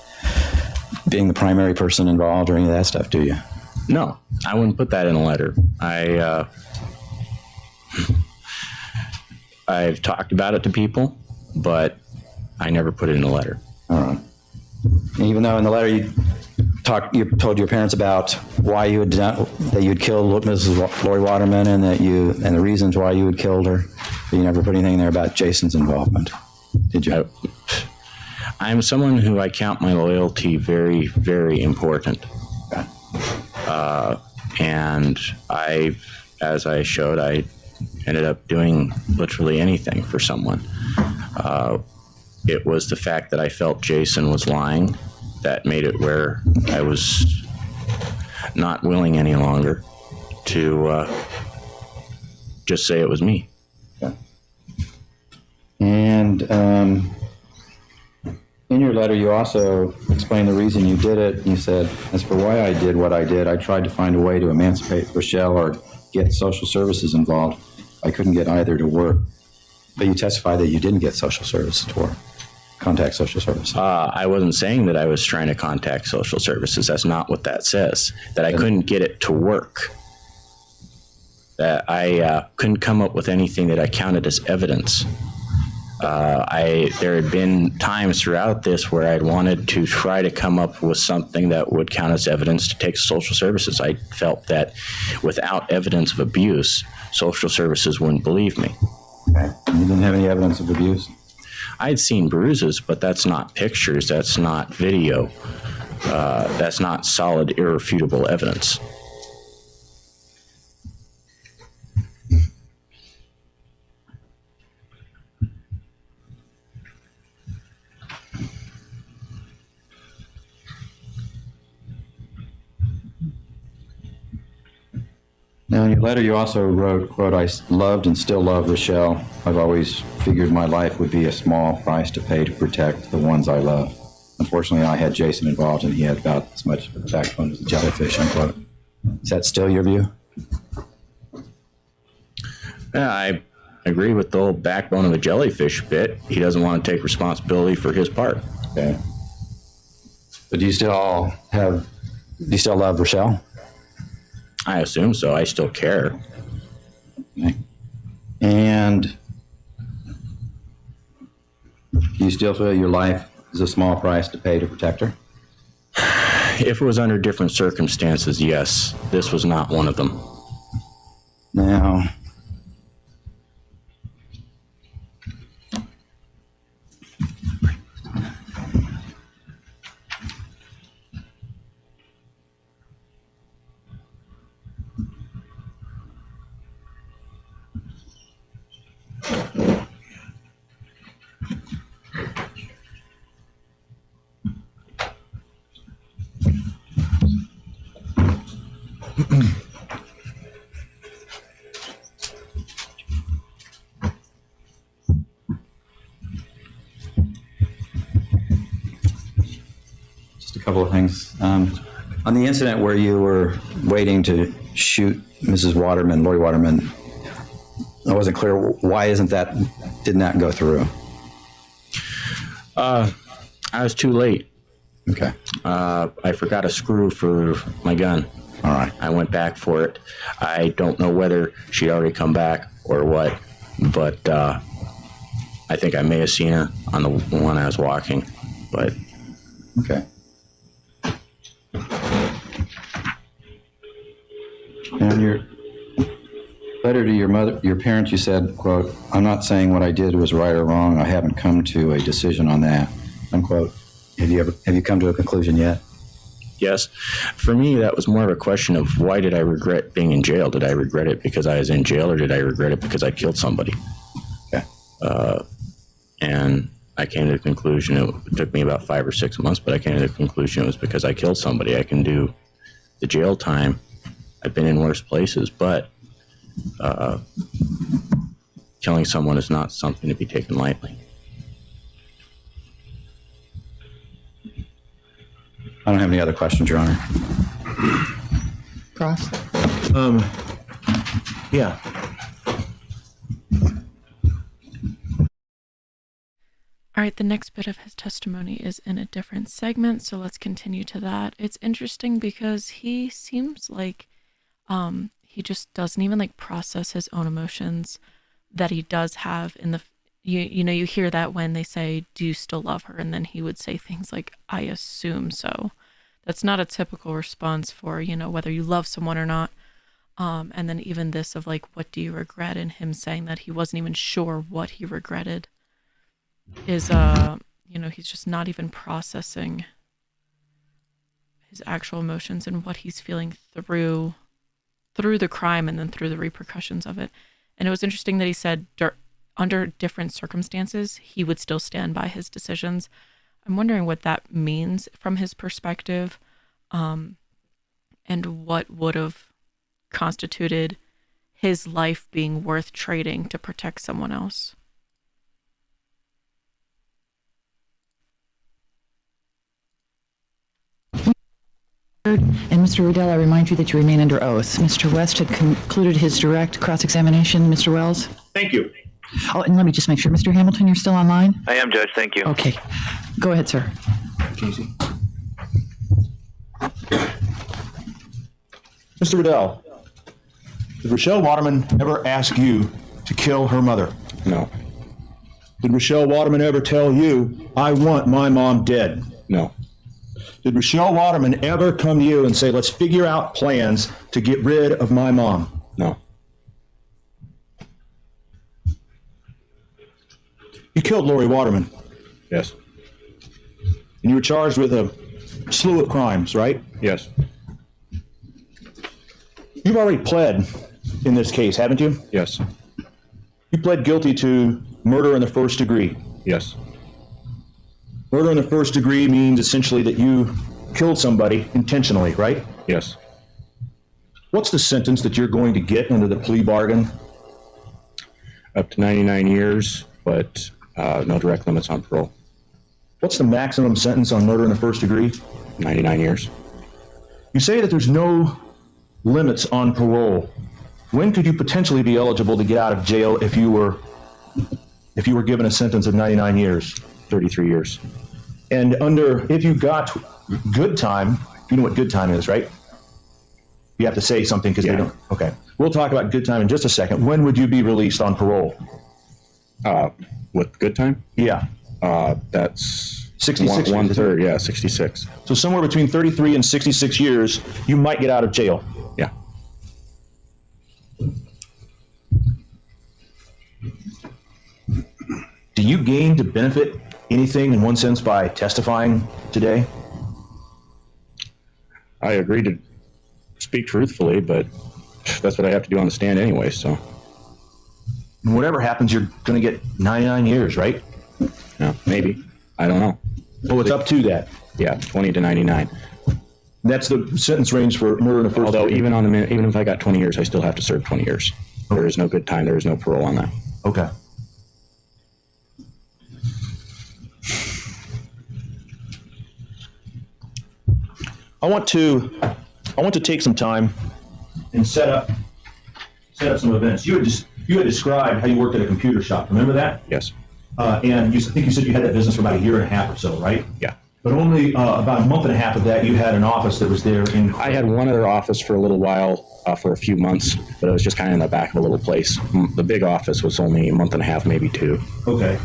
being the primary person involved or any of that stuff, do you? No, I wouldn't put that in a letter. I've talked about it to people, but I never put it in a letter. All right. And even though in the letter you told your parents about why you had that you had killed Mrs. Lauri Waterman and the reasons why you had killed her, but you never put anything there about Jason's involvement, did you? I'm someone who I count my loyalty very, very important. Okay. And as I showed, I ended up doing literally anything for someone. It was the fact that I felt Jason was lying that made it where I was not willing any longer to just say it was me. Okay. And in your letter, you also explained the reason you did it. You said, as for why I did what I did, I tried to find a way to emancipate Rachelle or get social services involved. I couldn't get either to work. But you testified that you didn't get social services to work, contact social services. I wasn't saying that I was trying to contact social services. That's not what that says. That I couldn't get it to work. That I couldn't come up with anything that I counted as evidence. There had been times throughout this where I'd wanted to try to come up with something that would count as evidence to take to social services. I felt that without evidence of abuse, social services wouldn't believe me. Okay. You didn't have any evidence of abuse? I'd seen bruises, but that's not pictures. That's not video. That's not solid, irrefutable evidence. Now, in your letter, you also wrote, quote, I loved and still love Rachelle. I've always figured my life would be a small price to pay to protect the ones I love. Unfortunately, I had Jason involved, and he had about as much backbone as a jellyfish, unquote. Is that still your view? Yeah, I agree with the whole backbone of a jellyfish bit. He doesn't want to take responsibility for his part. Okay. But do you still love Rachelle? I assume so. I still care. Okay. And do you still feel your life is a small price to pay to protect her? If it was under different circumstances, yes. This was not one of them. Now, just a couple of things. On the incident where you were waiting to shoot Mrs. Waterman, Lauri Waterman, I wasn't clear. Why didn't that go through? I was too late. Okay. I forgot a screw for my gun. All right. I went back for it. I don't know whether she'd already come back or what, but I think I may have seen her on the one I was walking. But Okay. And your letter to your parents, you said, quote, I'm not saying what I did was right or wrong. I haven't come to a decision on that, unquote. Have you come to a conclusion yet? yes, for me, that was more of a question of why did I regret being in jail? Did I regret it because I was in jail, or did I regret it because I killed somebody? Okay. And I came to the conclusion, it took me about 5 or 6 months, but I came to the conclusion it was because I killed somebody. I can do the jail time. I've been in worse places, but killing someone is not something to be taken lightly. I don't have any other questions, Your Honor. Cross? Yeah. All right, the next bit of his testimony is in a different segment, so let's continue to that. It's interesting because he seems like he just doesn't even like process his own emotions that he does have in the you hear that when they say, do you still love her? And then he would say things like, I assume so. That's not a typical response for, whether you love someone or not. And then even this of like, what do you regret? And him saying that he wasn't even sure what he regretted is, he's just not even processing his actual emotions and what he's feeling through the crime and then through the repercussions of it. And it was interesting that he said under different circumstances, he would still stand by his decisions. I'm wondering what that means from his perspective, and what would have constituted his life being worth trading to protect someone else. And Mr. Radel, I remind you that you remain under oath. Mr. West had concluded his direct cross-examination. Mr. Wells? Thank you. Oh, and let me just make sure. Mr. Hamilton, you're still online? I am, Judge. Thank you. Okay. Go ahead, sir. Casey. Mr. Radel, did Rachelle Waterman ever ask you to kill her mother? No. Did Rachelle Waterman ever tell you, I want my mom dead? No. Did Rachelle Waterman ever come to you and say, let's figure out plans to get rid of my mom? No. You killed Lauri Waterman, Yes. and you were charged with a slew of crimes, right? Yes. You've already pled in this case, haven't you? Yes. You pled guilty to murder in the first degree. Yes. Murder in the first degree means essentially that you killed somebody intentionally, right? Yes. What's the sentence that you're going to get under the plea bargain? Up to 99 years, but no direct limits on parole. What's the maximum sentence on murder in the first degree? 99 years. You say that there's no limits on parole. When could you potentially be eligible to get out of jail if you were given a sentence of 99 years? 33 years. And if you got good time, you know what good time is, right? You have to say something because they don't. Okay. We'll talk about good time in just a second. When would you be released on parole? With good time? Yeah. That's 66 one years. third. Yeah, 66. So somewhere between 33 and 66 years, you might get out of jail. Yeah. Do you gain to benefit anything in one sense by testifying today? I agree to speak truthfully, but that's what I have to do on the stand anyway, so. And whatever happens, you're going to get 99 years, right? Yeah, maybe. I don't know. Oh, it's up to that. Yeah, 20 to 99. That's the sentence range for murder in the first Although degree. even if I got 20 years, I still have to serve 20 years. There is no good time. There is no parole on that. Okay. I want to take some time and set up some events. You had described how you worked at a computer shop. Remember that? Yes. And I think you said you had that business for about a year and a half or so, right? Yeah. But only about a month and a half of that, you had an office that was there in. I had one other office for a little while, for a few months, but it was just kind of in the back of a little place. The big office was only a month and a half, maybe 2. Okay.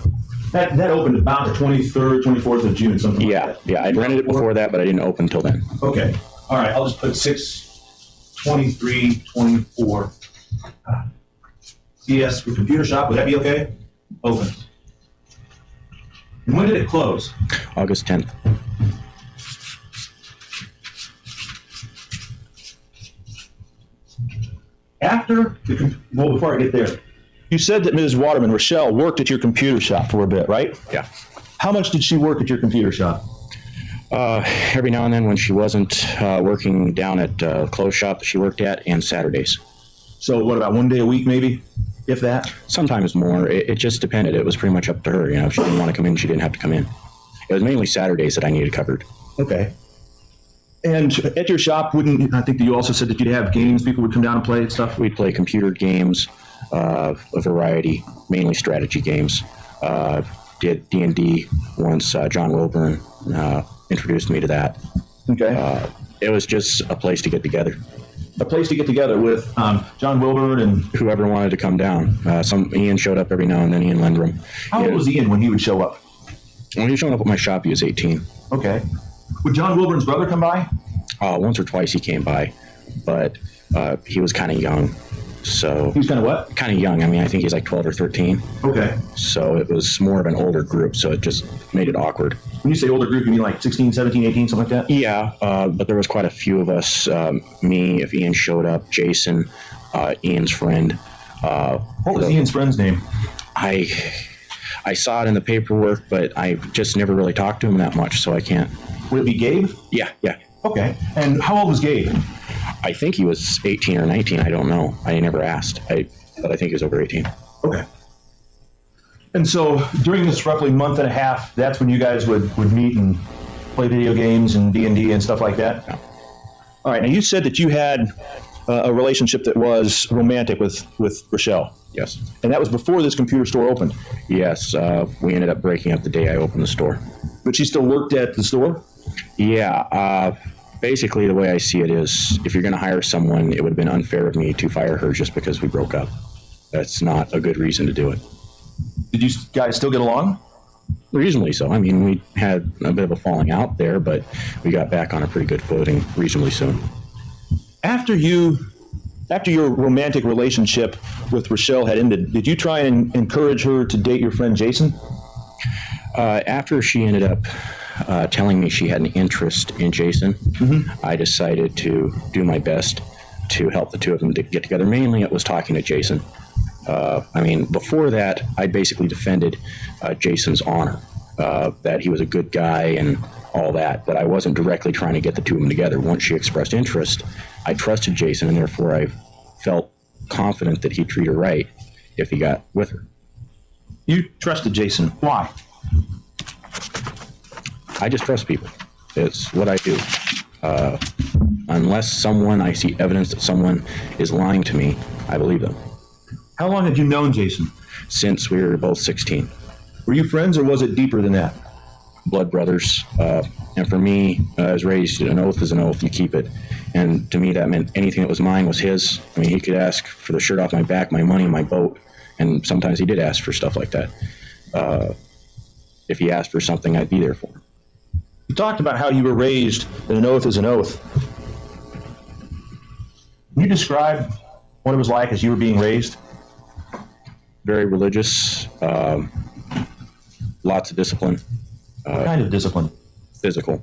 That opened about the 23rd, 24th of June, something like that. Yeah. I'd rented it before that, but I didn't open until then. Okay. All right. I'll just put 6/23/24. CS for computer shop. Would that be okay? Open. And when did it close? August 10th. Before I get there, you said that Ms. Waterman, Rachelle, worked at your computer shop for a bit, right? Yeah. How much did she work at your computer shop? Every now and then when she wasn't working down at a clothes shop that she worked at, and Saturdays. So what, about one day a week maybe, if that? Sometimes more. It just depended. It was pretty much up to her. If she didn't want to come in, she didn't have to come in. It was mainly Saturdays that I needed covered. Okay. And at your shop, I think that you also said that you'd have games, people would come down and play and stuff? We'd play computer games, a variety, mainly strategy games. Did D&D once. John Wilburn introduced me to that. Okay. It was just a place to get together. A place to get together with John Wilburn and whoever wanted to come down. Ian showed up every now and then, Ian Lendrum. How old was Ian when he would show up? When he was showing up at my shop, he was 18. Okay. Would John Wilburn's brother come by? Once or twice he came by, but he was kind of young. So he was kind of what? Kind of young. I mean, I think he's like 12 or 13. Okay. So it was more of an older group, so it just made it awkward. When you say older group, you mean like 16, 17, 18, something like that? Yeah, but there was quite a few of us. Me, if Ian showed up, Jason, Ian's friend. What was Ian's friend's name? I saw it in the paperwork, but I just never really talked to him that much, so I can't. Would it be Gabe? Yeah. Okay. And how old was Gabe? I think he was 18 or 19. I don't know. I never asked. But I think he was over 18. Okay. And so during this roughly month and a half, that's when you guys would meet and play video games and D&D and stuff like that? Yeah. All right. Now, you said that you had a relationship that was romantic with Rachelle. Yes. And that was before this computer store opened? Yes. We ended up breaking up the day I opened the store. But she still worked at the store? Yeah. Basically, the way I see it is, if you're going to hire someone, it would have been unfair of me to fire her just because we broke up. That's not a good reason to do it. Did you guys still get along? Reasonably so. I mean, we had a bit of a falling out there, but we got back on a pretty good footing reasonably soon. After your romantic relationship with Rachelle had ended, did you try and encourage her to date your friend Jason? After she ended up telling me she had an interest in Jason, I decided to do my best to help the two of them to get together. Mainly it was talking to Jason. Before that, I basically defended Jason's honor, that he was a good guy and all that, but I wasn't directly trying to get the two of them together. Once she expressed interest, I trusted Jason, and therefore I felt confident that he'd treat her right if he got with her. You trusted Jason. Why? I just trust people. It's what I do. Unless I see evidence that someone is lying to me, I believe them. How long had you known Jason? Since we were both 16. Were you friends, or was it deeper than that? Blood brothers. And for me, I was raised, an oath is an oath, you keep it. And to me, that meant anything that was mine was his. I mean, he could ask for the shirt off my back, my money, my boat. And sometimes he did ask for stuff like that. If he asked for something, I'd be there for him. You talked about how you were raised that an oath is an oath. Can you describe what it was like as you were being raised? Very religious, lots of discipline. What kind of discipline? Physical.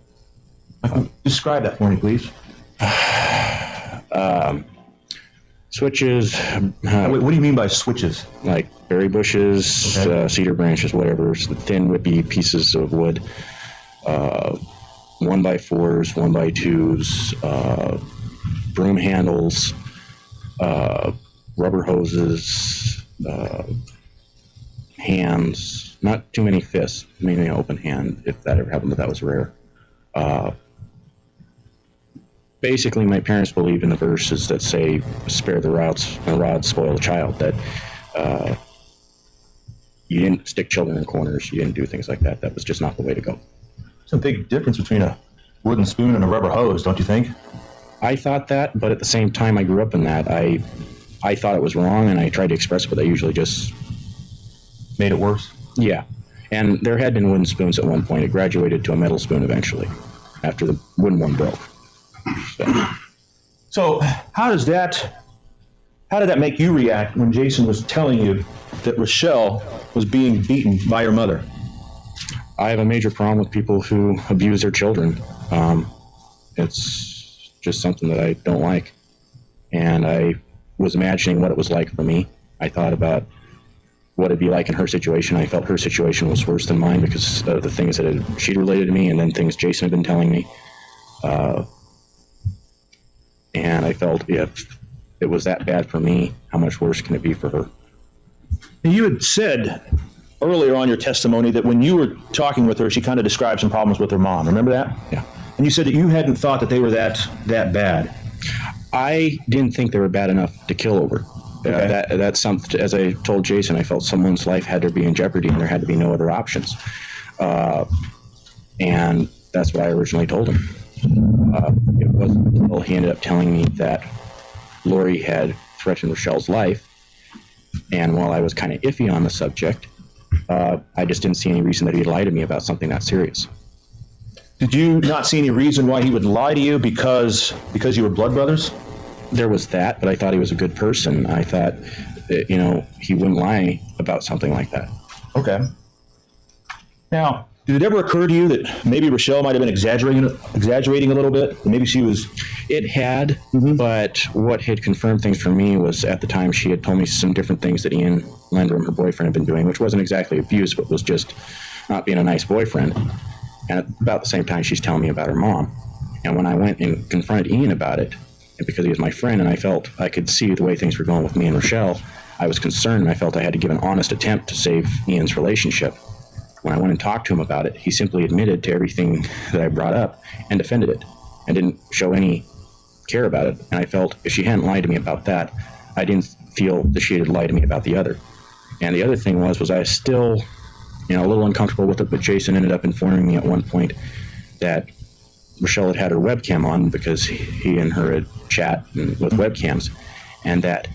Describe that for me, please. Switches. What do you mean by switches? Like berry bushes, Okay. Cedar branches, whatever, thin, whippy pieces of wood. 1x4s, 1x2s, broom handles, rubber hoses, hands, not too many fists, maybe an open hand if that ever happened, but that was rare. Basically, my parents believed in the verses that say, spare the rod, spoil the child, that you didn't stick children in corners, you didn't do things like that. That was just not the way to go. There's a big difference between a wooden spoon and a rubber hose, don't you think? I thought that, but at the same time, I grew up in that. I thought it was wrong, and I tried to express it, but I usually just... Made it worse? Yeah. And there had been wooden spoons at one point. It graduated to a metal spoon eventually, after the wooden one broke. So how did that make you react when Jason was telling you that Rachelle was being beaten by her mother? I have a major problem with people who abuse their children. It's just something that I don't like. And I was imagining what it was like for me. I thought about what it'd be like in her situation. I felt her situation was worse than mine because of the things that she'd related to me and then things Jason had been telling me. And I felt if it was that bad for me, how much worse can it be for her? You had said earlier on your testimony that when you were talking with her, she kind of described some problems with her mom. Remember that? Yeah. And you said that you hadn't thought that they were that bad. I didn't think they were bad enough to kill over. Okay. That's something, as I told Jason, I felt someone's life had to be in jeopardy and there had to be no other options. And that's what I originally told him. It wasn't until he ended up telling me that Lauri had threatened Rachelle's life. And while I was kind of iffy on the subject, I just didn't see any reason that he'd lie to me about something that serious. Did you not see any reason why he would lie to you because you were blood brothers? There was that, but I thought he was a good person. I thought that, he wouldn't lie about something like that. Okay. Now, did it ever occur to you that maybe Rachelle might have been exaggerating a little bit? Maybe she was... It had, but what had confirmed things for me was at the time she had told me some different things that Ian Landrum, her boyfriend, had been doing, which wasn't exactly abuse, but was just not being a nice boyfriend. And at about the same time, she's telling me about her mom. And when I went and confronted Ian about it, and because he was my friend and I felt I could see the way things were going with me and Rachelle, I was concerned and I felt I had to give an honest attempt to save Ian's relationship. When I went and talked to him about it, he simply admitted to everything that I brought up and defended it and didn't show any care about it. And I felt if she hadn't lied to me about that, I didn't feel that she had lied to me about the other. And the other thing was I was still, a little uncomfortable with it, but Jason ended up informing me at one point that Rachelle had her webcam on because he and her had chat with webcams, and that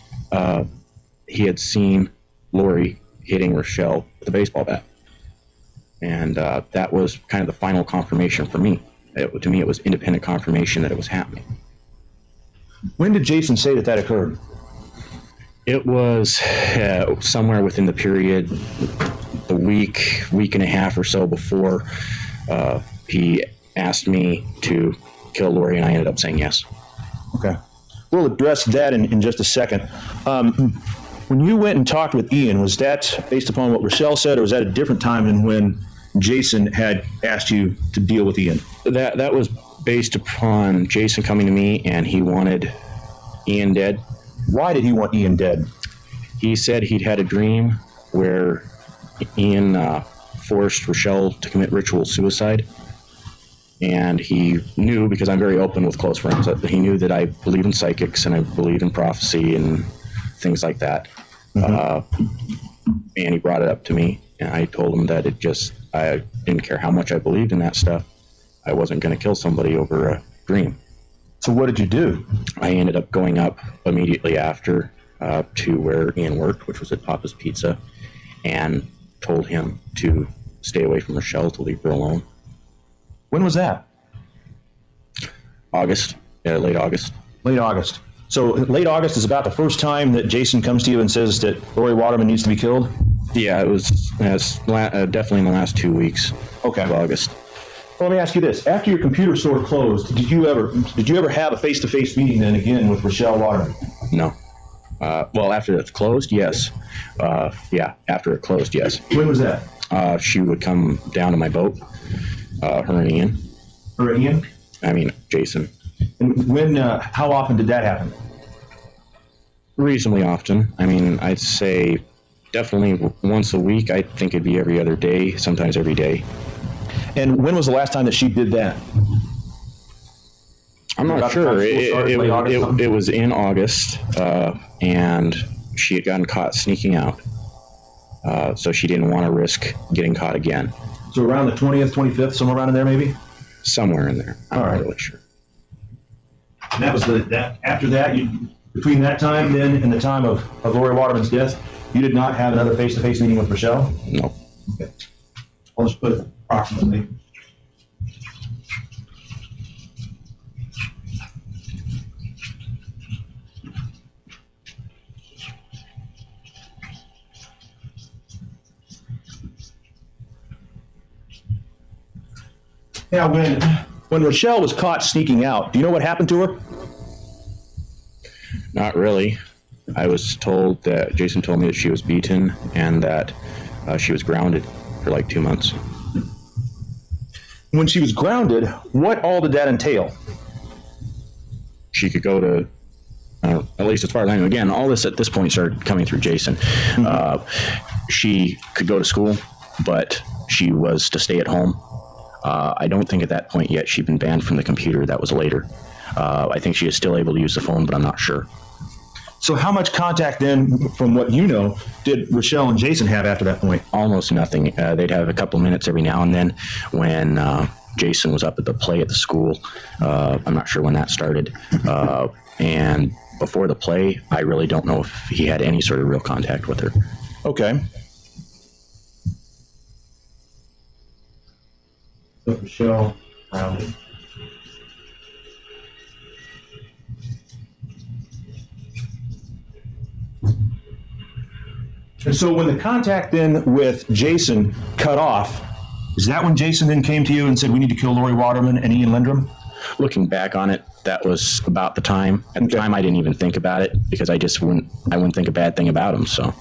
he had seen Lauri hitting Rachelle with a baseball bat. And that was kind of the final confirmation for me. To me, it was independent confirmation that it was happening. When did Jason say that occurred? It was somewhere within the period, a week and a half or so before he asked me to kill Lauri, and I ended up saying yes. Okay. We'll address that in just a second. When you went and talked with Ian, was that based upon what Rachelle said, or was that a different time than when Jason had asked you to deal with Ian? That was based upon Jason coming to me, and he wanted Ian dead. Why did he want Ian dead? He said he'd had a dream where Ian forced Rachelle to commit ritual suicide. And he knew, because I'm very open with close friends, that he knew that I believe in psychics and I believe in prophecy and things like that. And he brought it up to me, and I told him that I didn't care how much I believed in that stuff. I wasn't going to kill somebody over a dream. So what did you do? I ended up going up immediately after to where Ian worked, which was at Papa's Pizza, and told him to stay away from Rachelle, to leave her alone. When was that? August, late August. Late August. So late August is about the first time that Jason comes to you and says that Lauri Waterman needs to be killed? Yeah, it was definitely in the last 2 weeks of August. Well, let me ask you this. After your computer store closed, did you ever have a face-to-face meeting then again with Rachelle Waterman? No. Well, after it closed, yes. After it closed, yes. When was that? She would come down to my boat, her and Ian. Her and Ian? I mean, Jason. And when, how often did that happen? Reasonably often. I mean, I'd say definitely once a week. I think it'd be every other day, sometimes every day. And when was the last time that she did that? I'm not sure. It was in August, and she had gotten caught sneaking out. So she didn't want to risk getting caught again. So around the 20th, 25th, somewhere around in there maybe? Somewhere in there. I'm not really sure. And that was after that, between that time then and the time of Lauri Waterman's death, you did not have another face-to-face meeting with Rachelle? No. Okay. I'll just put it approximately. Now, when Rachelle was caught sneaking out, do you know what happened to her? Not really. I was told that Jason told me that she was beaten and that she was grounded for like 2 months. When she was grounded, what all did that entail? She could go to, at least as far as I know, again, all this at this point started coming through Jason. She could go to school, but she was to stay at home. I don't think at that point yet she'd been banned from the computer. That was later. I think she is still able to use the phone, but I'm not sure. So how much contact then, from what you know, did Rachelle and Jason have after that point? Almost nothing. They'd have a couple minutes every now and then when Jason was up at the play at the school. I'm not sure when that started. And before the play, I really don't know if he had any sort of real contact with her. Okay. So Rachelle grounded. And so when the contact then with Jason cut off, is that when Jason then came to you and said, we need to kill Lauri Waterman and Ian Lindrum? Looking back on it, that was about the time. At the time, I didn't even think about it because I wouldn't think a bad thing about him. So,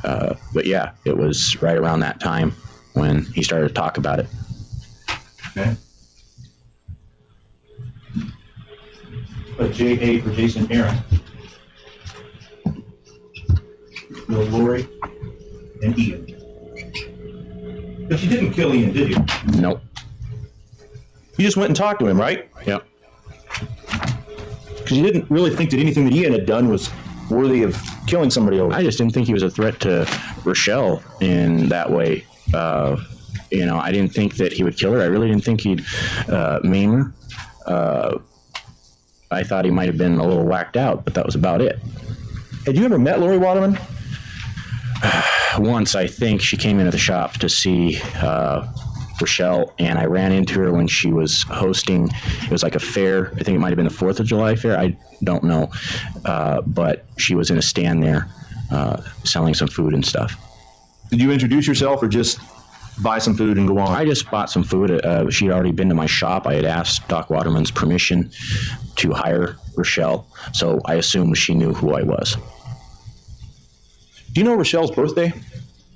but yeah, it was right around that time when he started to talk about it. Okay. But J.A. for Jason Arrant. No Lauri and Ian. But you didn't kill Ian, did you? Nope. You just went and talked to him, right? Yep. Because you didn't really think that anything that Ian had done was worthy of killing somebody over. I just didn't think he was a threat to Rachelle in that way. I didn't think that he would kill her. I really didn't think he'd maim her. I thought he might have been a little whacked out, but that was about it. Had you ever met Lauri Waterman? Once, I think she came into the shop to see Rachelle, and I ran into her when she was hosting. It was like a fair. I think it might have been the 4th of July fair. I don't know. But she was in a stand there selling some food and stuff. Did you introduce yourself or just buy some food and go on? I just bought some food. She'd already been to my shop. I had asked Doc Waterman's permission to hire Rachelle, so I assumed she knew who I was. Do you know Rachelle's birthday?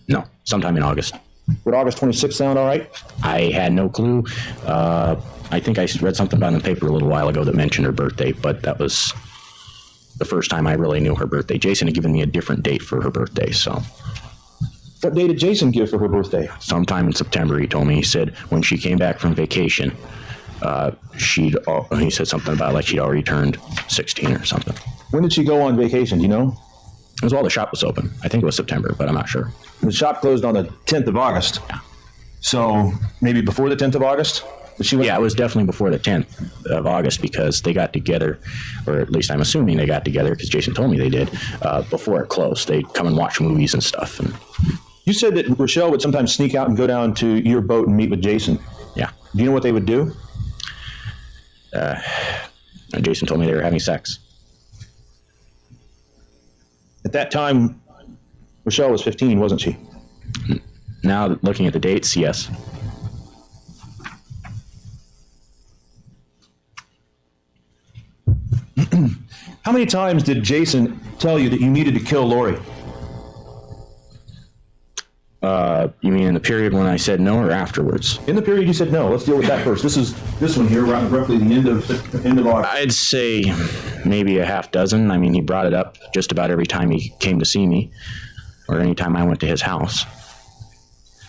No, sometime in August. Would August 26th sound all right? I had no clue. I think I read something about in the paper a little while ago that mentioned her birthday, but that was the first time I really knew her birthday. Jason had given me a different date for her birthday, so. What day did Jason give for her birthday? Sometime in September, he told me. He said when she came back from vacation, he said something about like she'd already turned 16 or something. When did she go on vacation, do you know? It was while the shop was open. I think it was September, but I'm not sure. The shop closed on the 10th of August. Yeah. So maybe before the 10th of August? Yeah, it was definitely before the 10th of August because they got together, or at least I'm assuming they got together because Jason told me they did, before it closed. They'd come and watch movies and stuff. And you said that Rachelle would sometimes sneak out and go down to your boat and meet with Jason. Yeah. Do you know what they would do? Jason told me they were having sex. At that time, Rachelle was 15, wasn't she? Now, looking at the dates, yes. How many times did Jason tell you that you needed to kill Lauri? You mean in the period when I said no or afterwards? In the period you said no. Let's deal with that first. This is this one here, roughly the end of August. I'd say maybe a half dozen. I mean, he brought it up just about every time he came to see me or any time I went to his house.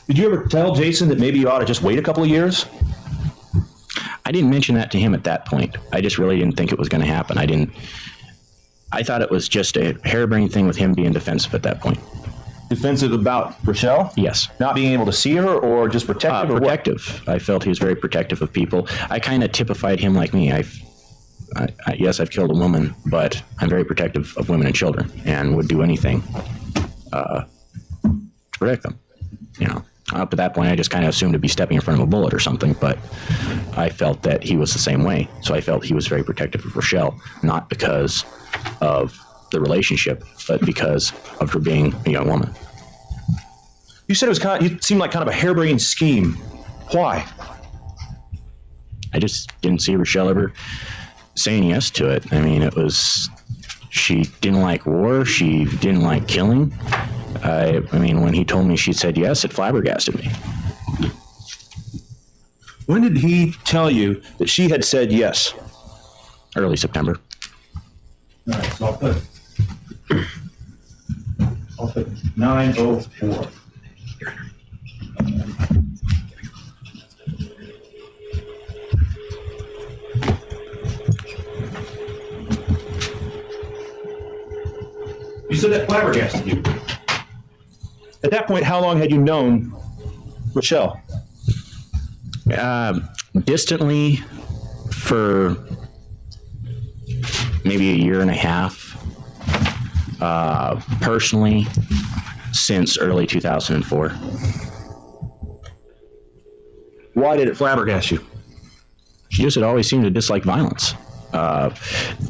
Did you ever tell Jason that maybe you ought to just wait a couple of years? I didn't mention that to him at that point. I just really didn't think it was going to happen. I thought it was just a harebrained thing with him being defensive at that point. Defensive about Rachelle? Yes. Not being able to see her or just protective? Protective. I felt he was very protective of people. I kind of typified him like me. Yes, I've killed a woman, but I'm very protective of women and children and would do anything to protect them. You know, up at that point, I just kind of assumed to be stepping in front of a bullet or something, but I felt that he was the same way. So I felt he was very protective of Rachelle, not because of the relationship, but because of her being a young woman. You said you seemed like kind of a harebrained scheme. Why? I just didn't see Rachelle ever saying yes to it. I mean, she didn't like war. She didn't like killing. I mean, when he told me she said yes, it flabbergasted me. When did he tell you that she had said yes? Early September. All right, so I'll put 9:04. You said that flabbergasted you. At that point, how long had you known Rachelle? Distantly for maybe a year and a half. Personally, since early 2004. Why did it flabbergast you? She just had always seemed to dislike violence. I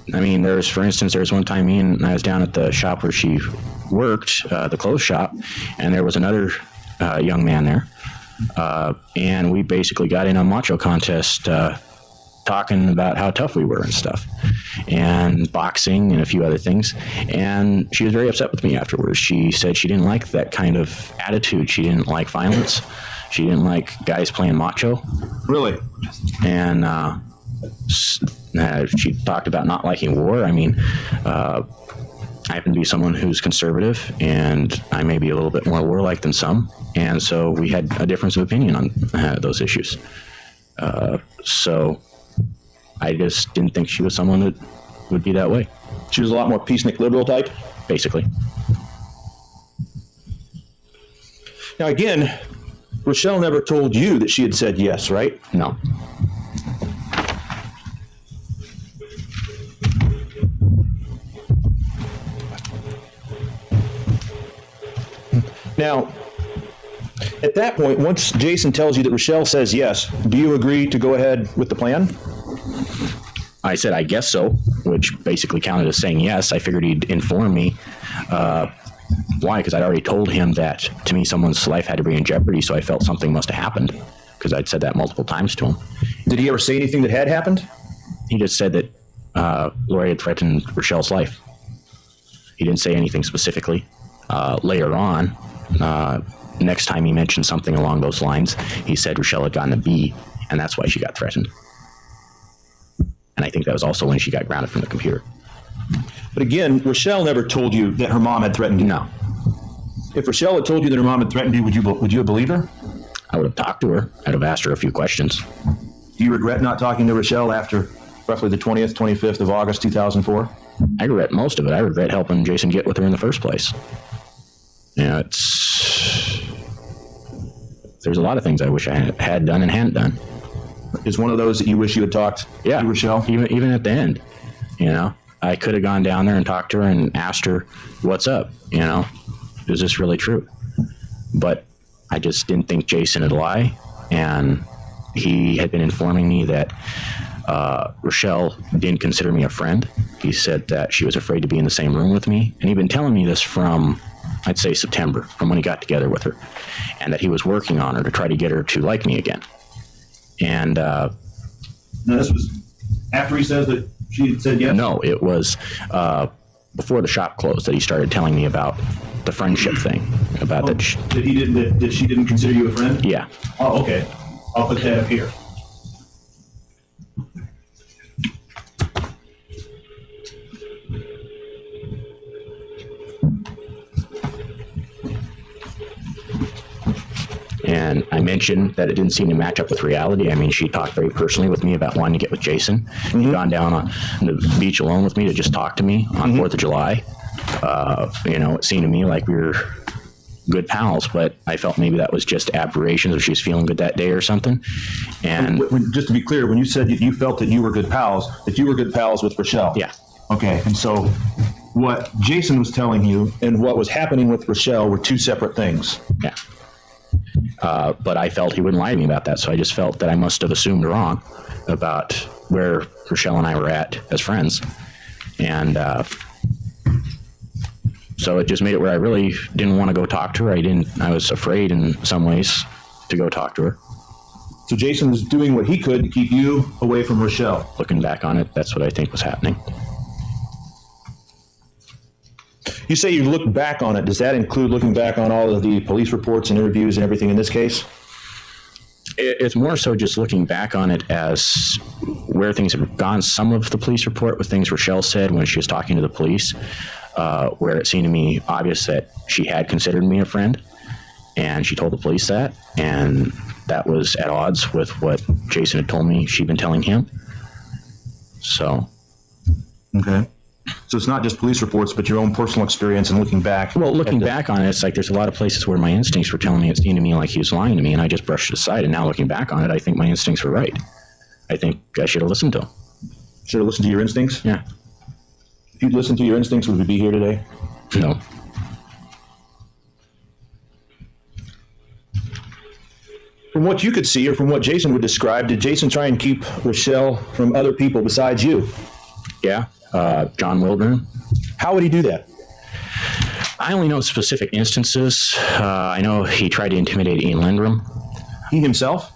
mean, for instance, there was one time I was down at the shop where she worked, the clothes shop, and there was another young man there. And we basically got in a macho contest, talking about how tough we were and stuff, and boxing and a few other things. And she was very upset with me afterwards. She said she didn't like that kind of attitude. She didn't like violence. She didn't like guys playing macho. Really? And she talked about not liking war. I mean, I happen to be someone who's conservative, and I may be a little bit more warlike than some. And so we had a difference of opinion on those issues. So I just didn't think she was someone that would be that way. She was a lot more peacenik liberal type? Basically. Now again, Rachelle never told you that she had said yes, right? No. Now, at that point, once Jason tells you that Rachelle says yes, do you agree to go ahead with the plan? I said, I guess so, which basically counted as saying yes. I figured he'd inform me. Why? Because I'd already told him that, to me, someone's life had to be in jeopardy, so I felt something must have happened, because I'd said that multiple times to him. Did he ever say anything that had happened? He just said that Lauri had threatened Rachelle's life. He didn't say anything specifically. Later on, next time he mentioned something along those lines, he said Rachelle had gotten a B, and that's why she got threatened. And I think that was also when she got grounded from the computer. But again, Rachelle never told you that her mom had threatened you. No. If Rachelle had told you that her mom had threatened you, would you have believed her? I would have talked to her. I'd have asked her a few questions. Do you regret not talking to Rachelle after roughly the 20th, 25th of August, 2004? I regret most of it. I regret helping Jason get with her in the first place. You know, there's a lot of things I wish I had done and hadn't done. Is one of those that you wish you had talked to Rachelle? Even at the end, you know, I could have gone down there and talked to her and asked her, what's up? You know, is this really true? But I just didn't think Jason would lie. And he had been informing me that Rachelle didn't consider me a friend. He said that she was afraid to be in the same room with me. And he'd been telling me this from, I'd say, September, from when he got together with her. And that he was working on her to try to get her to like me again. And No, this was after he says that she had said yes? No, it was before the shop closed that he started telling me about the friendship thing. About that. That she didn't consider you a friend? Yeah. Oh, okay. I'll put that up here. And I mentioned that it didn't seem to match up with reality. I mean, she talked very personally with me about wanting to get with Jason. Mm-hmm. She'd gone down on the beach alone with me to just talk to me on 4th of July. You know, it seemed to me like we were good pals, but I felt maybe that was just aberrations if she was feeling good that day or something. And just to be clear, when you said that you felt that you were good pals with Rachelle. Yeah. Okay. And so what Jason was telling you and what was happening with Rachelle were two separate things. Yeah. But I felt he wouldn't lie to me about that, so I just felt that I must have assumed wrong about where Rachelle and I were at as friends. And so it just made it where I really didn't want to go talk to her. I was afraid in some ways to go talk to her. So Jason was doing what he could to keep you away from Rachelle. Looking back on it, that's what I think was happening. You say you looked back on it. Does that include looking back on all of the police reports and interviews and everything in this case? It's more so just looking back on it as where things have gone. Some of the police report with things Rachelle said when she was talking to the police, where it seemed to me obvious that she had considered me a friend, and she told the police that, and that was at odds with what Jason had told me she'd been telling him. So. Okay. So it's not just police reports, but your own personal experience and looking back. Well, looking back on it, it's like there's a lot of places where my instincts were telling me, it seemed to me like he was lying to me, and I just brushed it aside. And now looking back on it, I think my instincts were right. I think I should have listened to him. Should have listened to your instincts? Yeah. If you'd listened to your instincts, would we be here today? No. From what you could see, or from what Jason would describe, did Jason try and keep Rachelle from other people besides you? Yeah. John Wilburn. How would he do that? I only know specific instances. I know he tried to intimidate Ian Lindrum. He himself?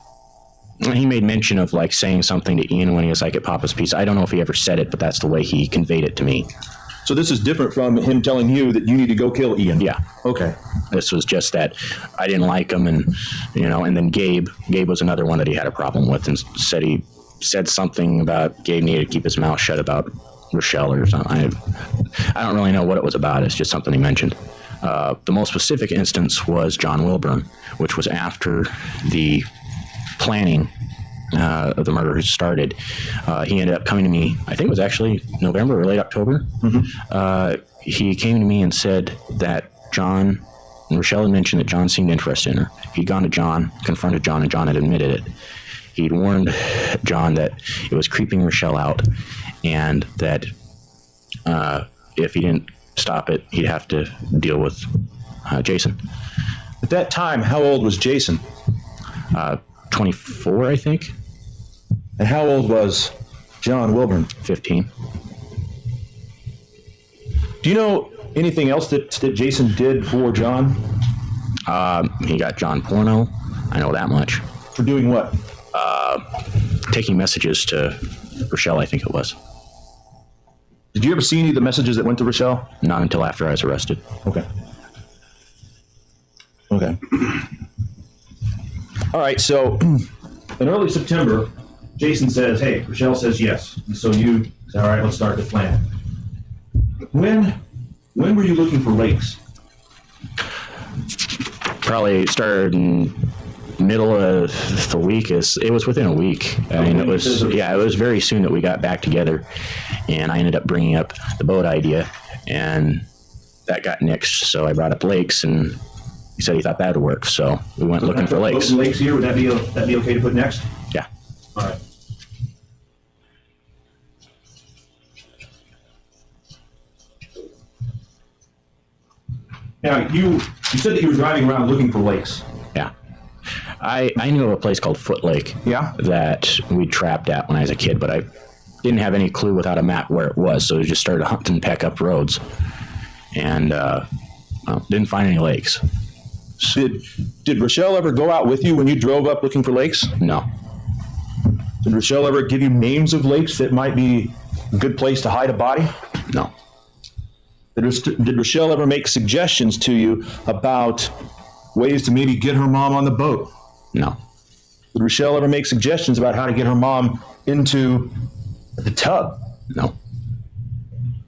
He made mention of like saying something to Ian when he was like at Papa's Pizza. I don't know if he ever said it, but that's the way he conveyed it to me. So this is different from him telling you that you need to go kill Ian? Yeah. Okay. This was just that I didn't like him, and and then Gabe was another one that he had a problem with, and he said something about Gabe needed to keep his mouth shut about Rachelle or something. I don't really know what it was about. It's just something he mentioned. The most specific instance was John Wilburn, which was after the planning of the murder had started. He ended up coming to me, I think it was actually November or late October. Mm-hmm. He came to me and said that Rachelle had mentioned that John seemed interested in her. He'd gone to John, confronted John, and John had admitted it. He'd warned John that it was creeping Rachelle out, and that if he didn't stop it, he'd have to deal with Jason. At that time, how old was Jason? 24, I think. And how old was John Wilburn? 15. Do you know anything else that Jason did for John? He got John porno. I know that much. For doing what? Taking messages to Rachelle, I think it was. Did you ever see any of the messages that went to Rachelle? Not until after I was arrested. Okay. Okay. All right, so in early September, Jason says, hey, Rachelle says yes. And so you say, all right, let's start the plan. When were you looking for lakes? Probably started in middle of the week. It was within a week. I mean, it was very soon that we got back together, and I ended up bringing up the boat idea, and that got nixed. So I brought up lakes, and he said he thought that would work. So we went looking for lakes. Lakes here, would that be okay to put next? Yeah. All right. Now, you said that you were driving around looking for lakes. Yeah. I knew of a place called Foot Lake. Yeah? That we trapped at when I was a kid, but I didn't have any clue without a map where it was, so we just started hunting peck up roads, and didn't find any lakes. Did Rachelle ever go out with you when you drove up looking for lakes? No. Did Rachelle ever give you names of lakes that might be a good place to hide a body? No. Did Rachelle ever make suggestions to you about ways to maybe get her mom on the boat? No. Did Rachelle ever make suggestions about how to get her mom into the tub? No.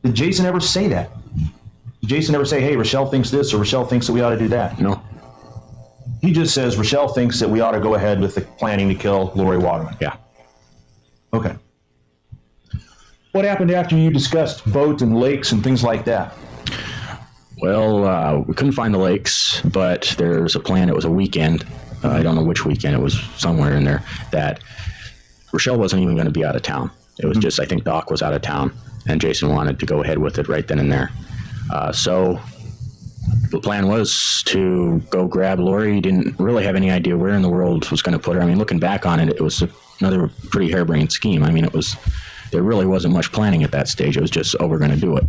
Did Jason ever say that? Did Jason ever say, hey, Rachelle thinks this, or Rachelle thinks that we ought to do that? No. He just says Rachelle thinks that we ought to go ahead with the planning to kill Lauri Waterman. Yeah. Okay. What happened after you discussed boats and lakes and things like that? Well, we couldn't find the lakes, but there's a plan. It was a weekend. I don't know which weekend. It was somewhere in there that Rachelle wasn't even going to be out of town. It was just, I think Doc was out of town, and Jason wanted to go ahead with it right then and there. So the plan was to go grab Lauri. He didn't really have any idea where in the world was going to put her. I mean, looking back on it, it was another pretty harebrained scheme. I mean, there really wasn't much planning at that stage. It was just, oh, we're going to do it.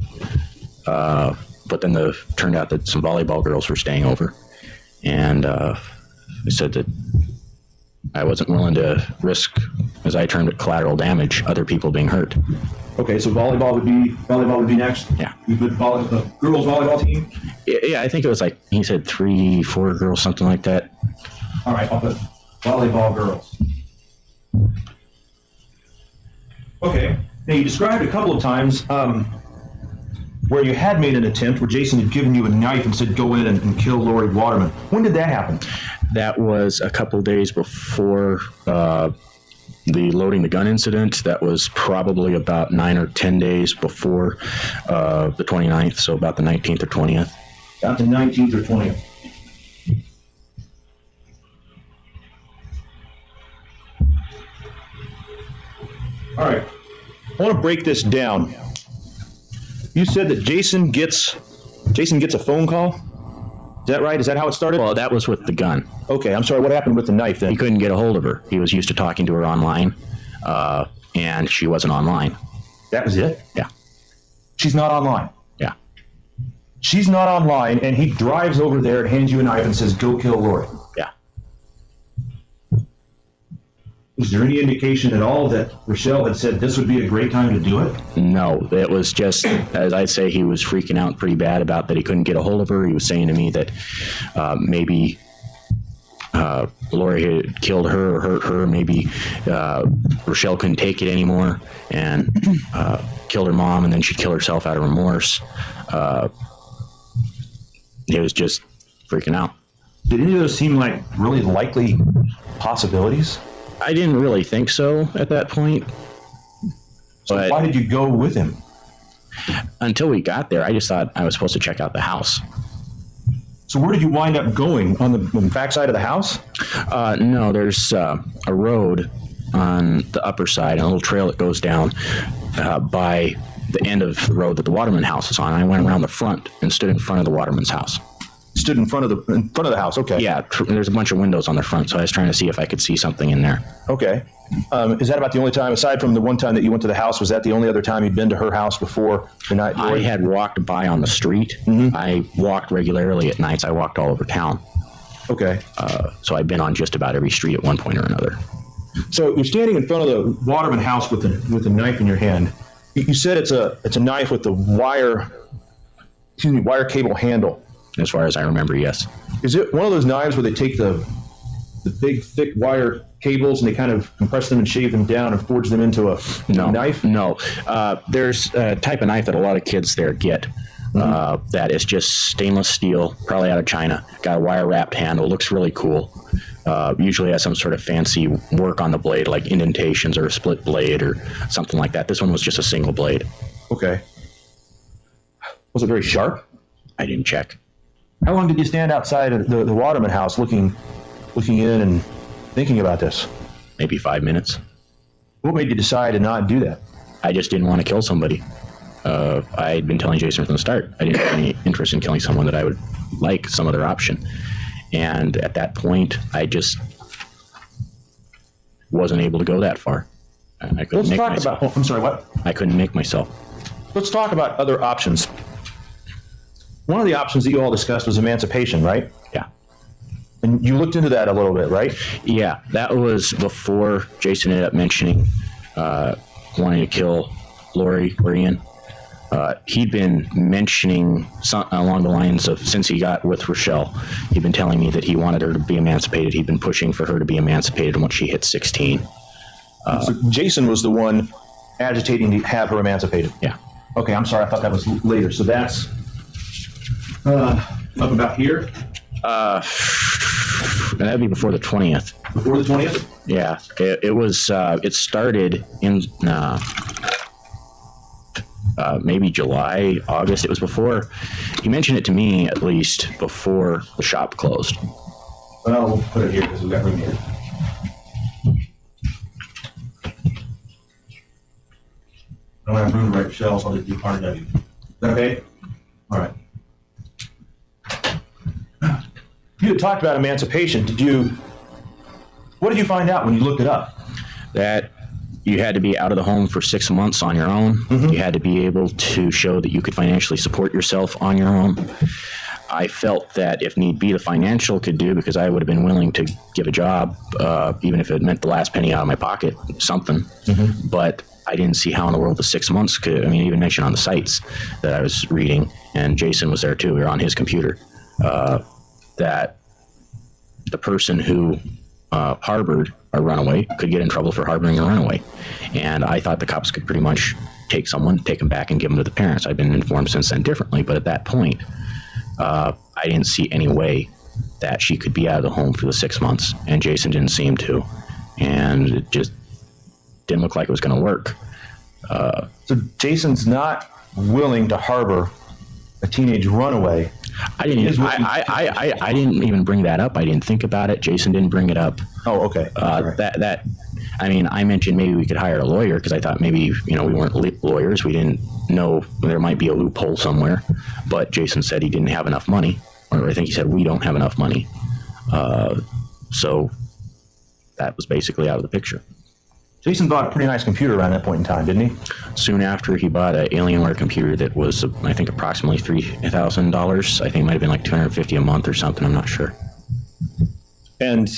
But then turned out that some volleyball girls were staying over, and they said that I wasn't willing to risk, as I termed it, collateral damage, other people being hurt. Okay, so volleyball would be next. Yeah. You put the girls volleyball team. Yeah, I think it was like he said 3-4 girls, something like that. All right, I'll put volleyball girls. Okay. Now you described a couple of times where you had made an attempt where Jason had given you a knife and said go in and kill Lauri Waterman. When did that happen? That was a couple days before the loading the gun incident. That was probably about 9 or 10 days before the 29th, so about the 19th or 20th. About the 19th or 20th. All right. I want to break this down. You said that Jason gets a phone call? Is that right? Is that how it started? Well, that was with the gun. Okay, I'm sorry. What happened with the knife then? He couldn't get a hold of her. He was used to talking to her online, and she wasn't online. That was it? Yeah. She's not online? Yeah. She's not online, and he drives over there and hands you a knife and says, go kill Lauri. Yeah. Is there any indication at all that Rachelle had said this would be a great time to do it? No, it was just, as I'd say, he was freaking out pretty bad about that he couldn't get a hold of her. He was saying to me that maybe Lauri had killed her or hurt her. Maybe Rachelle couldn't take it anymore and killed her mom, and then she'd kill herself out of remorse. He was just freaking out. Did any of those seem like really likely possibilities? I didn't really think so at that point. So but why did you go with him? Until we got there, I just thought I was supposed to check out the house. So where did you wind up going? On the backside of the house? No, there's a road on the upper side, a little trail that goes down by the end of the road that the Waterman house is on. I went around the front and stood in front of the Waterman's house. Stood in front of the house. Okay. Yeah, there's a bunch of windows on the front, so I was trying to see if I could see something in there. Okay. Is that about the only time, aside from the one time that you went to the house, was that the only other time you'd been to her house before the night? I had walked by on the street. Mm-hmm. I walked regularly at nights. I walked all over town. Okay. So I've been on just about every street at one point or another. So you're standing in front of the Waterman house with a knife in your hand. You said it's a knife with the wire cable handle. As far as I remember, yes. Is it one of those knives where they take the the big, thick wire cables, and they kind of compress them and shave them down and forge them into a knife? No. There's a type of knife that a lot of kids there get. That is just stainless steel, probably out of China. Got a wire wrapped handle, looks really cool. Usually has some sort of fancy work on the blade, like indentations or a split blade or something like that. This one was just a single blade. Okay. Was it very sharp? I didn't check. How long did you stand outside of the Waterman house looking in and thinking about this? Maybe 5 minutes. What made you decide to not do that? I just didn't want to kill somebody. I had been telling Jason from the start I didn't have any interest in killing someone, that I would like some other option. And at that point, I just wasn't able to go that far. I couldn't make myself. I'm sorry, what? I couldn't make myself. Let's talk about other options. One of the options that you all discussed was emancipation, right? Yeah. And you looked into that a little bit, right? Yeah, that was before Jason ended up mentioning wanting to kill Lauri or Ian. He'd been mentioning along the lines of, since he got with Rachelle, he'd been telling me that he wanted her to be emancipated. He'd been pushing for her to be emancipated once she hit 16. So Jason was the one agitating to have her emancipated? Yeah. Okay, I'm sorry. I thought that was later. So that's up about here? That would be before the 20th. Before the 20th? Yeah. It was, it started in maybe July, August. It was before, he mentioned it to me at least, before the shop closed. Well, we'll put it here because we've got room here. I don't have room to write Rachelle, so I'll just do RW. Is that okay? All right. You had talked about emancipation. What did you find out when you looked it up? That you had to be out of the home for 6 months on your own. Mm-hmm. You had to be able to show that you could financially support yourself on your own. I felt that if need be, the financial could do, because I would have been willing to give a job, even if it meant the last penny out of my pocket, something. Mm-hmm. But I didn't see how in the world the 6 months could. I mean, even mentioned on the sites that I was reading, and Jason was there too, we were on his computer, that the person who harbored a runaway could get in trouble for harboring a runaway. And I thought the cops could pretty much take someone, take them back and give them to the parents. I've been informed since then differently, but at that point, I didn't see any way that she could be out of the home for the 6 months, and Jason didn't seem to. And it just didn't look like it was going to work. So Jason's not willing to harbor a teenage runaway. I didn't even bring that up. I didn't think about it. Jason didn't bring it up. Oh, okay. Right. I mean, I mentioned maybe we could hire a lawyer, because I thought maybe, we weren't lawyers. We didn't know there might be a loophole somewhere. But Jason said he didn't have enough money, or I think he said we don't have enough money. So that was basically out of the picture. Jason bought a pretty nice computer around that point in time, didn't he? Soon after, he bought an Alienware computer that was, I think, approximately $3,000. I think it might have been like $250 a month or something. I'm not sure. And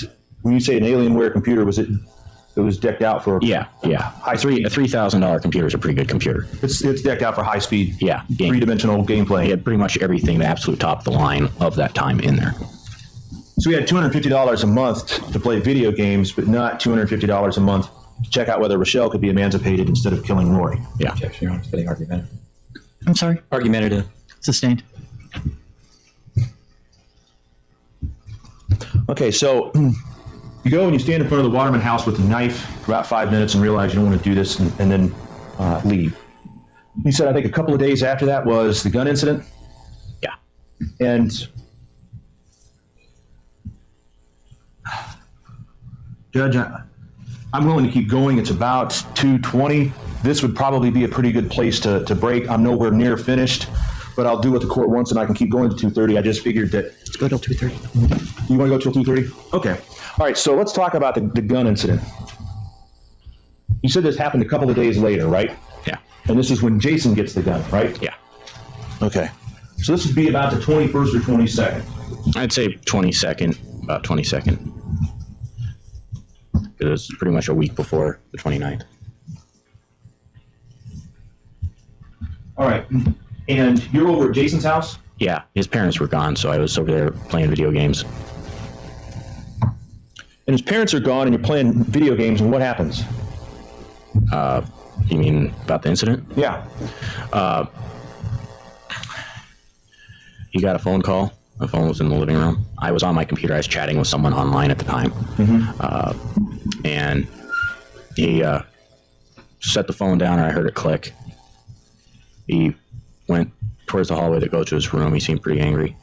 when you say an Alienware computer, was it was decked out for? Yeah. A $3,000 computer is a pretty good computer. It's decked out for high speed. Yeah. Three-dimensional gameplay. He had pretty much everything, the absolute top of the line of that time in there. So we had $250 a month to play video games, but not $250 a month to check out whether Rachelle could be emancipated instead of killing Lauri. Yeah. Objection, Your Honor. It's getting argumentative. I'm sorry? Argumentative. Sustained. Okay, so you go and you stand in front of the Waterman house with a knife for about 5 minutes and realize you don't want to do this, and then leave. You said, I think a couple of days after that was the gun incident? Yeah. And Judge, I'm willing to keep going. It's about 2:20. This would probably be a pretty good place to break. I'm nowhere near finished, but I'll do what the court wants, and I can keep going to 2:30. I just figured that. Let's go till 2:30. You want to go till 2:30? Okay. All right, so let's talk about the gun incident. You said this happened a couple of days later, right? Yeah. And this is when Jason gets the gun, right? Yeah. Okay. So this would be about the 21st or 22nd. I'd say 22nd, about 22nd. It was pretty much a week before the 29th. All right. And you're over at Jason's house? Yeah, his parents were gone, so I was over there playing video games. and his parents are gone and you're playing video games, and what happens? You mean about the incident? Yeah. He got a phone call. The phone was in the living room. I was on my computer. I was chatting with someone online at the time. And he set the phone down, and I heard it click. He went towards the hallway that goes to his room. He seemed pretty angry.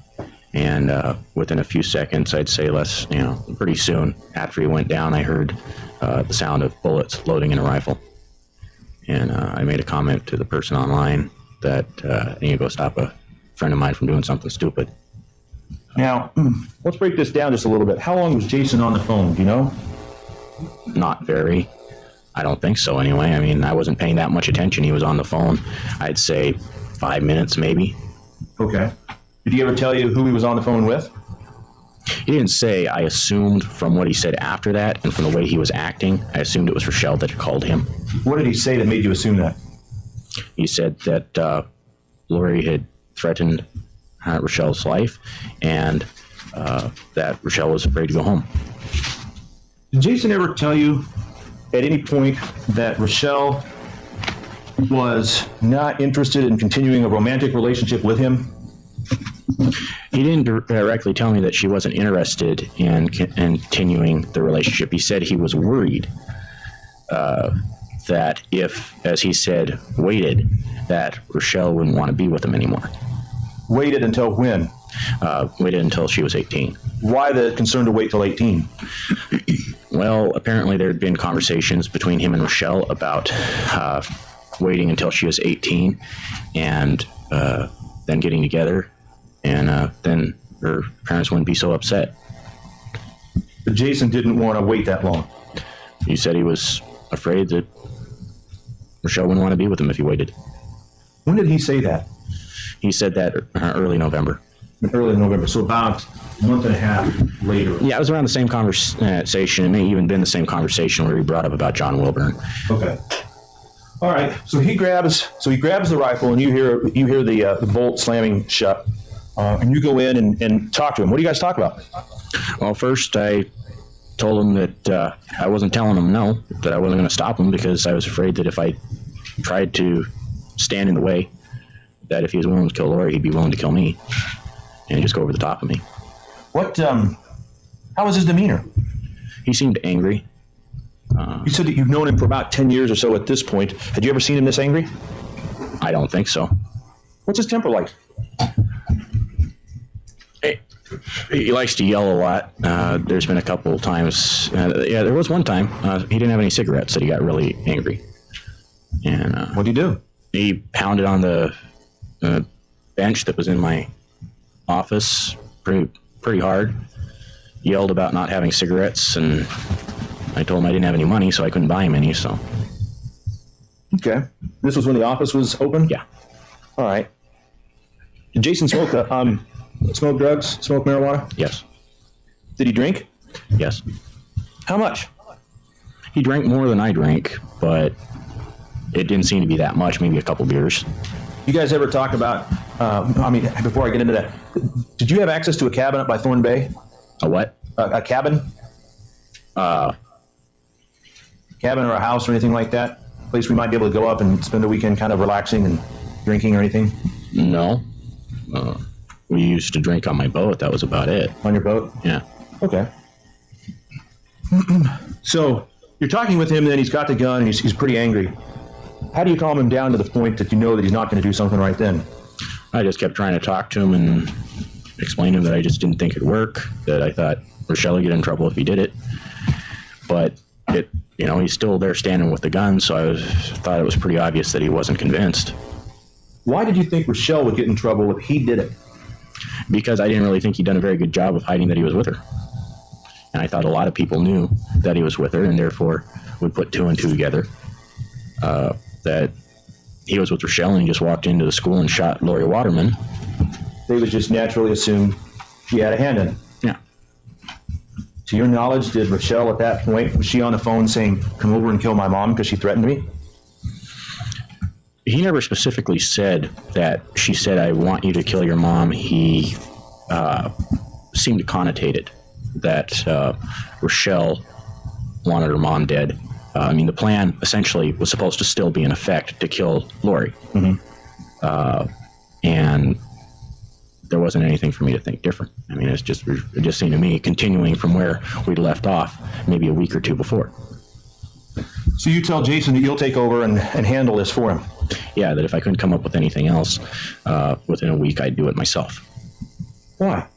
And within a few seconds, I'd say less, pretty soon after he went down, I heard the sound of bullets loading in a rifle. And I made a comment to the person online that I need to go stop a friend of mine from doing something stupid. Now, let's break this down just a little bit. How long was Jason on the phone? Do you know? Not very. I don't think so anyway. I mean, I wasn't paying that much attention. He was on the phone, I'd say 5 minutes maybe. Okay. Did he ever tell you who he was on the phone with? He didn't say. I assumed from what he said after that and from the way he was acting, I assumed it was Rachelle that had called him. What did he say that made you assume that? He said that Lauri had threatened Rachelle's life and that Rachelle was afraid to go home. Did Jason ever tell you at any point that Rachelle was not interested in continuing a romantic relationship with him? He didn't directly tell me that she wasn't interested in continuing the relationship. He said he was worried that if, as he said, waited, that Rachelle wouldn't want to be with him anymore. Waited until when? Waited until she was 18. Why the concern to wait till 18? Well, apparently there had been conversations between him and Rachelle about waiting until she was 18 and then getting together, and then her parents wouldn't be so upset. But Jason didn't want to wait that long. He said he was afraid that Rachelle wouldn't want to be with him if he waited. When did he say that? He said that early November. Early November, so about a month and a half later. Yeah, it was around the same conversation. It may even been the same conversation where he brought up about John Wilburn. Okay. All right. So he grabs the rifle, and you hear the bolt slamming shut, and you go in and talk to him. What do you guys talk about? Well, first I told him that I wasn't telling him no, that I wasn't going to stop him because I was afraid that if I tried to stand in the way, that if he was willing to kill Lauri, he'd be willing to kill me and just go over the top of me. What? How was his demeanor? He seemed angry. You said that you've known him for about 10 years or so at this point. Had you ever seen him this angry? I don't think so. What's his temper like? He likes to yell a lot. There's been a couple of times. There was one time he didn't have any cigarettes that he got really angry. And what'd he do? He pounded on the bench that was in my office pretty hard. Yelled about not having cigarettes, and I told him I didn't have any money, so I couldn't buy him any. So. Okay. This was when the office was open? Yeah. All right. Did Jason smoke smoke drugs, smoke marijuana? Yes. Did he drink? Yes. How much? He drank more than I drank, but it didn't seem to be that much, maybe a couple beers. You guys ever talk about, before I get into that, did you have access to a cabin up by Thorn Bay? A what? A cabin? Cabin or a house or anything like that? A place we might be able to go up and spend a weekend kind of relaxing and drinking or anything? No. We used to drink on my boat. That was about it. On your boat? Yeah. Okay. So you're talking with him, and then he's got the gun, and he's pretty angry. How do you calm him down to the point that you know that he's not going to do something right then? I just kept trying to talk to him and explain to him that I just didn't think it'd work, that I thought Rachelle would get in trouble if he did it. But he's still there standing with the gun, so I thought it was pretty obvious that he wasn't convinced. Why did you think Rachelle would get in trouble if he did it? Because I didn't really think he'd done a very good job of hiding that he was with her. And I thought a lot of people knew that he was with her and therefore would put two and two together. That he was with Rachelle and he just walked into the school and shot Lauri Waterman. They would just naturally assume she had a hand in it. Yeah. To your knowledge, did Rachelle at that point, was she on the phone saying, "Come over and kill my mom because she threatened me"? He never specifically said that she said, "I want you to kill your mom." He seemed to connotate it that Rachelle wanted her mom dead. I mean, the plan essentially was supposed to still be in effect to kill Lauri. And there wasn't anything for me to think different. I mean, it just seemed to me continuing from where we'd left off maybe a week or two before. So you tell Jason that you'll take over and handle this for him? Yeah, that if I couldn't come up with anything else within a week, I'd do it myself. Why?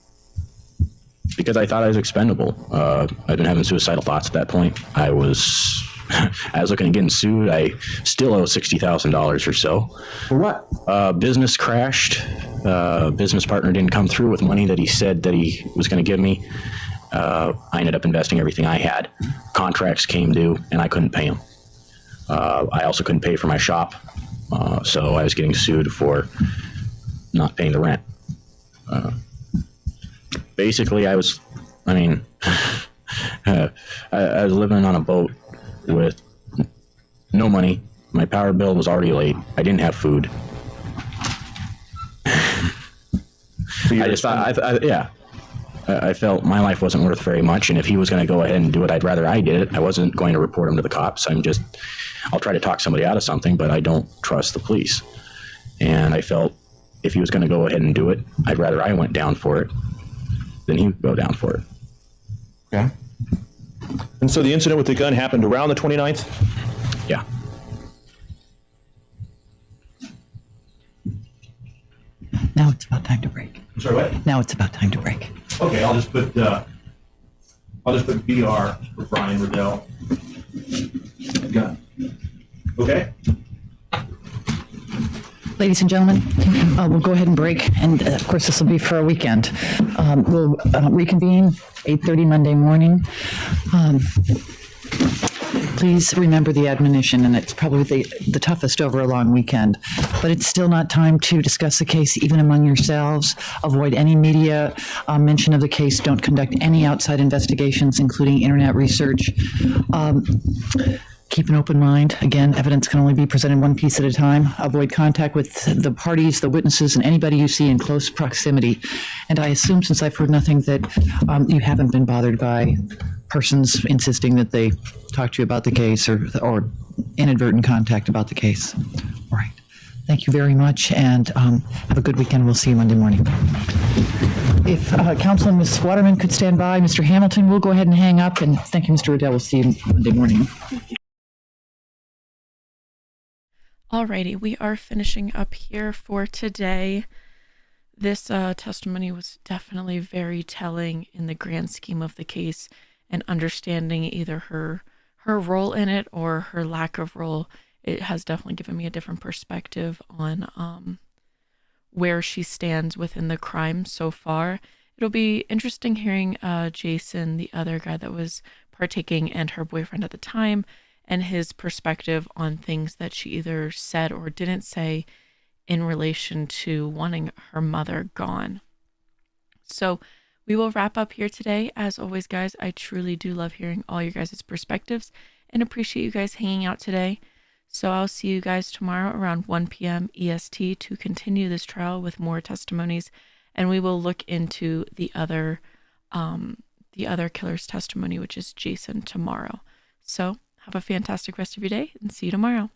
Because I thought I was expendable. I've been having suicidal thoughts at that point. I was looking at getting sued. I still owe $60,000 or so. For what? Business crashed. Business partner didn't come through with money that he said that he was going to give me. I ended up investing everything I had. Contracts came due, and I couldn't pay them. I also couldn't pay for my shop, so I was getting sued for not paying the rent. Basically, I was living on a boat with no money. My power bill was already late. I didn't have food. I felt my life wasn't worth very much, and if he was going to go ahead and do it, I'd rather I did it. I wasn't going to report him to the cops. I'll try to talk somebody out of something, but I don't trust the police. And I felt if he was going to go ahead and do it, I'd rather I went down for it than he would go down for it. Okay. And so the incident with the gun happened around the 29th? Yeah. Now it's about time to break. I'm sorry, what? Now it's about time to break. Okay, I'll just put BR for Brian Radel. Gun. Okay? Ladies and gentlemen, we'll go ahead and break, and of course this will be for a weekend. We'll reconvene 8:30 Monday morning. Please remember the admonition, and it's probably the toughest over a long weekend, but it's still not time to discuss the case even among yourselves. Avoid any media mention of the case. Don't conduct any outside investigations, including internet research. Keep an open mind. Again, evidence can only be presented one piece at a time. Avoid contact with the parties, the witnesses, and anybody you see in close proximity. And I assume, since I've heard nothing, that you haven't been bothered by persons insisting that they talk to you about the case or inadvertent contact about the case. All right. Thank you very much, and have a good weekend. We'll see you Monday morning. If Council and Ms. Waterman could stand by, Mr. Hamilton, we'll go ahead and hang up, and thank you, Mr. Radel. We'll see you Monday morning. Alrighty, we are finishing up here for today. This testimony was definitely very telling in the grand scheme of the case, and understanding either her role in it or her lack of role. It has definitely given me a different perspective on where she stands within the crime so far. It'll be interesting hearing Jason, the other guy that was partaking, and her boyfriend at the time, and his perspective on things that she either said or didn't say in relation to wanting her mother gone. So we will wrap up here today. As always, guys, I truly do love hearing all your guys' perspectives and appreciate you guys hanging out today. So I'll see you guys tomorrow around 1 p.m. EST to continue this trial with more testimonies, and we will look into the other killer's testimony, which is Jason, tomorrow. So have a fantastic rest of your day, and see you tomorrow.